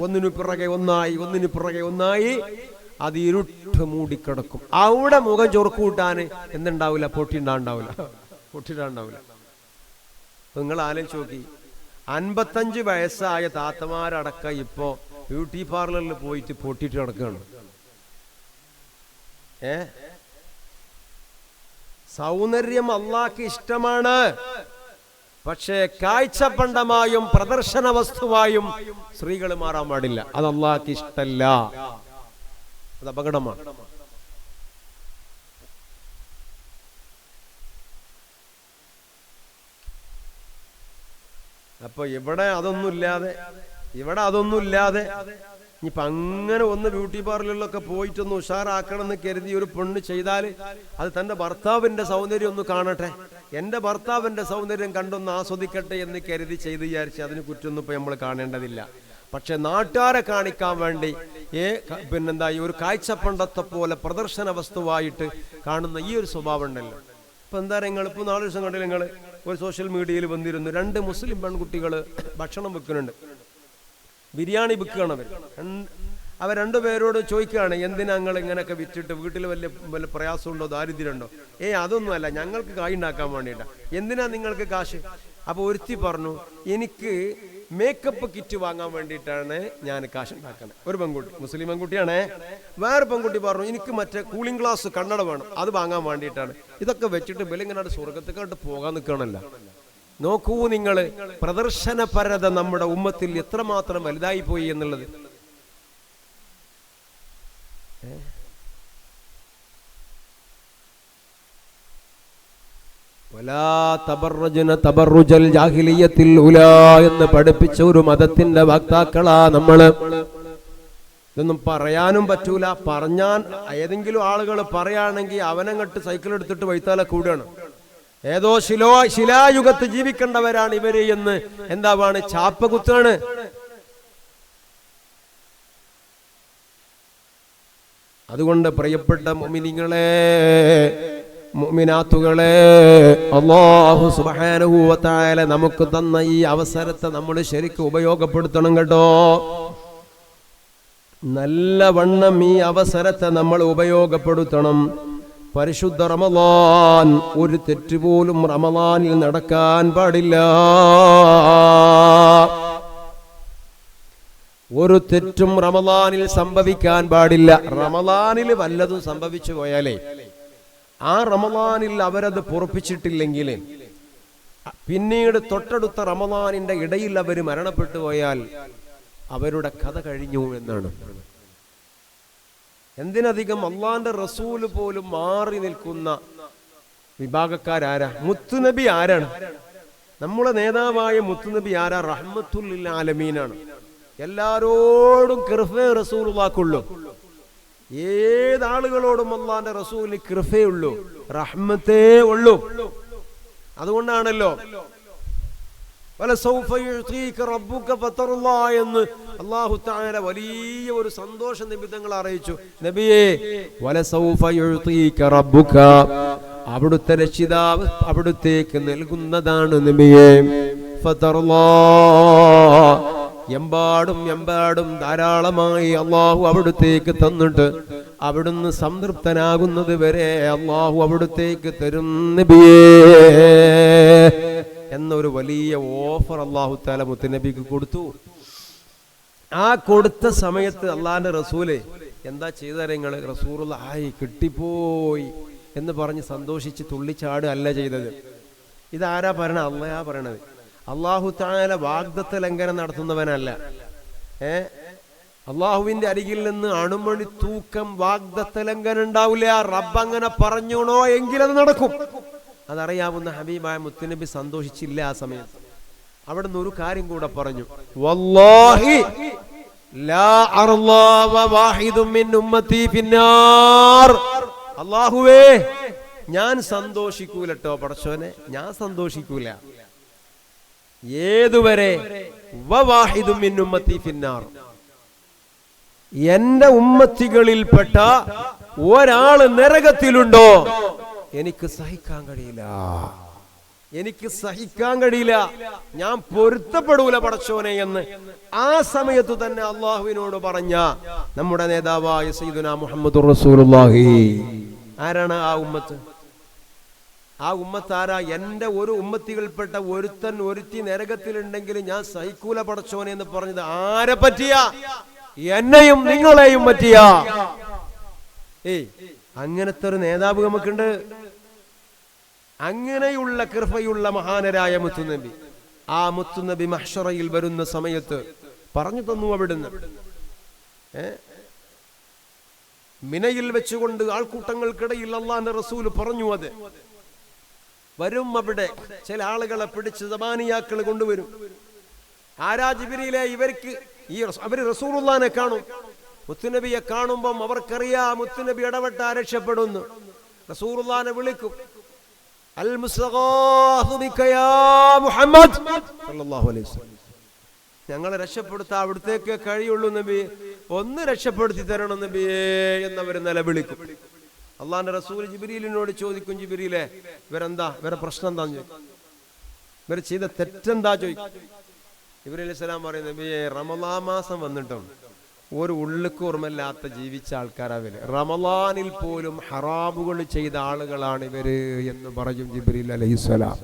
ഒന്നിനു പിറകെ ഒന്നായി അത് ഇരുട്ട് മൂടിക്കിടക്കും. അവിടെ മുഖം ചൊറുക്കൂട്ടാന് എന്തുണ്ടാവില്ല, പൊട്ടിണ്ടാവില്ല. നിങ്ങൾ ആലോചിച്ച് നോക്കി, 55 വയസ്സായ താത്തമാരടക്ക ഇപ്പോ ബ്യൂട്ടി പാർലറിൽ പോയിട്ട് പൊട്ടിട്ട് നടക്കുകയാണ്. സൗന്ദര്യം അല്ലാഹ്ക്ക് ഇഷ്ടമാണ്. പക്ഷേ കാഴ്ചപ്പണ്ടമായും പ്രദർശന വസ്തുവായും സ്ത്രീകൾ മാറാൻ പാടില്ല. അത് അല്ലാഹ്ക്ക് ഇഷ്ടല്ല, അത് അപകടമാണ്. അപ്പൊ ഇവിടെ അതൊന്നുമില്ലാതെ ഇനിയിപ്പൊ അങ്ങനെ ഒന്ന് ബ്യൂട്ടി പാർലറിലൊക്കെ പോയിട്ടൊന്ന് ഉഷാറാക്കണം എന്ന് കരുതി ഒരു പെണ്ണ് ചെയ്താൽ അത് തന്റെ ഭർത്താവിന്റെ സൗന്ദര്യം ഒന്ന് കാണട്ടെ, എന്റെ ഭർത്താവിന്റെ സൗന്ദര്യം കണ്ടൊന്ന് ആസ്വദിക്കട്ടെ എന്ന് കരുതി ചെയ്ത് വിചാരിച്ച് അതിന് കുറ്റൊന്നും ഇപ്പൊ നമ്മൾ കാണേണ്ടതില്ല. പക്ഷെ നാട്ടുകാരെ കാണിക്കാൻ വേണ്ടി പിന്നെന്താ ഈ ഒരു കാഴ്ചപ്പണ്ടത്തെ പോലെ പ്രദർശന വസ്തുവായിട്ട് കാണുന്ന ഈ ഒരു സ്വഭാവം ഉണ്ടല്ലോ. ഇപ്പൊ എന്താ നിങ്ങൾ ഇപ്പൊ 4 ദിവസം കണ്ടില്ല, നിങ്ങൾ ഒരു സോഷ്യൽ മീഡിയയിൽ വന്നിരുന്നു, 2 മുസ്ലിം പെൺകുട്ടികൾ ഭക്ഷണം വെക്കുന്നുണ്ട്, ബിരിയാണി വിൽക്കുകയാണ്. അവർ രണ്ടുപേരോട് ചോദിക്കുകയാണ്, എന്തിനാ നിങ്ങൾ ഇങ്ങനെയൊക്കെ വിറ്റിട്ട് വീട്ടിൽ വല്ല പ്രയാസമുണ്ടോ, ദാരിദ്ര്യമുണ്ടോ? അതൊന്നുമല്ല, ഞങ്ങൾക്ക് കായ് ഉണ്ടാക്കാൻ വേണ്ടിയിട്ടാ. എന്തിനാ നിങ്ങൾക്ക് കാശ്? അപ്പൊ ഒരുത്തി പറഞ്ഞു, എനിക്ക് മേക്കപ്പ് കിറ്റ് വാങ്ങാൻ വേണ്ടിയിട്ടാണ് ഞാൻ കാശ് ഉണ്ടാക്കുന്നത്. ഒരു പെൺകുട്ടി, മുസ്ലിം പെൺകുട്ടിയാണേ. വേറെ പെൺകുട്ടി പറഞ്ഞു, എനിക്ക് മറ്റേ കൂളിംഗ് ഗ്ലാസ് കണ്ണട വേണം, അത് വാങ്ങാൻ വേണ്ടിയിട്ടാണ്. ഇതൊക്കെ വെച്ചിട്ട് ബലിങ്ങനെ സ്വർഗത്തേക്കാട്ട് പോകാൻ നിൽക്കണമല്ല. നോക്കൂ നിങ്ങൾ, പ്രദർശനപരത നമ്മുടെ ഉമ്മത്തിൽ എത്രമാത്രം വലുതായി പോയി എന്നുള്ളത്. എന്ന് പഠിപ്പിച്ച ഒരു മതത്തിന്റെ വക്താക്കളാ നമ്മള്. ഇതൊന്നും പറയാനും പറ്റൂല. പറഞ്ഞാൽ ഏതെങ്കിലും ആളുകൾ പറയുകയാണെങ്കിൽ അവനങ്ങട്ട് സൈക്കിൾ എടുത്തിട്ട് വൈത്താല കൂടാണ്. ഏതോ ശിലായുഗത്ത് ജീവിക്കേണ്ടവരാണ് ഇവര് എന്ന് എന്താവാണ്, ചാപ്പ കുത്താണ്. അതുകൊണ്ട് പ്രിയപ്പെട്ട മുഅ്മിനീങ്ങളെ, മുഅ്മിനാത്തുകളെ, അല്ലാഹു സുബ്ഹാനഹു വ തആല നമുക്ക് തന്ന ഈ അവസരത്തെ നമ്മൾ ശരിക്കും ഉപയോഗപ്പെടുത്തണം കേട്ടോ. നല്ലവണ്ണം ഈ അവസരത്തെ നമ്മൾ ഉപയോഗപ്പെടുത്തണം. പരിശുദ്ധ റമളാൻ, ഒരു തെറ്റുപോലും റമളാനിൽ നടക്കാൻ പാടില്ല. ഒരു തെറ്റും റമളാനിൽ സംഭവിക്കാൻ പാടില്ല. റമളാനിൽ വല്ലതും സംഭവിച്ചു പോയാലേ, ആ റമളാനിൽ അവരത് പൊറുപ്പിച്ചിട്ടില്ലെങ്കിൽ, പിന്നീട് തൊട്ടടുത്ത റമളാനിന്റെ ഇടയിൽ അവർ മരണപ്പെട്ടു പോയാൽ അവരുടെ കഥ കഴിഞ്ഞു എന്നാണ്. എന്തിനധികം അള്ളാന്റെ റസൂല് പോലും മാറി നിൽക്കുന്ന വിഭാഗക്കാരാരാ? മുത്തുനബി ആരാണ്? നമ്മുടെ നേതാവായ മുത്തുനബി ആരാ? റഹ്മത്തുൽ ലിൽ ആലമീനാണ്. എല്ലാരോടും കിർഫേ റസൂലുള്ളാഹിക്കുള്ളൂ. ഏതാളുകളോടും അള്ളാന്റെ റസൂലിന് കിർഫേ ഉള്ളൂ, റഹ്മത്തേ ഉള്ളൂ. അതുകൊണ്ടാണല്ലോ എന്ന് അല്ലാഹു തആല വലിയ ഒരു സന്തോഷ നിമിത്തങ്ങൾ അറിയിച്ചു. നബിയേ, വലസൗഫ യുഅ്തീക റബ്ബുക, അവിടുത്തെ രക്ഷിതാവ് അവിടുത്തേക്ക് നൽകുന്നതാണ് നബിയേ. ഫതർലാ, എമ്പാടും ധാരാളമായി അള്ളാഹു അവിടുത്തേക്ക് തന്നിട്ട് അവിടുന്ന് സംതൃപ്തനാകുന്നത് വരെ അള്ളാഹു അവിടുത്തേക്ക് തരും നബിയേ എന്നൊരു വലിയ ഓഫർ അള്ളാഹു തആല മുത്തുനബിക്ക് കൊടുത്തു. ആ കൊടുത്ത സമയത്ത് അള്ളാന്റെ റസൂല് എന്താ ചെയ്തരങ്ങൾ? റസൂലുള്ളാഹി കിട്ടിപ്പോയി എന്ന് പറഞ്ഞ് സന്തോഷിച്ച് തുള്ളിച്ചാട് അല്ല ചെയ്തത്. ഇതാരാ പറയണ? അള്ളാഹാ പറയണത്. അള്ളാഹു തആല വാഗ്ദത്ത ലംഘനം നടത്തുന്നവനല്ല. അള്ളാഹുവിന്റെ അരികിൽ നിന്ന് അണുമണി തൂക്കം വാഗ്ദത്ത ലംഘനം ഉണ്ടാവില്ല. റബ്ബ് അങ്ങനെ പറഞ്ഞോണോ എങ്കിലത് നടക്കും. അതറിയാവുന്ന ഹബീബായ മുത്തുനബി സന്തോഷിച്ചില്ല ആ സമയത്ത്. അവിടുന്ന് ഒരു കാര്യം കൂടെ പറഞ്ഞു, വല്ലാഹി ലാ അർളാ വവാഹിദും മിൻ ഉമ്മത്തി ഫിന്നാർ. അല്ലാഹുവേ, ഞാൻ സന്തോഷിക്കൂലട്ടോ പടച്ചോനെ, ഞാൻ സന്തോഷിക്കൂല. ഏതുവരെ? വവാഹിദും മിൻ ഉമ്മത്തി ഫിന്നാർ, എന്റെ ഉമ്മത്തികളിൽപ്പെട്ട ഒരാള് നരകത്തിലുണ്ടോ എനിക്ക് സഹിക്കാൻ കഴിയില്ല, എനിക്ക് സഹിക്കാൻ കഴിയില്ല, ഞാൻ പൊരുത്തപ്പെടൂല പടച്ചോനെ എന്ന് ആ സമയത്ത് തന്നെ അള്ളാഹുവിനോട് പറഞ്ഞ നമ്മുടെ നേതാവായ സയ്യിദുനാ മുഹമ്മദുർ റസൂലുള്ളാഹി. ആരാണ് ആ ഉമ്മത്ത്? ആ ഉമ്മത്ത് ആരാ? എന്റെ ഒരു ഉമ്മത്തികൾപ്പെട്ട ഒരുത്തൻ ഒരുത്തി നരകത്തിലുണ്ടെങ്കിൽ ഞാൻ സഹിക്കൂല പടച്ചോനെ എന്ന് പറഞ്ഞത് ആരെ പറ്റിയ? എന്നെയും നിങ്ങളെയും പറ്റിയ. അങ്ങനത്തെ ഒരു നേതാവ് നമുക്കുണ്ട്. അങ്ങനെയുള്ള കൃപയുള്ള മഹാനരായ മുത്തുനബി. ആ മുത്തുനബി മഹ്ശറയിൽ വരുന്ന സമയത്ത് പറഞ്ഞു തന്നു അവിടുന്ന്. മിനയിൽ വെച്ചുകൊണ്ട് ആൾക്കൂട്ടങ്ങൾക്കിടയിൽ അല്ലാഹുവിന്റെ റസൂൽ പറഞ്ഞു, അത് വരും. അവിടെ ചില ആളുകളെ പിടിച്ച് സമാനിയാക്കൾ കൊണ്ടുവരും. ആരാ? ജിബ്രീലേ. ഇവർക്ക് അവര് റസൂലുള്ളാഹിനെ കാണും. മുത്തുനബിയെ കാണുമ്പം അവർക്കറിയാം മുത്തുനബി ഇടപെട്ടാ രക്ഷപ്പെടുന്നു. റസൂലുള്ളാഹിനെ വിളിക്കും, അൽ മുസ്തഗാഥു ബിക യാ മുഹമ്മദ് സല്ലല്ലാഹു അലൈഹി വസല്ലം, ഞങ്ങളെ രക്ഷപ്പെടുത്താൻ അവിടത്തേക്ക് കഴിയുള്ളൂ നബി, ഒന്ന് രക്ഷപ്പെടുത്തി തരണം നബിയേ എന്നവർ നിലവിളിക്കും. അള്ളാന്റെ റസൂൽ ജിബ്രീലിനോട് ചോദിക്കും, ജിബ്രീലേ, ഇവരെന്താ, ഇവരെ പ്രശ്നം എന്താന്ന് ചോദിക്കും, ഇവർ ചെയ്ത തെറ്റെന്താ ചോദിക്കും. ജിബ്രീൽ അലൈഹിസ്സലാം പറയും, നബിയെ, റമളാൻ മാസം വന്നിട്ടും ഒരു ഉള്ളുക്കൂർമല്ലാത്ത ജീവിച്ച ആൾക്കാരാവില്ല, റമളാനിൽ പോലും ഹറാമുകൾ ചെയ്ത ആളുകളാണ് ഇവര് എന്ന് പറയും ജിബ്രീൽ അലൈഹിസ്സലാം.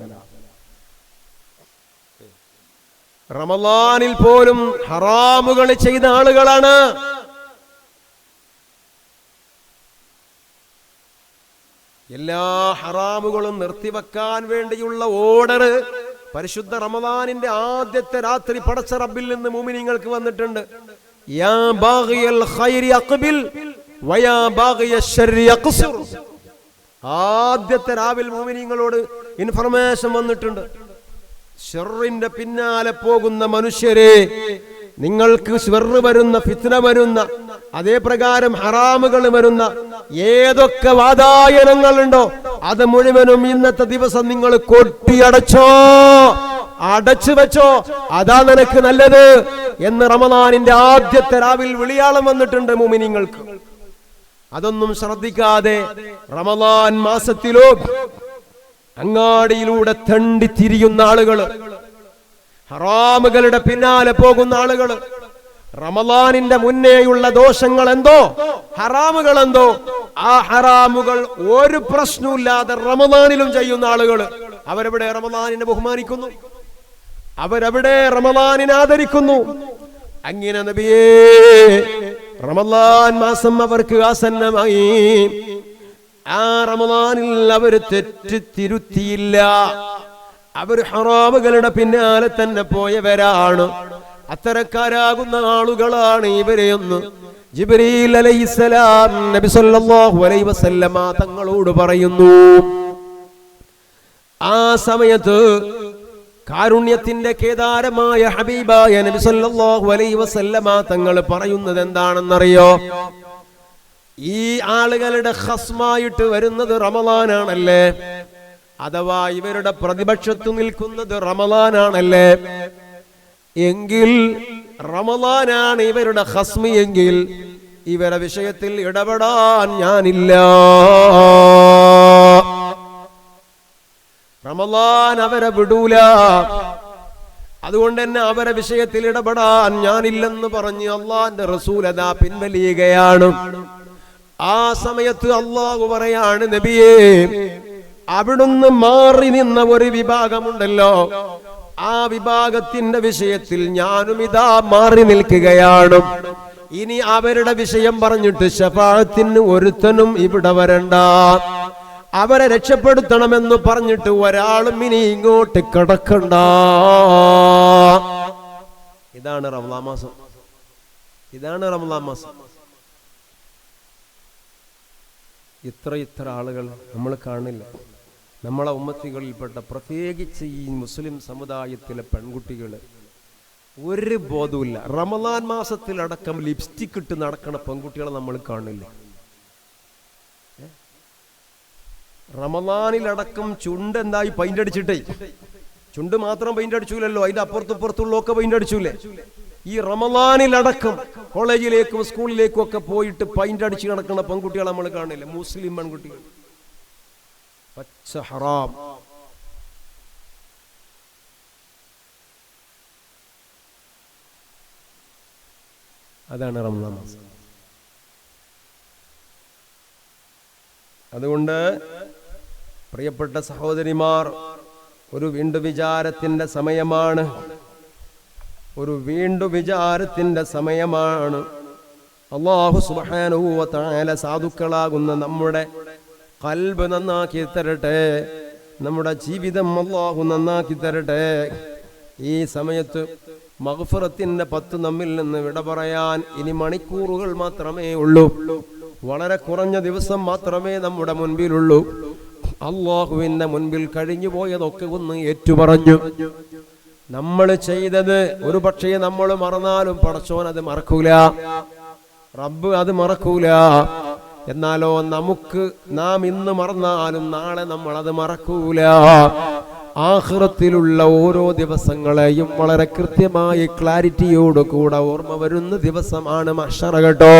റമളാനിൽ പോലും ഹറാമുകൾ ചെയ്ത ആളുകളാണ്. എല്ലാ ഹറാമുകളും നിർത്തിവെക്കാൻ വേണ്ടിയുള്ള ഓർഡർ പരിശുദ്ധ റമളാനിന്റെ ആദ്യത്തെ രാത്രി പടച്ച റബ്ബിൽ നിന്ന് മുഅ്മിനീങ്ങൾക്ക് വന്നിട്ടുണ്ട്. യാ ബാഗിയൽ ഖൈരി അഖ്ബിൽ വയാ ബാഗിയശ് ശർരി യഖ്സുർ. ആദ്യത്തെ രാവിൽ മുഅ്മിനീങ്ങളോട് ഇൻഫർമേഷൻ വന്നിട്ടുണ്ട്, ഷർറിന്റെ പിന്നാലെ പോകുന്ന മനുഷ്യരെ, നിങ്ങൾക്ക് ഷർറ് വരുന്ന, ഫിത്ന വരുന്ന, അതേ പ്രകാരം ഹറാമുകൾ വരുന്ന ഏതൊക്കെ വാതായനങ്ങളുണ്ടോ അത് മുഴുവനും ഇന്നത്തെ ദിവസം നിങ്ങൾ കൊട്ടിയടച്ചോ, അടച്ചു വെച്ചോ, അതാ നിനക്ക് നല്ലത് എന്ന് റമളാനിന്റെ ആദ്യത്തെ രാവിൽ വിളിയാളം വന്നിട്ടുണ്ട് മുഅ്മിനീങ്ങൾക്ക്. അതൊന്നും ശ്രദ്ധിക്കാതെ റമളാൻ മാസത്തിലോ അങ്ങാടിയിലൂടെ തണ്ടിത്തിരിയുന്ന ആളുകൾ, ഹറാമുകളുടെ പിന്നാലെ പോകുന്ന ആളുകൾ, റമളാനിന്റെ മുന്നേയുള്ള ദോഷങ്ങൾ എന്തോ ഹറാമുകൾ എന്തോ ആ ഹറാമുകൾ ഒരു പ്രശ്നമില്ലാതെ റമളാനിലും ചെയ്യുന്ന ആളുകൾ, അവരെവിടെ റമളാനിനെ ബഹുമാനിക്കുന്നു? അവരെവിടെ റമളാനിനെ ആദരിക്കുന്നു? അങ്ങനെ നബിയേ, റമളാൻ മാസം അവർക്ക് ആസന്നമായി. ആ റമളാനിൽ അവർ തെറ്റ് തിരുത്തിയില്ല. അവർ ഹറാമുകളുടെ പിന്നാലെ തന്നെ പോയവരാണ്. അത്തരക്കാരാകുന്ന ആളുകളാണ് ഇവരെയൊന്ന് ജിബ്രീൽ അലൈഹിസ്സലാം നബി സല്ലല്ലാഹു അലൈഹി വസല്ലമ തങ്ങളോട് പറയുന്നു. ആ സമയത്ത് കാരുണ്യത്തിന്റെ കേദാരമായ ഹബീബായ നബി സല്ലല്ലാഹു അലൈഹി വസല്ലമ തങ്ങൾ പറയുന്നത് എന്താണെന്നറിയോ? ഈ ആളുകളുടെ ഖസ്മായിട്ട് വരുന്നത് റമളാനാണല്ലേ, അഥവാ ഇവരുടെ പ്രതിപക്ഷത്തു നിൽക്കുന്നത് റമളാനാണല്ലേ, എങ്കിൽ റമളാനാണ് ഇവരുടെ ഖസ്മി എങ്കിൽ ഇവരുടെ വിഷയത്തിൽ ഇടപെടാൻ ഞാനില്ല. റമളാൻ അവരെ വിടൂല. അതുകൊണ്ട് തന്നെ അവരെ വിഷയത്തിൽ ഇടപെടാൻ ഞാനില്ലെന്ന് പറഞ്ഞ് അള്ളാന്റെ റസൂൽ അതാ പിൻവലിയുകയാണ്. ആ സമയത്ത് അള്ളാഹു പറയാണ്, നബിയേ, അവിടുന്ന് മാറി നിന്ന ഒരു വിഭാഗമുണ്ടല്ലോ, ആ വിഭാഗത്തിന്റെ വിഷയത്തിൽ ഞാനും ഇതാ മാറി നിൽക്കുകയാണ്. ഇനി അവരുടെ വിഷയം പറഞ്ഞിട്ട് ശഫാഅത്തിന് ഒരുത്തനും ഇവിടെ വരണ്ട, അവരെ രക്ഷപ്പെടുത്തണമെന്ന് പറഞ്ഞിട്ട് ഒരാളും ഇനി ഇങ്ങോട്ട് കടക്കണ്ട. ഇതാണ് റമളാൻ മാസം. ഇതാണ് റമളാൻ മാസം. ഇത്ര ആളുകൾ നമ്മൾ കാണില്ല. നമ്മളെ ഉമ്മത്തികളിൽപ്പെട്ട പ്രത്യേകിച്ച് ഈ മുസ്ലിം സമുദായത്തിലെ പെൺകുട്ടികൾ ഒരു ബോധവുമില്ല. റമളാൻ മാസത്തിലടക്കം ലിപ്സ്റ്റിക് ഇട്ട് നടക്കണ പെൺകുട്ടികളെ നമ്മൾ കാണില്ല. റമളാനിലടക്കം ചുണ്ട് എന്തായി പെയിന്റ് അടിച്ചിട്ടേ, ചുണ്ട് മാത്രം പെയിന്റ് അടിച്ചൂലല്ലോ, അതിന്റെ അപ്പുറത്തുള്ളൊക്കെ പെയിന്റ് അടിച്ചൂലേ. ഈ റമളാനിലടക്കം കോളേജിലേക്കും സ്കൂളിലേക്കും ഒക്കെ പോയിട്ട് പെയിന്റ് അടിച്ച് നടക്കുന്ന പെൺകുട്ടികളെ നമ്മൾ കാണില്ല. മുസ്ലിം പെൺകുട്ടികൾ പച്ച ഹറാം. അതാണ് റമളാൻ മാസം. അതുകൊണ്ട് പ്രിയപ്പെട്ട സഹോദരിമാർ, ഒരു വീണ്ടും വിചാരത്തിന്റെ സമയമാണ്. ഒരു വീണ്ടും വിചാരത്തിന്റെ സമയമാണ്. അല്ലാഹു സുബ്ഹാനഹു വ തആല സാധുക്കളാകുന്ന നമ്മുടെ ഖൽബ് നന്നാക്കി തരട്ടെ, നമ്മുടെ ജീവിതം അല്ലാഹു നന്നാക്കി തരട്ടെ. ഈ സമയത്ത് മഗ്ഫിറത്തിന്റെ 10 നമ്മിൽ നിന്ന് വിട പറയാൻ ഇനി മണിക്കൂറുകൾ മാത്രമേ ഉള്ളൂ. വളരെ കുറഞ്ഞ ദിവസം മാത്രമേ നമ്മുടെ മുൻപിലുള്ളൂ. അല്ലാഹുവിന്റെ മുൻപിൽ കഴിഞ്ഞു പോയതൊക്കെ ഒന്ന് ഏറ്റുപറഞ്ഞു. നമ്മൾ ചെയ്തത് ഒരു പക്ഷേ നമ്മൾ മറന്നാലും പടച്ചോൻ അത് മറക്കൂല, റബ്ബ് അത് മറക്കൂല. എന്നാലോ നമുക്ക് നാം ഇന്ന് മറന്നാലും നാളെ നമ്മൾ അത് മറക്കൂല. ആഖിറത്തിലുള്ള ഓരോ ദിവസങ്ങളെയും വളരെ കൃത്യമായി ക്ലാരിറ്റിയോട് കൂടെ ഓർമ്മ വരുന്ന ദിവസമാണ് മഹ്ശറ കേട്ടോ.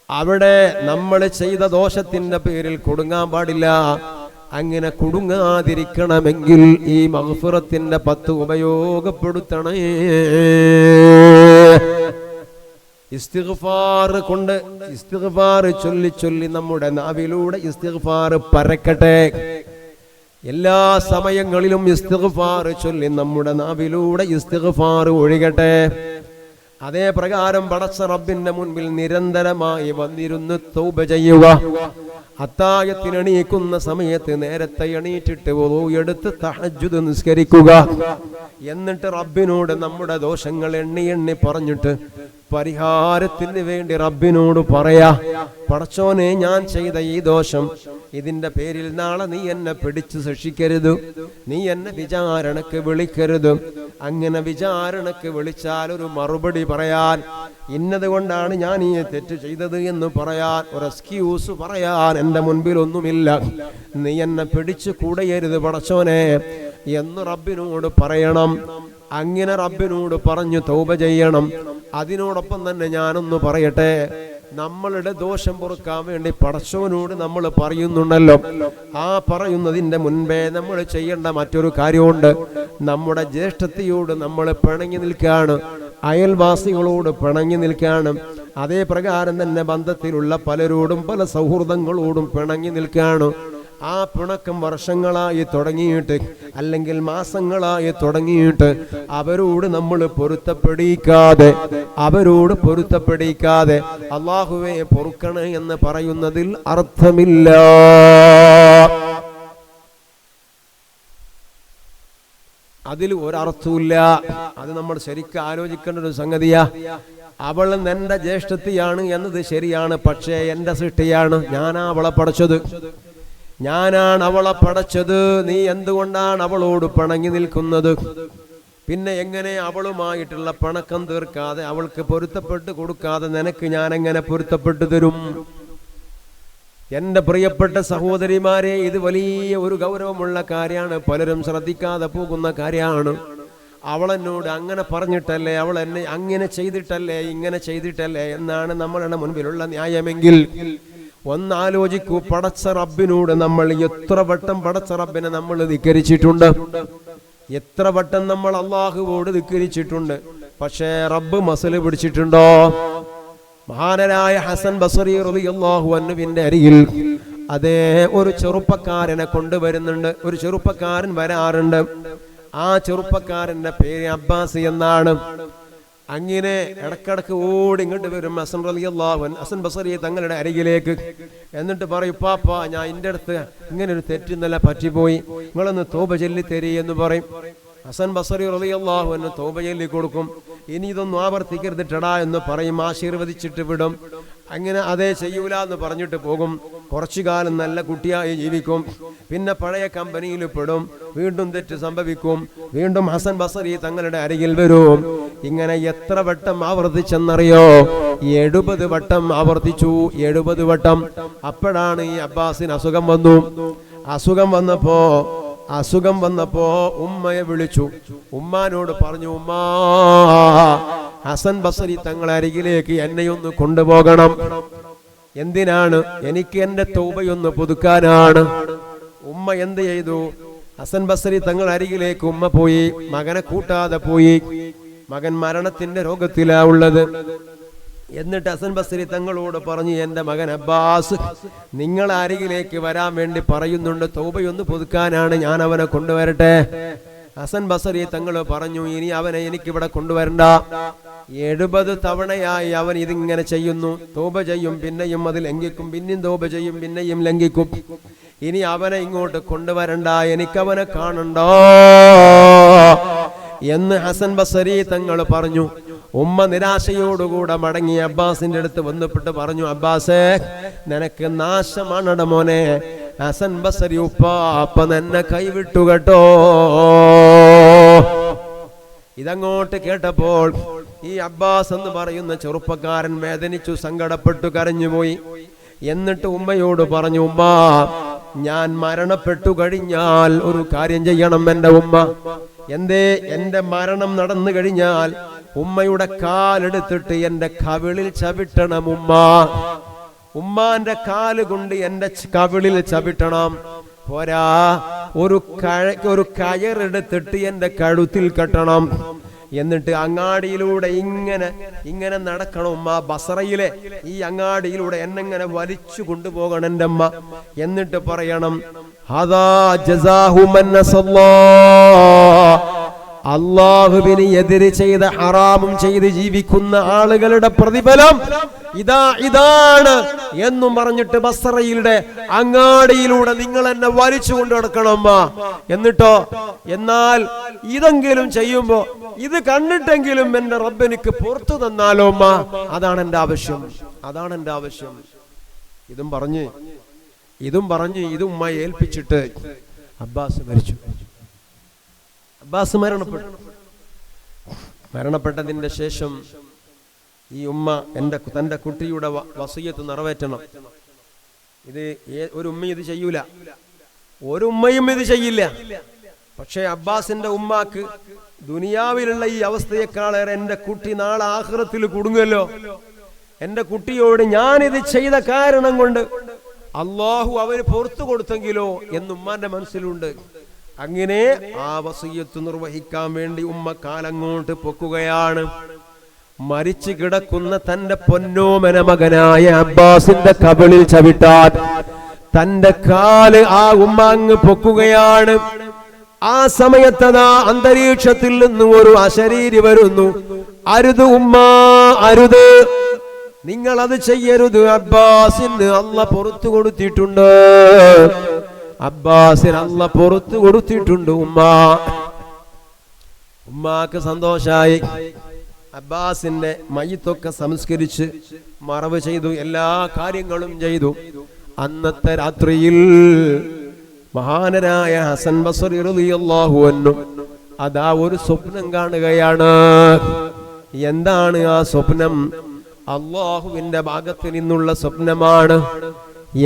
അവിടെ നമ്മൾ ചെയ്ത ദോഷത്തിന്റെ പേരിൽ കുടുങ്ങാൻ പാടില്ല. അങ്ങനെ കുടുങ്ങാതിരിക്കണമെങ്കിൽ ഈ മഗ്ഫിറത്തിന്റെ 10 ഉപയോഗപ്പെടുത്തണേ. ഇസ്തിഗ്ഫാർ കൊണ്ട് ഇസ്തിഗ്ഫാർ ചൊല്ലി ചൊല്ലി നമ്മുടെ നാവിലൂടെ ഇസ്തിഗ്ഫാർ പരക്കട്ടെ. എല്ലാ സമയങ്ങളിലും ഇസ്തിഗ്ഫാർ ചൊല്ലി നമ്മുടെ നാവിലൂടെ ഇസ്തിഗ്ഫാർ ഒഴുകട്ടെ. അതേ പ്രകാരം പടച്ച റബ്ബിന്റെ മുൻപിൽ നിരന്തരമായി വന്നിരുന്ന് തൗബ ചെയ്യുക. അത്തായത്തിന് എണീക്കുന്ന സമയത്ത് നേരത്തെ എണീറ്റിട്ട് വുളൂ എടുത്ത് തഹജ്ജുദ് നിസ്കരിക്കുക. എന്നിട്ട് റബ്ബിനോട് നമ്മുടെ ദോഷങ്ങൾ എണ്ണി എണ്ണി പറഞ്ഞിട്ട് പരിഹാരത്തിന് വേണ്ടി റബ്ബിനോട് പറയാ, പടച്ചോനെ, ഞാൻ ചെയ്ത ഈ ദോഷം, ഇതിന്റെ പേരിൽ നാളെ നീ എന്നെ പിടിച്ചു ശിക്ഷിക്കരുത്, നീ എന്നെ വിചാരണക്ക് വിളിക്കരുത്. അങ്ങനെ വിചാരണക്ക് വിളിച്ചാൽ ഒരു മറുപടി പറയാൻ, ഇന്നത് കൊണ്ടാണ് ഞാൻ ഈ തെറ്റ് ചെയ്തത് എന്ന് പറയാൻ, ഒരു എക്സ്ക്യൂസ് പറയാൻ എന്റെ മുൻപിൽ ഒന്നുമില്ല. നീ എന്നെ പിടിച്ചു കൂടയരുത് പടച്ചോനെ എന്ന് റബ്ബിനോട് പറയണം. അങ്ങനെ റബ്ബിനോട് പറഞ്ഞു തൗബ ചെയ്യണം. അതിനോടൊപ്പം തന്നെ ഞാനൊന്ന് പറയട്ടെ, നമ്മളുടെ ദോഷം പൊറുക്കാൻ വേണ്ടി പടച്ചവനോട് നമ്മൾ പറയുന്നുണ്ടല്ലോ. ആ പറയുന്നതിൻ്റെ മുൻപേ നമ്മൾ ചെയ്യേണ്ട മറ്റൊരു കാര്യമുണ്ട്. നമ്മുടെ ജ്യേഷ്ഠത്തിയോട് നമ്മൾ പിണങ്ങി നിൽക്കുകയാണ്, അയൽവാസികളോട് പിണങ്ങി നിൽക്കുകയാണ്. അതേ പ്രകാരം തന്നെ ബന്ധത്തിലുള്ള പലരോടും പല സൗഹൃദങ്ങളോടും പിണങ്ങി നിൽക്കുകയാണ്. ആ പിണക്കം വർഷങ്ങളായി തുടങ്ങിയിട്ട് അല്ലെങ്കിൽ മാസങ്ങളായി തുടങ്ങിയിട്ട് അവരോട് നമ്മൾ പൊരുത്തപ്പെടിക്കാതെ അല്ലാഹുവേ പൊറുക്കണേ എന്ന് പറയുന്നതിൽ അർത്ഥമില്ല. അതിൽ ഒരർത്ഥമില്ല. അത് നമ്മൾ ശരിക്കും ആലോചിക്കേണ്ട ഒരു സംഗതിയാ. അവൾ എൻ്റെ ജ്യേഷ്ഠത്തിയാണ് എന്നത് ശരിയാണ്, പക്ഷേ എൻ്റെ സൃഷ്ടിയാണ്, ഞാനാ അവളെ പടച്ചത്, ഞാനാണ് അവളെ പടച്ചത്. നീ എന്തുകൊണ്ടാണ് അവളോട് പിണങ്ങി നിൽക്കുന്നത്? പിന്നെ എങ്ങനെ അവളുമായിട്ടുള്ള പിണക്കം തീർക്കാതെ അവൾക്ക് പൊരുത്തപ്പെട്ട് കൊടുക്കാതെ നിനക്ക് ഞാൻ എങ്ങനെ പൊരുത്തപ്പെട്ടു തരും? എൻ്റെ പ്രിയപ്പെട്ട സഹോദരിമാരെ, ഇത് വലിയ ഒരു ഗൗരവമുള്ള കാര്യമാണ്. പലരും ശ്രദ്ധിക്കാതെ പോകുന്ന കാര്യമാണ്. അവളെന്നോട് അങ്ങനെ പറഞ്ഞിട്ടല്ലേ, അവൾ എന്നെ അങ്ങനെ ചെയ്തിട്ടല്ലേ, ഇങ്ങനെ ചെയ്തിട്ടല്ലേ എന്നാണ് നമ്മളുടെ മുൻപിലുള്ള ന്യായമെങ്കിൽ ഒന്നാലോചിക്കൂ. പടച്ച റബ്ബിനോട് നമ്മൾ എത്ര വട്ടം പടച്ച റബ്ബിനെ നമ്മൾ ധിക്കരിച്ചിട്ടുണ്ട്, എത്ര വട്ടം നമ്മൾ അള്ളാഹുവോട് ധിക്കരിച്ചിട്ടുണ്ട്. പക്ഷേ റബ്ബ് മസല് പിടിച്ചിട്ടുണ്ടോ? മഹാനരായ ഹസൻ ബസറി റളിയല്ലാഹു അൻഹുവിന്റെ അരികിൽ അതേ ഒരു ചെറുപ്പക്കാരനെ കൊണ്ടുവരുന്നുണ്ട്. ഒരു ചെറുപ്പക്കാരൻ വരാറുണ്ട്. ആ ചെറുപ്പക്കാരന്റെ പേര് അബ്ബാസ് എന്നാണ്. അങ്ങനെ ഇടക്കിടക്ക് ഓടി ഇങ്ങോട്ട് വരും ഹസൻ റളിയല്ലാഹു അൻഹു, ഹസൻ ബസറി തങ്ങളുടെ അരികിലേക്ക്. എന്നിട്ട് പറയും, പാപ്പാ ഞാൻ എൻ്റെ അടുത്ത് ഇങ്ങനെ ഒരു തെറ്റ് ഇന്നലെ പറ്റിപ്പോയി, നിങ്ങളൊന്ന് തൗബ ചൊല്ലി തരീ എന്ന് പറയും. ഹസൻ ബസറി റളിയല്ലാഹു അൻഹു തൗബ ചൊല്ലി കൊടുക്കും. ഇനി ഇതൊന്നും ആവർത്തിക്കരുതിട്ടടാ എന്ന് പറയും, ആശീർവദിച്ചിട്ട് വിടും. അങ്ങനെ അതേ ചെയ്യൂല എന്ന് പറഞ്ഞിട്ട് പോകും. കുറച്ചു കാലം നല്ല കുട്ടിയായി ജീവിക്കും, പിന്നെ പഴയ കമ്പനിയിൽ പെടും, വീണ്ടും തെറ്റ് സംഭവിക്കും, വീണ്ടും ഹസൻ ബസറി തങ്ങളുടെ അരികിൽ വരും. ഇങ്ങനെ എത്ര വട്ടം ആവർത്തിച്ചെന്നറിയോ? 70 വട്ടം ആവർത്തിച്ചു. 70 വട്ടം. അപ്പോഴാണ് ഈ അബ്ബാസിന് അസുഖം വന്നു. അസുഖം വന്നപ്പോ ഉമ്മയെ വിളിച്ചു. ഉമ്മാനോട് പറഞ്ഞു, ഉമ്മാ ഹസൻ ബസരി തങ്ങളെ അരികിലേക്ക് എന്നെയൊന്ന് കൊണ്ടുപോകണം. എന്തിനാണ്? എനിക്ക് എന്റെ തൗബയൊന്ന് പുതുക്കാനാണ്. ഉമ്മ എന്ത് ചെയ്തു? ഹസൻ ബസരി തങ്ങൾ അരികിലേക്ക് ഉമ്മ പോയി. മകനെ കൂട്ടാതെ പോയി. മകൻ മരണത്തിന്റെ രോഗത്തിലാ ഉള്ളത്. എന്നിട്ട് ഹസൻ ബസരി തങ്ങളോട് പറഞ്ഞു, എൻ്റെ മകൻ അബ്ബാസ് നിങ്ങളെ അരികിലേക്ക് വരാൻ വേണ്ടി പറയുന്നുണ്ട്, തൗബയൊന്ന് പുതുക്കാനാണ്, ഞാൻ അവനെ കൊണ്ടുവരട്ടെ? ഹസൻ ബസരി തങ്ങൾ പറഞ്ഞു, ഇനി അവനെ എനിക്കിവിടെ കൊണ്ടുവരണ്ട. 70 തവണയായി അവൻ ഇതിങ്ങനെ ചെയ്യുന്നു. തൗബ ചെയ്യും, പിന്നെയും അത് ലംഘിക്കും, പിന്നെയും തൗബ ചെയ്യും, പിന്നെയും ലംഘിക്കും. ഇനി അവനെ ഇങ്ങോട്ട് കൊണ്ടുവരണ്ട, എനിക്കവനെ കാണണ്ട എന്ന് ഹസൻ ബസരി തങ്ങൾ പറഞ്ഞു. ഉമ്മ നിരാശയോടുകൂടെ മടങ്ങി അബ്ബാസിന്റെ അടുത്ത് വന്നപ്പെട്ട് പറഞ്ഞു, അബ്ബാസേ നിനക്ക് നാശമാണട മോനെ. ഹസൻ ബസരി ഉപ്പാപ്പ നിന്നെ കൈവിട്ടു കേട്ടോ. ഇതങ്ങോട്ട് കേട്ടപ്പോൾ ഈ അബ്ബാസ് എന്ന് പറയുന്ന ചെറുപ്പക്കാരൻ വേദനിച്ചു, സങ്കടപ്പെട്ടു, കരഞ്ഞുപോയി. എന്നിട്ട് ഉമ്മയോട് പറഞ്ഞു, ഉമ്മ ഞാൻ മരണപ്പെട്ടു കഴിഞ്ഞാൽ ഒരു കാര്യം ചെയ്യണം എൻ്റെ ഉമ്മ. എന്തേ? എൻ്റെ മരണം നടന്നു കഴിഞ്ഞാൽ ഉമ്മയുടെ കാലെടുത്തിട്ട് എൻ്റെ കവിളിൽ ചവിട്ടണം ഉമ്മ. ഉമ്മാന്റെ കാല് കൊണ്ട് എൻ്റെ കവിളിൽ ചവിട്ടണം. പോരാ, ഒരു കയറെടുത്തിട്ട് എൻ്റെ കഴുത്തിൽ കെട്ടണം. എന്നിട്ട് അങ്ങാടിയിലൂടെ ഇങ്ങനെ നടക്കണം ഉമ്മ. ബസറയിലെ ഈ അങ്ങാടിയിലൂടെ എന്നെങ്ങനെ വലിച്ചു കൊണ്ടുപോകണം എൻ്റെ അമ്മ. എന്നിട്ട് പറയണം, ഹദാ ജസാഹു മൻ നസല്ലാഹ്, അല്ലാഹുവിനെ എതിര് ചെയ്ത് ഹറാമും ചെയ്ത് ജീവിക്കുന്ന ആളുകളുടെ പ്രതിഫലം ഇതാണ് എന്നും പറഞ്ഞിട്ട് ബസറയിലെ അങ്ങാടിയിലൂടെ നിങ്ങൾ എന്നെ വലിച്ചു കൊണ്ടു നടക്കണം. എന്നിട്ടോ, എന്നാൽ ഇതെങ്കിലും ചെയ്യുമ്പോ ഇത് കണ്ടിട്ടെങ്കിലും എന്റെ റബ്ബെനിക്ക് പുറത്തു തന്നാലോ അമ്മ, അതാണ് എന്റെ ആവശ്യം. ഇതും പറഞ്ഞ് ഇത് ഉമ്മയെ ഏൽപ്പിച്ചിട്ട് അബ്ബാസ് മരണപ്പെട്ടതിന്റെ ശേഷം ഈ ഉമ്മ തന്റെ കുട്ടിയുടെ വസിയത്ത് നിറവേറ്റണം. ഇത് ഒരു ഉമ്മയും ഇത് ചെയ്യൂല, ഒരു ഉമ്മയും ഇത് ചെയ്യില്ല. പക്ഷേ അബ്ബാസിന്റെ ഉമ്മാക്ക് ദുനിയാവിലുള്ള ഈ അവസ്ഥയെക്കാളേറെ എന്റെ കുട്ടി നാളെ ആഖിറത്തിൽ കുടുങ്ങുമല്ലോ, എന്റെ കുട്ടിയോട് ഞാനിത് ചെയ്ത കാരണം കൊണ്ട് അള്ളാഹു അവന് പുറത്തു കൊടുത്തെങ്കിലോ എന്ന് ഉമ്മാന്റെ മനസ്സിലുണ്ട്. അങ്ങനെ ആ വസിയ്യത്ത് നിർവഹിക്കാൻ വേണ്ടി ഉമ്മ കാലങ്ങോട്ട് പൊക്കുകയാണ്. മരിച്ചു കിടക്കുന്ന തന്റെ പൊന്നോമന മകനായ അബ്ബാസിന്റെ കബളിൽ ചവിട്ടാൻ തന്റെ കാല് ആ ഉമ്മ അങ്ങ് പൊക്കുകയാണ്. ആ സമയത്തതാ അന്തരീക്ഷത്തിൽ നിന്ന് ഒരു അശരീരി വരുന്നു. അരുത് ഉമ്മ, അരുത്, നിങ്ങൾ അത് ചെയ്യരുത്. അബ്ബാസിന് അല്ലാഹ് പുറത്തു കൊടുത്തിട്ടുണ്ട്, അബ്ബാസിന് അല്ലാഹ് പുറത്തു കൊടുത്തിട്ടുണ്ട്. ഉമ്മാക്ക് സന്തോഷായി. അബ്ബാസിന്റെ മയ്യിത്തൊക്കെ സംസ്കരിച്ച് മറവ് ചെയ്തു, എല്ലാ കാര്യങ്ങളും ചെയ്തു. അന്നത്തെ രാത്രിയിൽ മഹാനരായ ഹസൻ ബസ്രി റളിയല്ലാഹു അൻഹു അതാ ഒരു സ്വപ്നം കാണുകയാണ്. എന്താണ് ആ സ്വപ്നം? അള്ളാഹുവിന്റെ ഭാഗത്ത് നിന്നുള്ള സ്വപ്നമാണ്.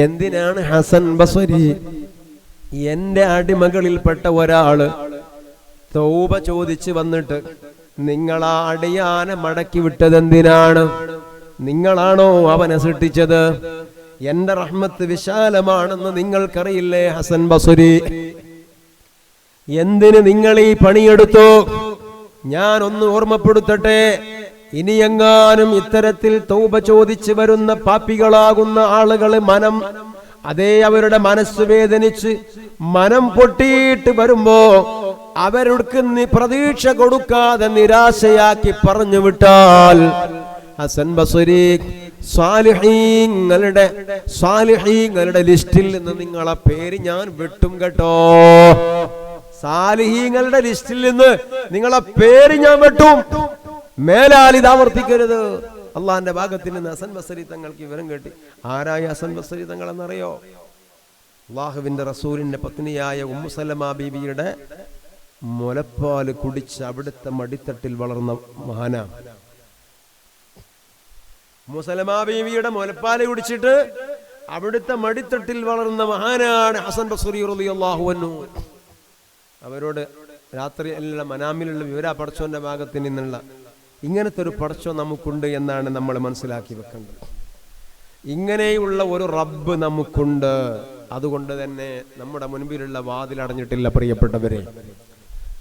എന്തിനാണ് ഹസൻ ബസ്രി, എന്റെ അടിമകളിൽപ്പെട്ട ഒരാള് തൗബ ചോദിച്ച് വന്നിട്ട് നിങ്ങളാ അടിയാനെ മടക്കി വിട്ടതെന്തിനാണ്? നിങ്ങളാണോ അവനെ സൃഷ്ടിച്ചത്? എന്റെ റഹ്മത്ത് വിശാലമാണെന്ന് നിങ്ങൾക്കറിയില്ലേ ഹസൻ ബസ്രി? എന്തിന് നിങ്ങൾ ഈ പണിയെടുത്തു? ഞാൻ ഒന്ന് ഓർമ്മപ്പെടുത്തട്ടെ, ഇനിയെങ്ങാനും ഇത്തരത്തിൽ തൗബ ചോദിച്ച് വരുന്ന പാപ്പികളാകുന്ന ആളുകള് അവരുടെ മനസ്സ് വേദനിച്ച് മനം പൊട്ടിയിട്ട് വരുമ്പോ അവർക്ക് പ്രതീക്ഷ കൊടുക്കാതെ നിരാശയാക്കി പറഞ്ഞു വിട്ടാൽ ഹസൻ ബസ്രി സാലിഹീങ്ങളുടെ ലിസ്റ്റിൽ നിന്ന് നിങ്ങളെ പേര് ഞാൻ വെട്ടും കേട്ടോ. സാലിഹീങ്ങളുടെ ലിസ്റ്റിൽ നിന്ന് നിങ്ങളെ പേര് ഞാൻ വെട്ടും. മേലാൽ ഇത് ആവർത്തിക്കരുത്. അള്ളാന്റെ ഭാഗത്തിൽ നിന്ന് ഹസൻ ബസ്രി തങ്ങൾക്ക് വിവരം കേട്ടി. ആരായ ഹസൻ ബസ്രി തങ്ങൾ എന്നറിയോ? അള്ളാഹുവിന്റെ റസൂലിന്റെ പത്നിയായ ഉമ്മു സലമ ബീവിയുടെ മുലപ്പാല് കുടിച്ച് അവിടുത്തെ മടിത്തട്ടിൽ വളർന്ന മഹാനാ. ഉമ്മു സലമ ബീവിയുടെ മുലപ്പാല് കുടിച്ചിട്ട് അവിടുത്തെ മടിത്തട്ടിൽ വളർന്ന മഹാനാണ് ഹസൻ ബസ്രി റളിയല്ലാഹു അൻഹു. അവരോട് രാത്രി എല്ലാം മനാമിലുള്ള വിവര പടച്ചോന്റെ ഭാഗത്ത് നിന്നുള്ള ഇങ്ങനത്തെ ഒരു പടച്ചോ നമുക്കുണ്ട് എന്നാണ് നമ്മൾ മനസ്സിലാക്കി വെക്കേണ്ടത്. ഇങ്ങനെയുള്ള ഒരു റബ്ബ് നമുക്കുണ്ട്. അതുകൊണ്ട് തന്നെ നമ്മുടെ മുൻപിലുള്ള വാതിലടഞ്ഞിട്ടില്ല പ്രിയപ്പെട്ടവരെ,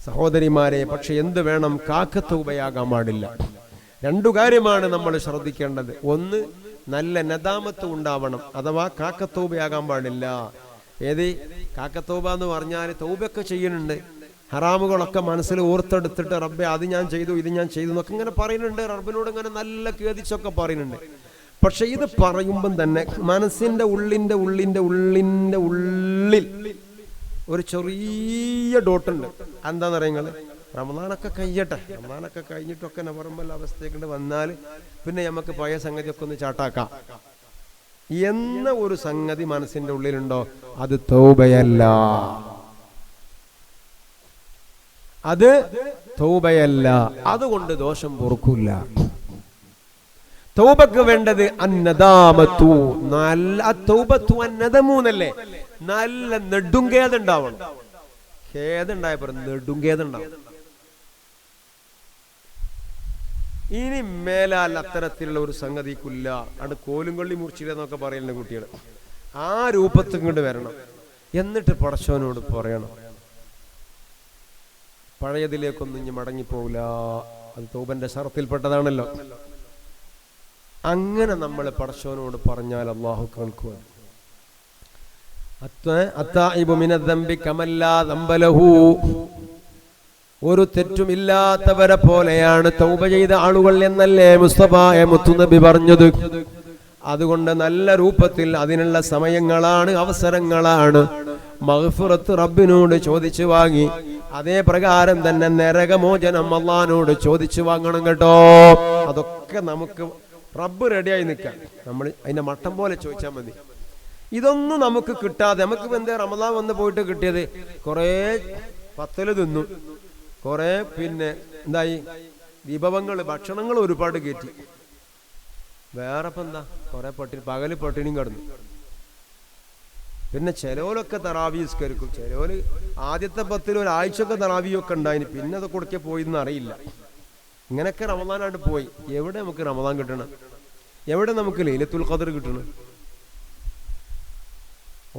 സഹോദരിമാരെ. പക്ഷെ എന്ത് വേണം? കാക്കത്തൂബയാകാൻ പാടില്ല. രണ്ടു കാര്യമാണ് നമ്മൾ ശ്രദ്ധിക്കേണ്ടത്. ഒന്ന്, നല്ല നദാമത്ത് ഉണ്ടാവണം, അഥവാ കാക്കത്തൂബയാകാൻ പാടില്ല. ഏത് കാക്കത്തൂബ എന്ന് പറഞ്ഞാൽ തൗബയൊക്കെ ചെയ്യുന്നുണ്ട്, ഹറാമുകളൊക്കെ മനസ്സിൽ ഓർത്തെടുത്തിട്ട് റബ്ബെ അത് ഞാൻ ചെയ്തു ഇത് ഞാൻ ചെയ്തു എന്നൊക്കെ ഇങ്ങനെ പറയുന്നുണ്ട്. റബ്ബിനോട് ഇങ്ങനെ നല്ല കേദിച്ചൊക്കെ പറയുന്നുണ്ട്. പക്ഷെ ഇത് പറയുമ്പം തന്നെ മനസ്സിന്റെ ഉള്ളിൽ ഒരു ചെറിയ ഡോട്ടുണ്ട്. എന്താന്ന് പറയുന്നത്? റമദാനൊക്കെ കഴിയട്ടെ, റമദാനൊക്കെ കഴിഞ്ഞിട്ടൊക്കെ നവംബർ അവസ്ഥയൊക്കെ വന്നാൽ പിന്നെ നമുക്ക് പഴയ സംഗതിയൊക്കെ ഒന്ന് ചാട്ടാക്കാം എന്ന ഒരു സംഗതി മനസ്സിന്റെ ഉള്ളിലുണ്ടോ? അത് തൗബയല്ല, അത് തൗബയല്ല. അതുകൊണ്ട് ദോഷം പൊറുക്കില്ല. തൗബക്ക് വേണ്ടത് അന്നദാമത്തു, നല്ല തൗബത്തു അന്നദമൂന്നല്ലേ, നല്ല നെടുങ്കേതുണ്ടാവണം. ഖേദുണ്ടായപ്പോ നെടുങ്കേതുണ്ടാവും. ഇനി മേലാൽ അത്തരത്തിലുള്ള ഒരു സംഗതിക്കില്ല. അവിടെ കോലും കൊള്ളി മുറിച്ചില്ലെന്നൊക്കെ പറയുന്ന കുട്ടികൾ ആ രൂപത്തിൽ ഇങ്ങോട്ട് വരണം. എന്നിട്ട് പടച്ചവനോട് പറയണം, പഴയതിലേക്കൊന്നും ഇനി മടങ്ങിപ്പോവില്ല. അത് തൗബന്റെ ശറത്തിൽപ്പെട്ടതാണല്ലോ. അങ്ങനെ നമ്മൾ പടച്ചവനോട് പറഞ്ഞാൽ അല്ലാഹു കേൾക്കുക. ഒരു തെറ്റുമില്ലാത്തവരെ പോലെയാണ് തൗബ ചെയ്ത ആളുകൾ എന്നല്ലേ മുസ്തഫായ മുത്തുനബി പറഞ്ഞത്. അതുകൊണ്ട് നല്ല രൂപത്തിൽ അതിനുള്ള സമയങ്ങളാണ്, അവസരങ്ങളാണ്. മഗ്ഫിറത്ത് റബ്ബിനോട് ചോദിച്ചു വാങ്ങി, അതേ പ്രകാരം തന്നെ നരകമോചനം അല്ലാഹുവിനോട് ചോദിച്ചു വാങ്ങണം കേട്ടോ. അതൊക്കെ നമുക്ക് റബ്ബ് റെഡിയായി നിൽക്കാൻ, നമ്മൾ അതിന്റെ മട്ടം പോലെ ചോദിച്ചാൽ മതി. ഇതൊന്നും നമുക്ക് കിട്ടാതെ നമുക്ക് എന്താ റമദാൻ വന്ന് പോയിട്ട് കിട്ടിയത്? കുറേ പത്തല് തിന്നു, കുറെ പിന്നെ എന്തായി വിഭവങ്ങൾ ഭക്ഷണങ്ങൾ ഒരുപാട് കയറ്റി. വേറെ ഇപ്പം എന്താ? കുറെ പകല് പട്ടിണിയും കിടന്നു. പിന്നെ ചിലവരൊക്കെ തറാവീസ്കരിക്കും. ചിലവര് ആദ്യത്തെ 10 ഒരാഴ്ചയൊക്കെ തറാവിയൊക്കെ ഉണ്ടായിന്, പിന്നെ അത് കൊടുക്കെ പോയിന്ന് അറിയില്ല. ഇങ്ങനെയൊക്കെ റമദാനായിട്ട് പോയി. എവിടെ നമുക്ക് റമദാൻ കിട്ടണം? എവിടെ നമുക്ക് ലൈലത്തുൽ ഖദർ കിട്ടണം?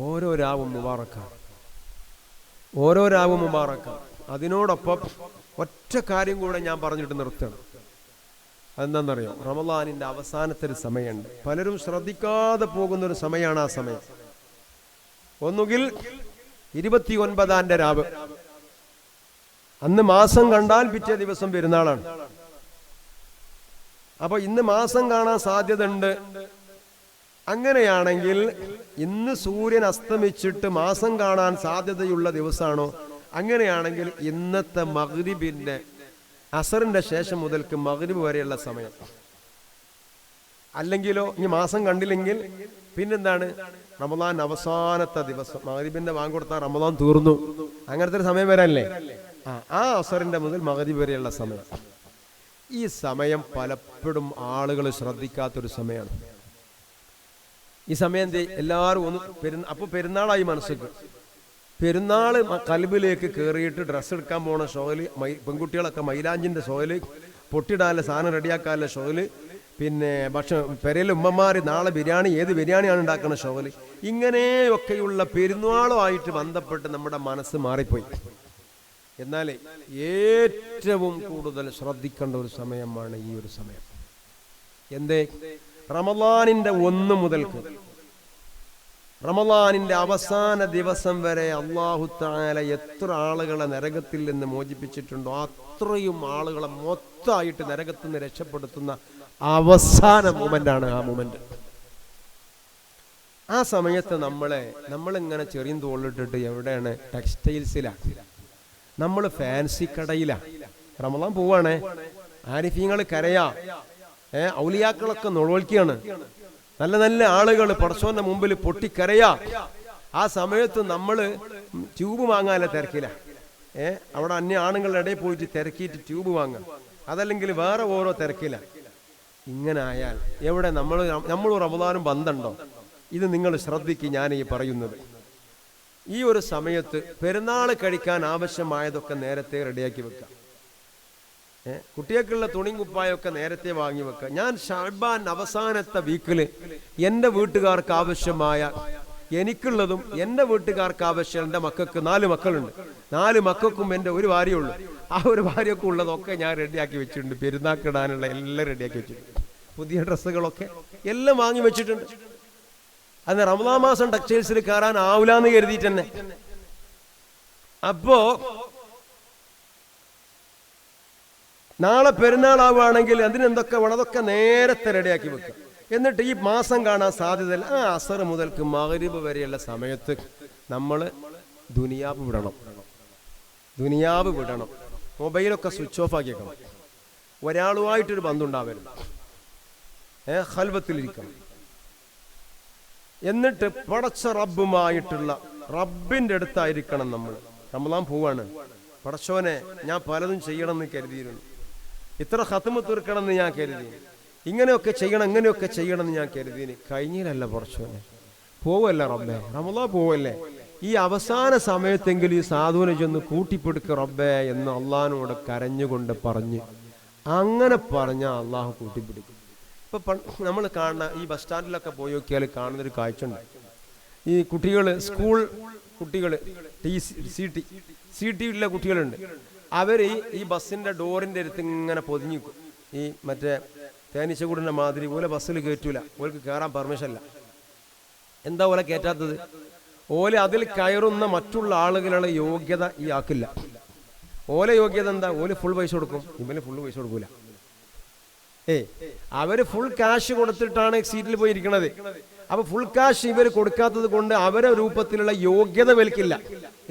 ഓരോ രാവും മുബാറക്കാണ്, ഓരോ രാവും മുബാറക്കാണ്. അതിനോടൊപ്പം ഒറ്റ കാര്യം കൂടെ ഞാൻ പറഞ്ഞിട്ട് നിർത്തണം. അതെന്താണെന്നറിയോ? റമളാനിന്റെ അവസാനത്തെ ഒരു സമയമുണ്ട്, പലരും ശ്രദ്ധിക്കാതെ പോകുന്നൊരു സമയമാണ് ആ സമയം. ഒന്നുകിൽ 29-ാം രാവ്, അന്ന് മാസം കണ്ടാൽ പിറ്റേ ദിവസം പെരുന്നാളാണ്. അപ്പൊ ഇന്ന് മാസം കാണാൻ സാധ്യത ഉണ്ട്. അങ്ങനെയാണെങ്കിൽ ഇന്ന് സൂര്യൻ അസ്തമിച്ചിട്ട് മാസം കാണാൻ സാധ്യതയുള്ള ദിവസമാണോ? അങ്ങനെയാണെങ്കിൽ ഇന്നത്തെ മഗ്രിബിന്റെ അസറിന്റെ ശേഷം മുതൽക്ക് മഗ്രിബ് വരെയുള്ള സമയം. അല്ലെങ്കിലോ ഇനി മാസം കണ്ടില്ലെങ്കിൽ പിന്നെന്താണ്? റമളാൻ അവസാനത്തെ ദിവസം മഗ്രിബിന്റെ ബാങ്ക് കൊടുത്താൽ റമളാൻ തീർന്നു, അങ്ങനത്തെ ഒരു സമയം വരല്ലേ? ആ അസറിന്റെ മുതൽ മഗ്രിബ് വരെയുള്ള സമയം. ഈ സമയം പലപ്പോഴും ആളുകൾ ശ്രദ്ധിക്കാത്തൊരു സമയമാണ്. ഈ സമയം എല്ലാവരും അപ്പൊ പെരുന്നാളായി മനസ്സിക്ക്. പെരുന്നാള് കൽബിലേക്ക് കയറിയിട്ട് ഡ്രസ്സ് എടുക്കാൻ പോണ ഷോയില്, പെൺകുട്ടികളൊക്കെ മൈലാഞ്ചിന്റെ ഷോയില്, പൊട്ടിടാനുള്ള സാധനം റെഡിയാക്കാനുള്ള ഷോയില്, പിന്നെ പെരയിലെ ഉമ്മമാര് നാളെ ബിരിയാണി, ഏത് ബിരിയാണിയാണ് ഉണ്ടാക്കുന്ന ഷോയില്. ഇങ്ങനെയൊക്കെയുള്ള പെരുന്നാളുമായിട്ട് ബന്ധപ്പെട്ട് നമ്മുടെ മനസ്സ് മാറിപ്പോയി. എന്നാൽ ഏറ്റവും കൂടുതൽ ശ്രദ്ധിക്കേണ്ട ഒരു സമയമാണ് ഈ ഒരു സമയം. എന്തേ? റമളാനിന്റെ 1 മുതൽക്ക് റമളാനിന്റെ അവസാന ദിവസം വരെ അല്ലാഹു തആല എത്ര ആളുകളെ നരകത്തിൽ നിന്ന് മോചിപ്പിച്ചിട്ടുണ്ടോ അത്രയും ആളുകളെ മൊത്തമായിട്ട് നരകത്തിൽ നിന്ന് രക്ഷപ്പെടുത്തുന്ന അവസാന മൊമെന്റാണ് ആ മൊമെന്റ്. ആ സമയത്ത് നമ്മളിങ്ങനെ ചെറിയ തോളിട്ടിട്ട് എവിടെയാണ്? ടെക്സ്റ്റൈൽസിലാണ്, നമ്മൾ ഫാൻസി കടയിലാണ്. റമളാൻ പോവാണ്, ആരിഫീങ്ങൾ കരയാ, ഔലിയാക്കളൊക്കെ നൊളോൽക്കാണ്, നല്ല നല്ല ആളുകൾ പടച്ചോന്റെ മുമ്പിൽ പൊട്ടിക്കരയാ. ആ സമയത്ത് നമ്മൾ ട്യൂബ് വാങ്ങാനല്ല തിരക്കില്ല. അവിടെ അന്യ ആണുങ്ങളുടെ ഇടയിൽ പോയിട്ട് തിരക്കിയിട്ട് ട്യൂബ് വാങ്ങാം, അതല്ലെങ്കിൽ വേറെ ഓരോ തിരക്കില്ല. ഇങ്ങനെ ആയാൽ എവിടെ നമ്മൾ റമളാനും ബന്ധമുണ്ടോ? ഇത് നിങ്ങൾ ശ്രദ്ധിക്കുക. ഞാൻ ഈ പറയുന്നത് ഈ ഒരു സമയത്ത് പെരുന്നാൾ കഴിക്കാൻ ആവശ്യമായതൊക്കെ നേരത്തെ റെഡിയാക്കി വെക്കാം. കുട്ടികൾക്കുള്ള തുണിയും കുപ്പായൊക്കെ നേരത്തെ വാങ്ങി വെക്കുക. ഞാൻ ഷഅബാൻ അവസാനത്തെ വീക്കിൽ എൻ്റെ വീട്ടുകാർക്ക് ആവശ്യമായ, എനിക്കുള്ളതും എൻ്റെ വീട്ടുകാർക്ക് ആവശ്യം, എൻ്റെ മക്കൾക്ക് 4 മക്കളുണ്ട്, 4 മക്കൾക്കും എൻ്റെ ഒരു ഭാര്യയുള്ളൂ. ആ ഒരു ഭാര്യയൊക്കെ ഉള്ളതൊക്കെ ഞാൻ റെഡിയാക്കി വെച്ചിട്ടുണ്ട്. പെരുന്നാക്കിടാനുള്ള എല്ലാം റെഡിയാക്കി വെച്ചിട്ടുണ്ട്. പുതിയ ഡ്രസ്സുകളൊക്കെ എല്ലാം വാങ്ങി വെച്ചിട്ടുണ്ട്. അന്ന് റമളാൻ മാസം ടെക്സ്റ്റൈൽസിൽ കയറാൻ ആവില്ലാന്ന് കരുതിയിട്ട് തന്നെ. അപ്പോ നാളെ പെരുന്നാളാവുകയാണെങ്കിൽ അതിനെന്തൊക്കെ വേണം അതൊക്കെ നേരത്തെ റെഡിയാക്കി വെക്കുക. എന്നിട്ട് ഈ മാസം കാണാൻ സാധ്യതയില്ല. ആ അസർ മുതൽക്ക് മഗ്രിബ് വരെയുള്ള സമയത്ത് നമ്മൾ ദുനിയാവ് വിടണം. മൊബൈലൊക്കെ സ്വിച്ച് ഓഫ് ആക്കിയേക്കണം. ഒരാളുമായിട്ടൊരു ബന്ധമുണ്ടാവരുത്. ഖൽവത്തിലിരിക്കണം. എന്നിട്ട് പടച്ച റബ്ബുമായിട്ടുള്ള റബ്ബിന്റെ അടുത്തായിരിക്കണം നമ്മൾ. റമളാൻ പോവാണ്, പടച്ചോനെ ഞാൻ പലതും ചെയ്യണമെന്ന് കരുതിയിരുന്നു, ഇത്ര ഖത്മ് തീർക്കണമെന്ന് ഞാൻ കരുതി, ഇങ്ങനെയൊക്കെ ചെയ്യണമെന്ന് ഞാൻ കരുതിന്. കഴിഞ്ഞില്ലല്ല പടച്ചോനെ, പോവല്ല റബ്ബേ, റമളാൻ പോവല്ലേ, ഈ അവസാന സമയത്തെങ്കിലും ഈ സാധുവിനെ ചെന്ന് കൂട്ടിപ്പിടിക്ക റബ്ബേ എന്ന് അള്ളാഹിനോട് കരഞ്ഞുകൊണ്ട് പറഞ്ഞ്, അങ്ങനെ പറഞ്ഞാൽ അള്ളാഹു കൂട്ടിപ്പിടിക്കും. ഇപ്പൊ നമ്മൾ കാണുന്ന ഈ ബസ് സ്റ്റാൻഡിലൊക്കെ പോയി നോക്കിയാൽ കാണുന്നൊരു കാഴ്ച ഉണ്ട്. ഈ സ്കൂൾ കുട്ടികൾ, CT ഉള്ള കുട്ടികളുണ്ട്. അവർ ഈ ബസ്സിന്റെ ഡോറിന്റെ അടുത്ത് ഇങ്ങനെ പൊതിഞ്ഞിക്കും. ഈ മറ്റേ തേനീച്ചകൂടിന്റെ മാതിരി ഓലെ ബസ്സിൽ കയറ്റൂല, ഓൾക്ക് കയറാൻ പെർമിഷൻ ഇല്ല. എന്താ ഓലെ കയറ്റാത്തത്? ഓലെ അതിൽ കയറുന്ന മറ്റുള്ള ആളുകളുടെ യോഗ്യത ഈ ആക്കില്ല. ഓലെ യോഗ്യത എന്താ? ഓല് ഫുൾ പൈസ കൊടുക്കും, ഇവന് ഫുൾ പൈസ കൊടുക്കൂല. അവര് ഫുൾ ക്യാഷ് കൊടുത്തിട്ടാണ് സീറ്റിൽ പോയി ഇരിക്കണത്. അപ്പൊ ഫുൾ ക്യാഷ് ഇവർ കൊടുക്കാത്തത് കൊണ്ട് അവരെ രൂപത്തിലുള്ള യോഗ്യത വലിക്കില്ല.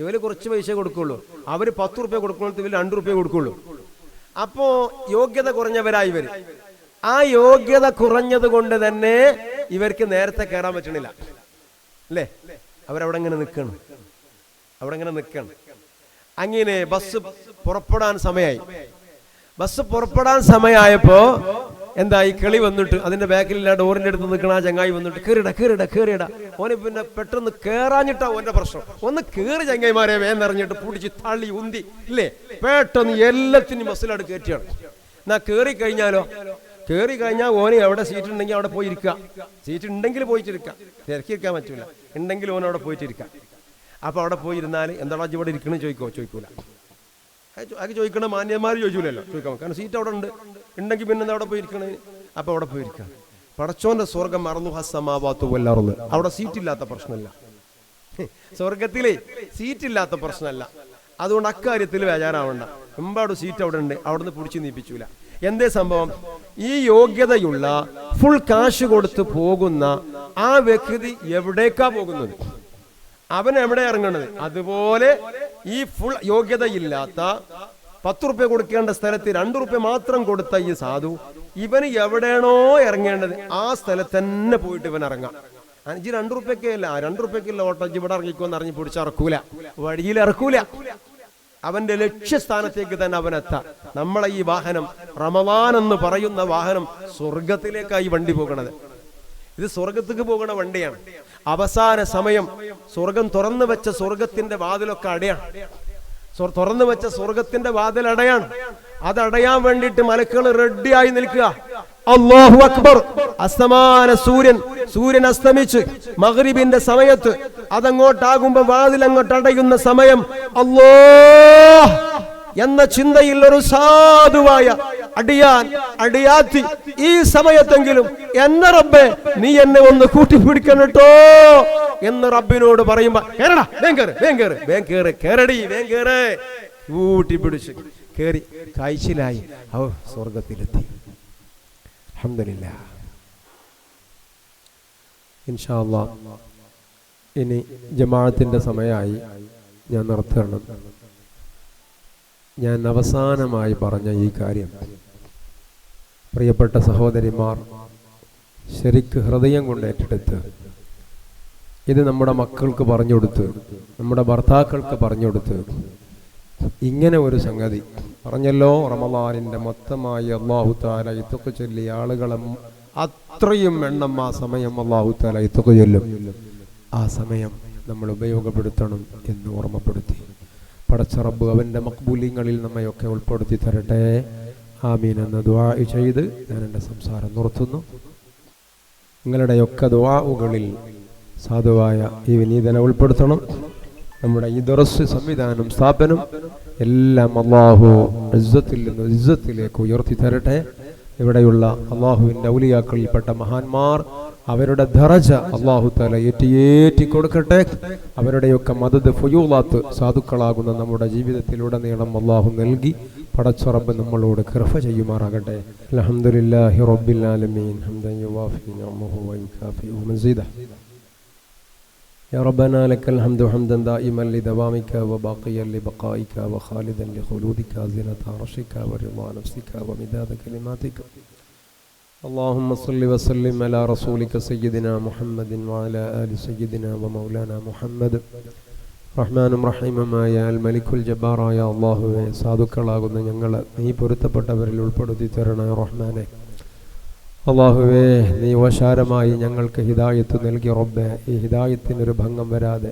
ഇവര് കുറച്ച് പൈസ കൊടുക്കുള്ളൂ. അവര് 10 റുപ്യ കൊടുക്കുമ്പോൾ ഇവർ 2 റുപ്യ കൊടുക്കുള്ളൂ. അപ്പോ യോഗ്യത കുറഞ്ഞവരായി ഇവര്. ആ യോഗ്യത കുറഞ്ഞത് കൊണ്ട് തന്നെ ഇവർക്ക് നേരത്തെ കയറാൻ പറ്റണില്ല അല്ലേ? അവരവിടെ ഇങ്ങനെ നിൽക്കണം. അങ്ങനെ ബസ് പുറപ്പെടാൻ സമയമായപ്പോ എന്താ, ഈ കിളി വന്നിട്ട് അതിന്റെ ബാക്കിലുള്ള ഡോറിന്റെ അടുത്ത് നിൽക്കണ ആ ചങ്ങായി വന്നിട്ട് കേറിടാ. ഓന് പിന്നെ പെട്ടെന്ന് കേറാഞ്ഞിട്ടാ ഓന്റെ പ്രശ്നം. ഒന്ന് കേറി ചങ്ങായിമാരെ വേന്നെറിഞ്ഞിട്ട് പിടിച്ച് തള്ളി ഉന്തി ഇല്ലേ, പെട്ടെന്ന് എല്ലാത്തിനും ബസ്സിലാണ് കയറ്റിയാണ്. എന്നാ കേറി കഴിഞ്ഞാലോ കയറി കഴിഞ്ഞാൽ ഓന് എവിടെ സീറ്റ് ഉണ്ടെങ്കിൽ അവിടെ പോയി ഇരിക്കുക. സീറ്റ് ഉണ്ടെങ്കിൽ പോയിട്ടിരിക്കാം, തിരക്കിരിക്കാൻ പറ്റൂല. ഉണ്ടെങ്കിൽ ഓൻ അവിടെ പോയിട്ടിരിക്കാം. അപ്പോൾ അവിടെ പോയിരുന്നാൽ എന്താണോ ഇവിടെ ഇരിക്കണമെന്ന് ചോദിക്കൂല. അത് ചോദിക്കണ മാന്യന്മാർ ചോദിക്കൂലല്ലോ, ചോദിക്കാം. കാരണം സീറ്റ് അവിടെ ഉണ്ടെങ്കിൽ പിന്നെ അവിടെ പോയി ഇരിക്കണേ. അപ്പോൾ അവിടെ പോയിരിക്കാം. പടച്ചോന്റെ സ്വർഗം മറന്നു ഹസ്സമാവാത്തു വല്ലറുന്ന്. അവിടെ സീറ്റില്ലാത്ത പ്രശ്നമില്ല. സ്വർഗത്തിലെ സീറ്റില്ലാത്ത പ്രശ്നമല്ല. അതുകൊണ്ട് അക്കാര്യത്തിൽ ബേജാറാവണ്ട. എമ്പാട് സീറ്റ് അവിടെ ഉണ്ട്, അവിടുന്ന് പിടിച്ചു നീപ്പിച്ചൂല. എന്തേ സംഭവം? ഈ യോഗ്യതയുള്ള ഫുൾ കാശ് കൊടുത്ത് പോകുന്ന ആ വ്യക്തി എവിടേക്കാ പോകുന്നത്? അവൻ എവിടെ ഇറങ്ങുന്നത്? അതുപോലെ ഈ ഫുൾ യോഗ്യതയില്ലാത്ത 10 റുപ്യ കൊടുക്കേണ്ട സ്ഥലത്ത് 2 റുപ്യ മാത്രം കൊടുത്ത ഈ സാധു, ഇവന് എവിടെയാണോ ഇറങ്ങേണ്ടത് ആ സ്ഥലത്ത് തന്നെ പോയിട്ട് ഇവൻ ഇറങ്ങാം. 2 റുപ്യക്കല്ല, 2 റുപ്യക്കല്ല ഓട്ടോ ഇവിടെ ഇറങ്ങിക്കോന്ന് അറിഞ്ഞ് പിടിച്ചിറക്കൂല, വഴിയിൽ ഇറക്കൂല. അവന്റെ ലക്ഷ്യസ്ഥാനത്തേക്ക് തന്നെ അവനെത്താം. നമ്മളെ ഈ വാഹനം, റമദാൻ എന്ന് പറയുന്ന വാഹനം, സ്വർഗത്തിലേക്കായി വണ്ടി പോകണത്. ഇത് സ്വർഗത്തേക്ക് പോകുന്ന വണ്ടിയാണ്. അവസാന സമയം സ്വർഗം തുറന്നു വെച്ച സ്വർഗത്തിന്റെ വാതിലൊക്കെ അടയാണ്. തുറന്നു വെച്ച സ്വർഗത്തിന്റെ വാതിൽ അടയാണ്. അതടയാൻ വേണ്ടിയിട്ട് മലക്കുകൾ റെഡിയായി നിൽക്കുക. അല്ലാഹു അക്ബർ. അസ്തമാന സൂര്യൻ അസ്തമിച്ച് മഗ്രിബിന്റെ സമയത്ത് അതങ്ങോട്ടാകുമ്പോ വാതിൽ അങ്ങോട്ട് അടയുന്ന സമയം, അല്ലാഹ് എന്ന ചിന്തയിൽ ഒരു സാധുവായ അടിയാത്തി ഈ സമയത്തെങ്കിലും എന്നെ റബ്ബേ നീ എന്നെ ഒന്ന് കൂട്ടിപ്പിടിക്കണട്ടോ എന്ന് റബ്ബിനോട് പറയുമ്പോ, കൂട്ടിപ്പിടിച്ച് കേറി കാഴ്ചയിലായി സ്വർഗത്തിലെത്തി. അൽഹംദുലില്ലാഹ്. ഇൻഷാ അല്ലാഹ് ഇനി ജമാഅത്തിന്റെ സമയമായി, ഞാൻ നിർത്തണം. ഞാൻ അവസാനമായി പറഞ്ഞ ഈ കാര്യം പ്രിയപ്പെട്ട സഹോദരിമാർ ശരിക്ക് ഹൃദയം കൊണ്ട് ഏറ്റെടുത്ത് ഇത് നമ്മുടെ മക്കൾക്ക് പറഞ്ഞു കൊടുത്ത്, നമ്മുടെ ഭർത്താക്കൾക്ക് പറഞ്ഞു കൊടുത്ത്, ഇങ്ങനെ ഒരു സംഗതി പറഞ്ഞല്ലോ, റമളാനിന്റെ മൊത്തമായി അല്ലാഹു തആല ഇത്തൊക്കെ ചൊല്ലിയ ആളുകളെ അത്രയും എണ്ണം ആ സമയം അല്ലാഹു തആല ഇത്തൊക്കെ ചൊല്ലും. ആ സമയം നമ്മൾ ഉപയോഗപ്പെടുത്തണം എന്ന് ഓർമ്മപ്പെടുത്തി. പടച്ച റബ്ബ് അവന്റെ മഖ്ബൂലിങ്ങളിൽ നമ്മയൊക്കെ ഉൾപ്പെടുത്തി തരട്ടെ. ആമീൻ എന്ന് ദുആ ചെയ്ത് ഞാൻ എൻ്റെ സംസാരം നിർത്തുന്നു. നിങ്ങളുടെയൊക്കെ ദുആകളിൽ സാധുവായ ഈ വിനീതനെ ഉൾപ്പെടുത്തണം. നമ്മുടെ ഈ ദർസ് സംവിധാനം, സ്ഥാപനം എല്ലാം അല്ലാഹു ഇസ്സത്തിൽ നിന്ന് ഇസ്സത്തിലേക്ക് ഉയർത്തി തരട്ടെ. ഇവിടെയുള്ള അല്ലാഹുവിൻ്റെ ഔലിയാക്കളിൽപ്പെട്ട മഹാന്മാർ അവരുടെ ദറജ അല്ലാഹു തആല ഏറ്റി കൊടുക്കട്ടെ. അവരുടെയൊക്കെ മദദ് ഫുയൂലാത്ത് സാധുക്കളാകുന്ന നമ്മുടെ ജീവിതത്തിലുടനീളം അല്ലാഹു നൽകി പടച്ച റബ്ബ് നമ്മളോട് കൃപ ചെയ്യുമാറാകട്ടെ. അൽഹംദുലില്ലാഹി റബ്ബിൽ ആലമീൻ ഹംദൻ യുവാഫി നിഅമഹു വയുകാഫി മസീദഹു. يا ربنا لك الحمد حمدا دائما لدوامك وباقيا لبقائك وخالدا لخلودك زينة عرشك ورضا نفسك ومداد كلماتك. اللهم صل وسلم على رسولك سيدنا محمد وعلى آل سيدنا ومولانا محمد. റഹ്മാനും റഹീമുമായ അൽ മലിക്കുൽ ജബ്ബാറായ അല്ലാഹുവേ, സാധുക്കളാകുന്ന ഞങ്ങളെ നീ പൊരുത്തപ്പെട്ടവരിൽ ഉൾപ്പെടുത്തി തരണേ റഹ്മാനെ. അല്ലാഹുവേ, നീ വശാരമായി ഞങ്ങൾക്ക് ഹിദായത്ത് നൽകി റബ്ബേ. ഈ ഹിദായത്തിനൊരു ഭംഗം വരാതെ,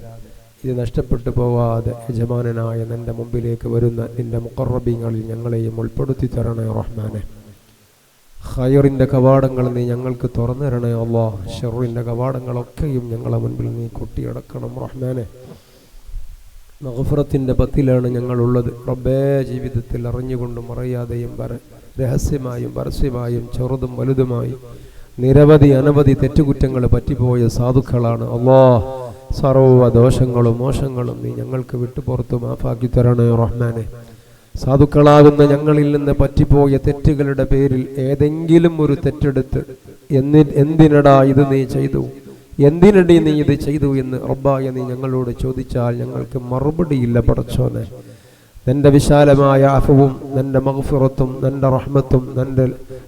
ഇത് നഷ്ടപ്പെട്ടു പോവാതെ യജമാനനായ നിന്റെ മുമ്പിലേക്ക് വരുന്ന നിന്റെ മുഖറബീങ്ങളിൽ ഞങ്ങളെയും ഉൾപ്പെടുത്തി തരണേ റഹ്മാനെ. ഖൈറിൻ്റെ കവാടങ്ങൾ നീ ഞങ്ങൾക്ക് തുറന്നു തരണേ അല്ലാഹ്. ഷർറിൻ്റെ കവാടങ്ങളൊക്കെയും ഞങ്ങളെ മുൻപിൽ നീ കൊട്ടിയടക്കണം റഹ്മാനെ. മഗ്ഫിറത്തിൻ്റെ പത്തിലാണ് ഞങ്ങളുള്ളത് റബ്ബേ. ജീവിതത്തിൽ അറിഞ്ഞുകൊണ്ടും അറിയാതെയും രഹസ്യമായും പരസ്യമായും ചെറുതും വലുതുമായി നിരവധി അനവധി തെറ്റുകുറ്റങ്ങൾ പറ്റിപ്പോയ സാധുക്കളാണ് അല്ലാഹ്. സർവ്വ ദോഷങ്ങളും മോശങ്ങളും നീ ഞങ്ങൾക്ക് വിട്ടുപുറത്തു മാഫാക്കി തരണേ റഹ്മാനെ. സാധുക്കളാകുന്ന ഞങ്ങളിൽ നിന്ന് പറ്റിപ്പോയ തെറ്റുകളുടെ പേരിൽ ഏതെങ്കിലും ഒരു തെറ്റെടുത്ത് എന്തിനടാ ഇത് നീ ചെയ്തു, എന്തിനടി നീ ഇത് ചെയ്തു എന്ന് റബ്ബായ നീ ഞങ്ങളോട് ചോദിച്ചാൽ ഞങ്ങൾക്ക് മറുപടിയില്ല പടച്ചോനെ. നിന്റെ വിശാലമായ അഫവും നിന്റെ മഗ്ഫിറത്തും നിന്റെ റഹ്മത്തും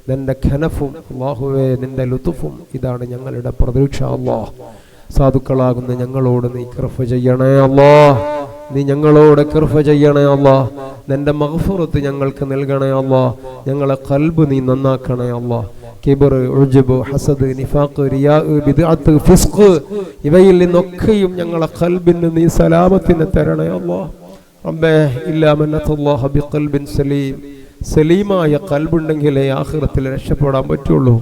നിന്റെ ഖനഫും അല്ലാഹുവേ, നിന്റെ ലുത്ഫും ഇതാണ് ഞങ്ങളുടെ പ്രതീക്ഷ അല്ലാഹ്. സാധുക്കളാകുന്ന ഞങ്ങളോട് നീ കൃപ ചെയ്യണേ അല്ലാഹ്. നീ ഞങ്ങളോട് കൃപ ചെയ്യണേ അല്ലാഹ്. നിന്റെ മഗ്ഫിറത്ത് ഞങ്ങൾക്ക് നൽകണേ അല്ലാഹ്. ഞങ്ങളെ ഖൽബ് നീ നന്നാക്കണേ അല്ലാഹ്. കിബർ, ഉജ്ബ്, ഹസദ്, നിഫാഖ്, റിയാ, ബിദ്അത്ത്, ഫിസ്ഖ് ഇവയിൽ നിന്നൊക്കെയും ഞങ്ങളെ ഖൽബിന് നീ സലാമത്തിനെ തരണേ അല്ലാഹ്. റബ്ബേ, ഇല്ലാ മൻ അത്തല്ലാഹ ബിഖൽബിൻ സലീം. സലീമായ ഖൽബുണ്ടെങ്കിലേ ആഖിറത്തിൽ രക്ഷപ്പെടാൻ പറ്റുള്ളൂ.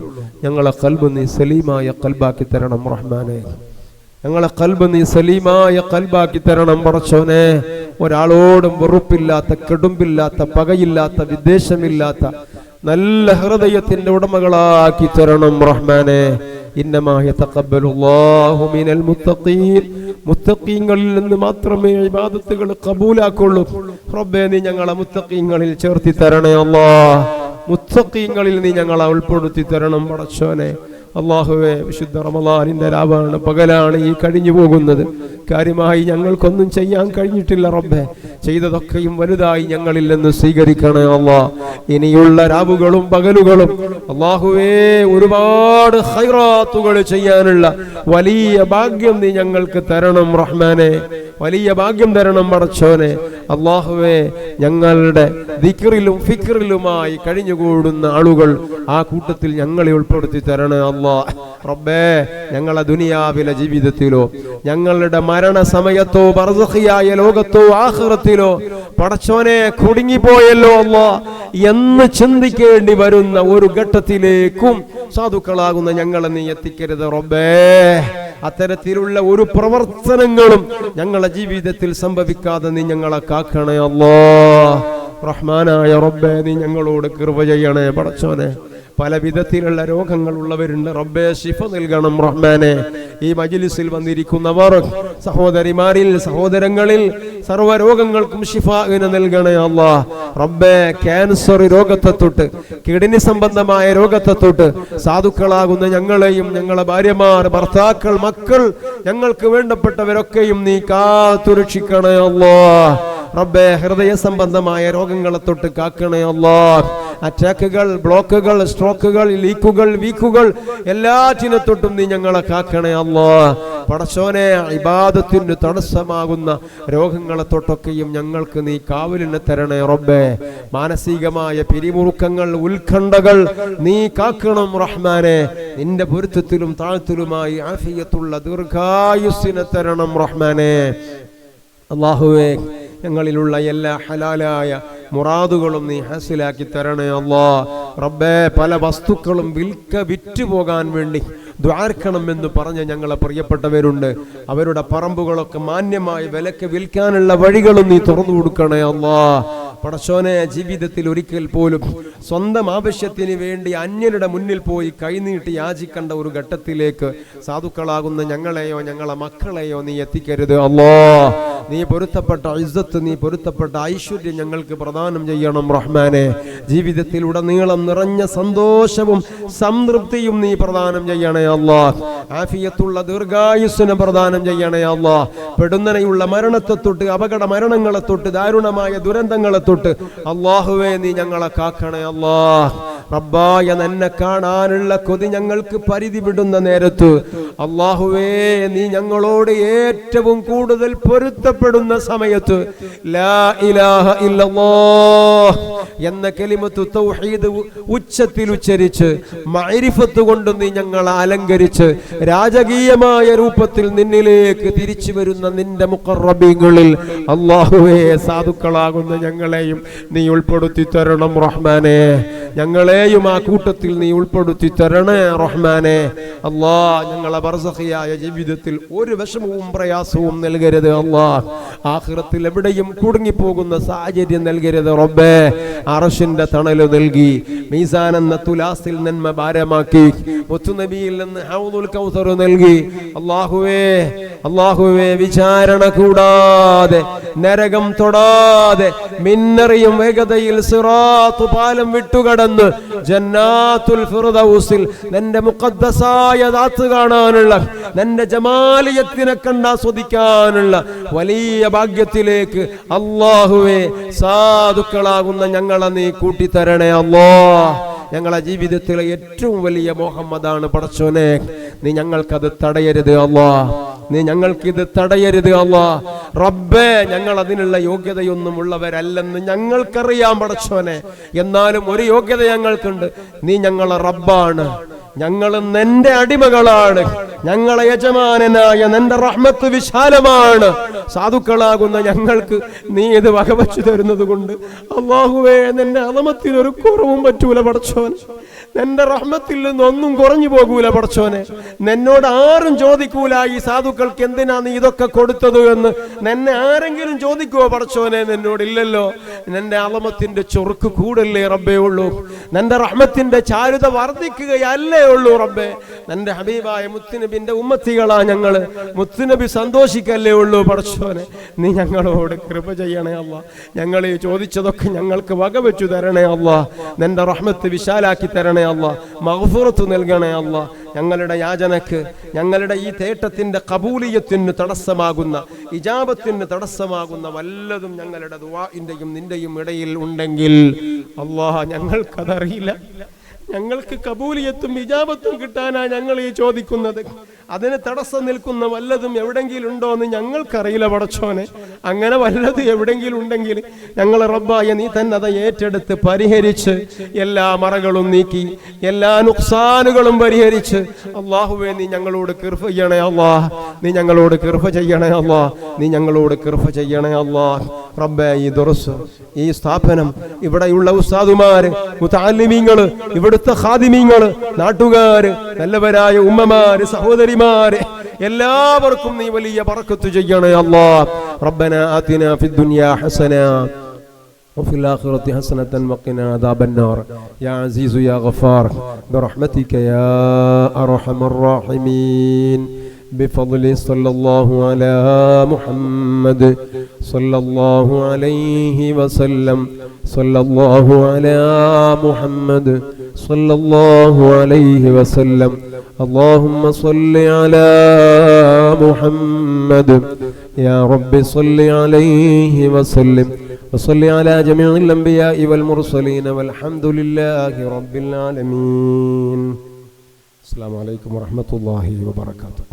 ഞങ്ങളെ ഖൽബ് നീ സലീമായ ഖൽബാക്കി തരണം റഹ്മാനെ. ഞങ്ങളെ ഖൽബ് നീ സലീമായ ഖൽബാക്കി തരണം പടച്ചോനെ. ഒരാളോടും വെറുപ്പില്ലാത്ത, കെടുമ്പില്ലാത്ത, പകയില്ലാത്ത, വിദ്വേഷമില്ലാത്ത നല്ല ഹൃദയത്തിന്റെ ഉടമകളാക്കി തരണം റഹ്മാനെ. ഇന്നമാ യതഖബ്ബലുല്ലാഹു മിനൽ മുത്തഖീൻ. മുത്തഖീങ്ങളിൽ നിന്ന് മാത്രമേ ഇബാദത്തുകൾ ഖബൂലാക്കുള്ളൂ. റബ്ബേ, നീ ഞങ്ങളെ മുത്തഖീങ്ങളിൽ ചേർത്തി തരണേ അല്ലാഹ്. മുത്തഖീങ്ങളിൽ നീ ഞങ്ങളെ ഉൾപ്പെടുത്തി തരണം പടച്ചോനെ. അല്ലാഹുവേ, വിശുദ്ധ റമളാനിന്റെ രാവാണ്, പകലാണ് ഈ കഴിഞ്ഞു പോകുന്നത്. കാര്യമായി ഞങ്ങൾക്കൊന്നും ചെയ്യാൻ കഴിഞ്ഞിട്ടില്ല റബ്ബേ. ചെയ്തതൊക്കെയും വലുതായി ഞങ്ങളിൽ നിന്ന് സ്വീകരിക്കണേ അല്ലാഹ്. ഇനിയുള്ള രാവുകളും പകലുകളും അല്ലാഹുവേ ഒരുപാട് ഖൈറാത്തുകൾ ചെയ്യാനുള്ള വലിയ ഭാഗ്യം നീ ഞങ്ങൾക്ക് തരണം റഹ്മാനെ. വലിയ ഭാഗ്യം തരണം പടച്ചോനെ. അല്ലാഹുവേ, ഞങ്ങളുടെ ദിക്റിലും ഫിക്റിലുമായി കഴിഞ്ഞുകൂടുന്ന ആളുകൾ ആ കൂട്ടത്തിൽ ഞങ്ങളെ ഉൾപ്പെടുത്തി തരണേ അല്ലാഹ്. റബ്ബേ, ഞങ്ങളെ ദുനിയാവിലെ ജീവിതത്തിലോ ഞങ്ങളുടെ മരണസമയത്തോ ബർസഖിയായ ലോകത്തോ ആഖിറത്തിലോ പടച്ചോനെ കുടുങ്ങിപ്പോയല്ലോ അല്ലാഹ് എന്ന് ചിന്തിക്കേണ്ടി വരുന്ന ഒരു ഘട്ടത്തിലേക്കും സാധുക്കളാകുന്ന ഞങ്ങളെ നീ എത്തിക്കരുത് റബ്ബേ. അത്തരത്തിലുള്ള ഒരു പ്രവർത്തനങ്ങളും ഞങ്ങളെ ജീവിതത്തിൽ സംഭവിക്കാതെ നീ ഞങ്ങളെ കാക്കണേ അല്ലാഹ്. റഹ്മാനായ റബ്ബേ, നീ ഞങ്ങളോട് കൃപ ചെയ്യണേ പടച്ചോനെ. പല വിധത്തിലുള്ള രോഗങ്ങൾ ഉള്ളവരുണ്ട് റബ്ബേ, ശിഫ നൽകണം റഹ്മാനെ. ഈ മജ്ലിസിൽ വന്നിരിക്കുന്നവർ സഹോദരിമാരിൽ, സഹോദരങ്ങളിൽ സർവ്വ രോഗങ്ങൾക്കും ശിഫാഇനെ നൽകണേ അല്ലാഹ്. റബ്ബേ, ക്യാൻസർ രോഗത്തെ തൊട്ട് കിഡ്നി സംബന്ധമായ രോഗത്തെ തൊട്ട് സാധുക്കളാകുന്ന ഞങ്ങളെയും ഞങ്ങളെ ഭാര്യമാർ, ഭർത്താക്കൾ, മക്കൾ, ഞങ്ങൾക്ക് വേണ്ടപ്പെട്ടവരൊക്കെയും നീ കാത്തുരക്ഷിക്കണേ അല്ലാഹ്. റബ്ബേ, ഹൃദയ സംബന്ധമായ രോഗങ്ങളെ തൊട്ട് കാക്കണേ അല്ലാഹ്. അറ്റാക്കുകൾ, ബ്ലോക്കുകൾ, സ്ട്രോക്കുകൾ, ലീക്കുകൾ, വീക്കുകൾ എല്ലാറ്റിനെ തൊട്ടും നീ ഞങ്ങളെ കാക്കണേ അല്ലാഹ്. പടച്ചോനെ, ഇബാദത്തിന് തടസ്സമാകുന്ന രോഗങ്ങളെ തൊട്ടൊക്കെയും ഞങ്ങൾക്ക് നീ കാവലിനെ തരണേ റബ്ബേ. മാനസികമായ പിരിമുറുക്കങ്ങൾ, ഉത്കണ്ഠകൾ നീ കാക്കണം റഹ്മാനെ. നിന്റെ പൊരുത്തത്തിലും താഴ്ത്തലുമായി ആഫിയത്തുള്ള ദീർഘായുസ്സിനെ തരണം റഹ്മാനെ. അല്ലാഹുവേ, ഞങ്ങളിലുള്ള എല്ലാ ഹലാലായ മുറാദുകളും നീ ഹാസിലാക്കി തരണേ അല്ലാഹ്. റബ്ബേ, പല വസ്തുക്കളും വിറ്റു പോകാൻ വേണ്ടി ദ്വാർക്കണമെന്ന് പറഞ്ഞ ഞങ്ങളെ പ്രിയപ്പെട്ടവരുണ്ട്. അവരുടെ പറമ്പുകളൊക്കെ മാന്യമായ വിലക്ക് വിൽക്കാനുള്ള വഴികളും നീ തുറന്നു കൊടുക്കണേ അല്ലാഹ്. പടച്ചോനെ, ജീവിതത്തിൽ ഒരിക്കൽ പോലും സ്വന്തം ആവശ്യത്തിന് വേണ്ടി അന്യരുടെ മുന്നിൽ പോയി കൈനീട്ടി യാചിക്കേണ്ട ഒരു ഘട്ടത്തിലേക്ക് സാധുക്കളാകുന്ന ഞങ്ങളെയോ ഞങ്ങളെ മക്കളെയോ നീ എത്തിക്കരുത് അല്ലാഹ്. നീ പൊരുത്തപ്പെട്ട ഇസ്സത്ത്, നീ പൊരുത്തപ്പെട്ട ഐശ്വര്യം ഞങ്ങൾക്ക് പ്രദാനം ചെയ്യണം റഹ്മാനെ. ജീവിതത്തിലുടനീളം നിറഞ്ഞ സന്തോഷവും സംതൃപ്തിയും നീ പ്രദാനം ചെയ്യണേ അല്ലാഹ്. ആഫിയത്തുള്ള ദീർഘായുസ്സിനെ പ്രദാനം ചെയ്യണേ അല്ലാഹ്. പെടുന്നനെയുള്ള മരണത്തെ തൊട്ട്, അപകട മരണങ്ങളെ തൊട്ട്, ദാരുണമായ ദുരന്തങ്ങളെ തൊട്ട് അല്ലാഹുവേ നീ ഞങ്ങളെ കാക്കണേ അല്ലാഹ്. റബ്ബായ, നിന്നെ കാണാനുള്ള കൊതി ഞങ്ങൾക്ക് പരിധി വിടുന്ന നേരത്ത് അല്ലാഹുവേ നീ ഞങ്ങളോട് ഏറ്റവും കൂടുതൽ പൊരുത്തപ്പെടുന്ന സമയത്ത് ലാ ഇലാഹ ഇല്ലല്ലാഹ് എന്ന കലിമത്ത് തൗഹീദ് ഉച്ചത്തിൽ ഉച്ചരിച്ച് മഅരിഫത്ത് കൊണ്ട് നീ ഞങ്ങളെ അലങ്കരിച്ച് രാജകീയമായ രൂപത്തിൽ നിന്നിലേക്ക് തിരിച്ചു വരുന്ന നിന്റെ മുഖറബീങ്ങളിൽ അല്ലാഹുവേ സാധുക്കളാകുന്ന ഞങ്ങളെയും നീ ഉൾപ്പെടുത്തി തരണം റഹ്മാനെ. ഞങ്ങളെയും ആ കൂട്ടത്തിൽ നീ ഉൾപ്പെടുത്തി തരണേ റഹ്മാനെ. അല്ലാഹ്, ഞങ്ങളെ ബർസഖിയായ ജീവിതത്തിൽ ഒരു വിഷമവും പ്രയാസവും നൽകരുത് അല്ലാഹ്. ആഖിറത്തിൽ എവിടെയും കുടുങ്ങിപ്പോകുന്ന സാഹചര്യം നൽകരുത് റബ്ബേ. അർശിന്റെ തണല് നൽകി, മീസാൻ എന്ന തുലാസിൽ നന്മ ഭാരമാക്കി, മുത്തുനബിയിൽ നിന്ന് ഹൗദുൽ കൗസർ നൽകി അല്ലാഹുവേ വിചാരണ കൂടാതെ, നരകം തൊടാതെ, മിന്നറിയും വേഗതയിൽ സിറാത്ത് പാലം വിട്ടുകടന്ന് ജന്നാത്തുൽ ഫിർദൗസിൽ നിന്റെ മുഖദ്ദസായ ദാത്ത് കാണാനുള്ള, നിന്റെ ജമാലിയത്തിനെ കണ്ടാസ്വദിക്കാനുള്ള വലിയ ഭാഗ്യത്തിലേക്ക് അല്ലാഹുവേ സാധുക്കളാകുന്ന ഞങ്ങളെ നീ കൂട്ടിത്തരണേ അല്ലാഹ്. ഞങ്ങളെ ജീവിതത്തിലെ ഏറ്റവും വലിയ മോഹമ്മദാണ് പടച്ചോനെ. നീ ഞങ്ങൾക്കത് തടയരുത് അല്ലാഹ്. നീ ഞങ്ങൾക്കിത് തടയരുത് അല്ലാഹ്. റബ്ബേ, ഞങ്ങൾ അതിനുള്ള യോഗ്യതയൊന്നും ഉള്ളവരല്ലെന്ന് ഞങ്ങൾക്കറിയാം പടച്ചോനെ. എന്നാലും ഒരു യോഗ്യത ഞങ്ങൾക്കുണ്ട്. നീ ഞങ്ങളെ റബ്ബാണ്, ഞങ്ങൾ നിന്റെ അടിമകളാണ്. ഞങ്ങളെ യജമാനനായ നിന്റെ റഹ്മത്ത് വിശാലമാണ്. സാധുക്കളാകുന്ന ഞങ്ങൾക്ക് നീ ഇത് വകവച്ചു തരുന്നത് കൊണ്ട് അല്ലാഹുവേ നിന്റെ അളമത്തിനൊരു കുറവും പറ്റൂല പടച്ചോൻ. നിന്റെ റഹ്മത്തിൽ നിന്നൊന്നും കുറഞ്ഞു പോകൂല പടച്ചോനെ. നിന്നോട് ആരും ചോദിക്കൂല ഈ സാധുക്കൾക്ക് എന്തിനാ നീ ഇതൊക്കെ കൊടുത്തത് എന്ന്. നിന്നെ ആരെങ്കിലും ചോദിക്കുവോ പടച്ചോനെ? നിന്നോടില്ലല്ലോ. നിന്റെ അളമത്തിന്റെ ചൊറുക്ക് കൂടല്ലേ റബ്ബേ ഉള്ളൂ. നിന്റെ റഹ്മത്തിന്റെ ചാരുത വർദ്ധിക്കുകയല്ലേ ഉള്ളൂ റബ്ബേ. നിന്റെ ഹബീബായ മുത്തുനബിന്റെ ഉമ്മത്തികളാ ഞങ്ങള്. മുത്തുനബി സന്തോഷിക്കല്ലേ ഉള്ളൂ പടച്ചോനെ. നീ ഞങ്ങളോട് കൃപ ചെയ്യണേ അല്ലാ. ഞങ്ങൾ ഈ ചോദിച്ചതൊക്കെ ഞങ്ങൾക്ക് വകവെച്ചു തരണേ അല്ലാ. നിന്റെ റഹ്മത്ത് വിശാലാക്കി തരണേ അല്ലാ. മഗ്ഫിറത്ത് നൽകണേ അല്ലാ. ഞങ്ങളുടെ യാചനക്ക്, ഞങ്ങളുടെ ഈ തേട്ടത്തിന്റെ ഖബൂലിയത്തിന് തടസ്സമാകുന്ന, ഇജാബത്തിന് തടസ്സമാകുന്ന വല്ലതും ഞങ്ങളുടെ ദുആഇന്റെയും നിന്റെയും ഇടയിൽ ഉണ്ടെങ്കിൽ അല്ലാഹ് ഞങ്ങൾക്കതറിയില്ല. ഞങ്ങൾക്ക് കബൂലിയത്തും ഇജാബത്തും കിട്ടാനാ ഞങ്ങൾ ഈ ചോദിക്കുന്നത്. അതിന് തടസ്സം നിൽക്കുന്ന വല്ലതും എവിടെങ്കിലും ഉണ്ടോ എന്ന് ഞങ്ങൾക്കറിയില്ല പടച്ചോനെ. അങ്ങനെ വല്ലത് എവിടെങ്കിലും ഉണ്ടെങ്കിൽ ഞങ്ങൾ റബ്ബായ നീ തന്നെ അത് ഏറ്റെടുത്ത് പരിഹരിച്ച് എല്ലാ മറകളും നീക്കി എല്ലാ നുക്സാനുകളും പരിഹരിച്ച് അല്ലാഹുവേ നീ ഞങ്ങളോട് കിർഫ ചെയ്യണേ അല്ലാഹ്. നീ ഞങ്ങളോട് കിർഫ ചെയ്യണേ അല്ലാഹ്. നീ ഞങ്ങളോട് കിർഫ ചെയ്യണേ അല്ലാഹ്. റബ്ബേ ഈ ദുർസ്, ഈ സ്ഥാപനം, ഇവിടെയുള്ള ഉസ്താദുമാര്, മുതഅല്ലിമീങ്ങള്, ഇവിടുത്തെ ഖാദിമീങ്ങള്, നാട്ടുകാര്, നല്ലവരായ ഉമ്മമാര്, സഹോദരിമാര്, എല്ലാവർക്കും നീ വലിയ ബറക്കത്ത് ചെയ്യണേ അല്ലാഹ്. റബ്ബനാ ആതിനാ ഫിദ്ദുനിയാ ഹസന وفي الآخرة حسنة وقنا عذاب النار يا عزيز يا غفار برحمتك يا أرحم الراحمين بفضل صلى الله على محمد صلى الله عليه وسلم صلى الله على محمد صلى الله عليه وسلم اللهم صل على محمد يا رب صل عليه وسلم وصل على جميع الأنبياء والمرسلين والحمد لله رب العالمين. السلام عليكم ورحمة الله وبركاته.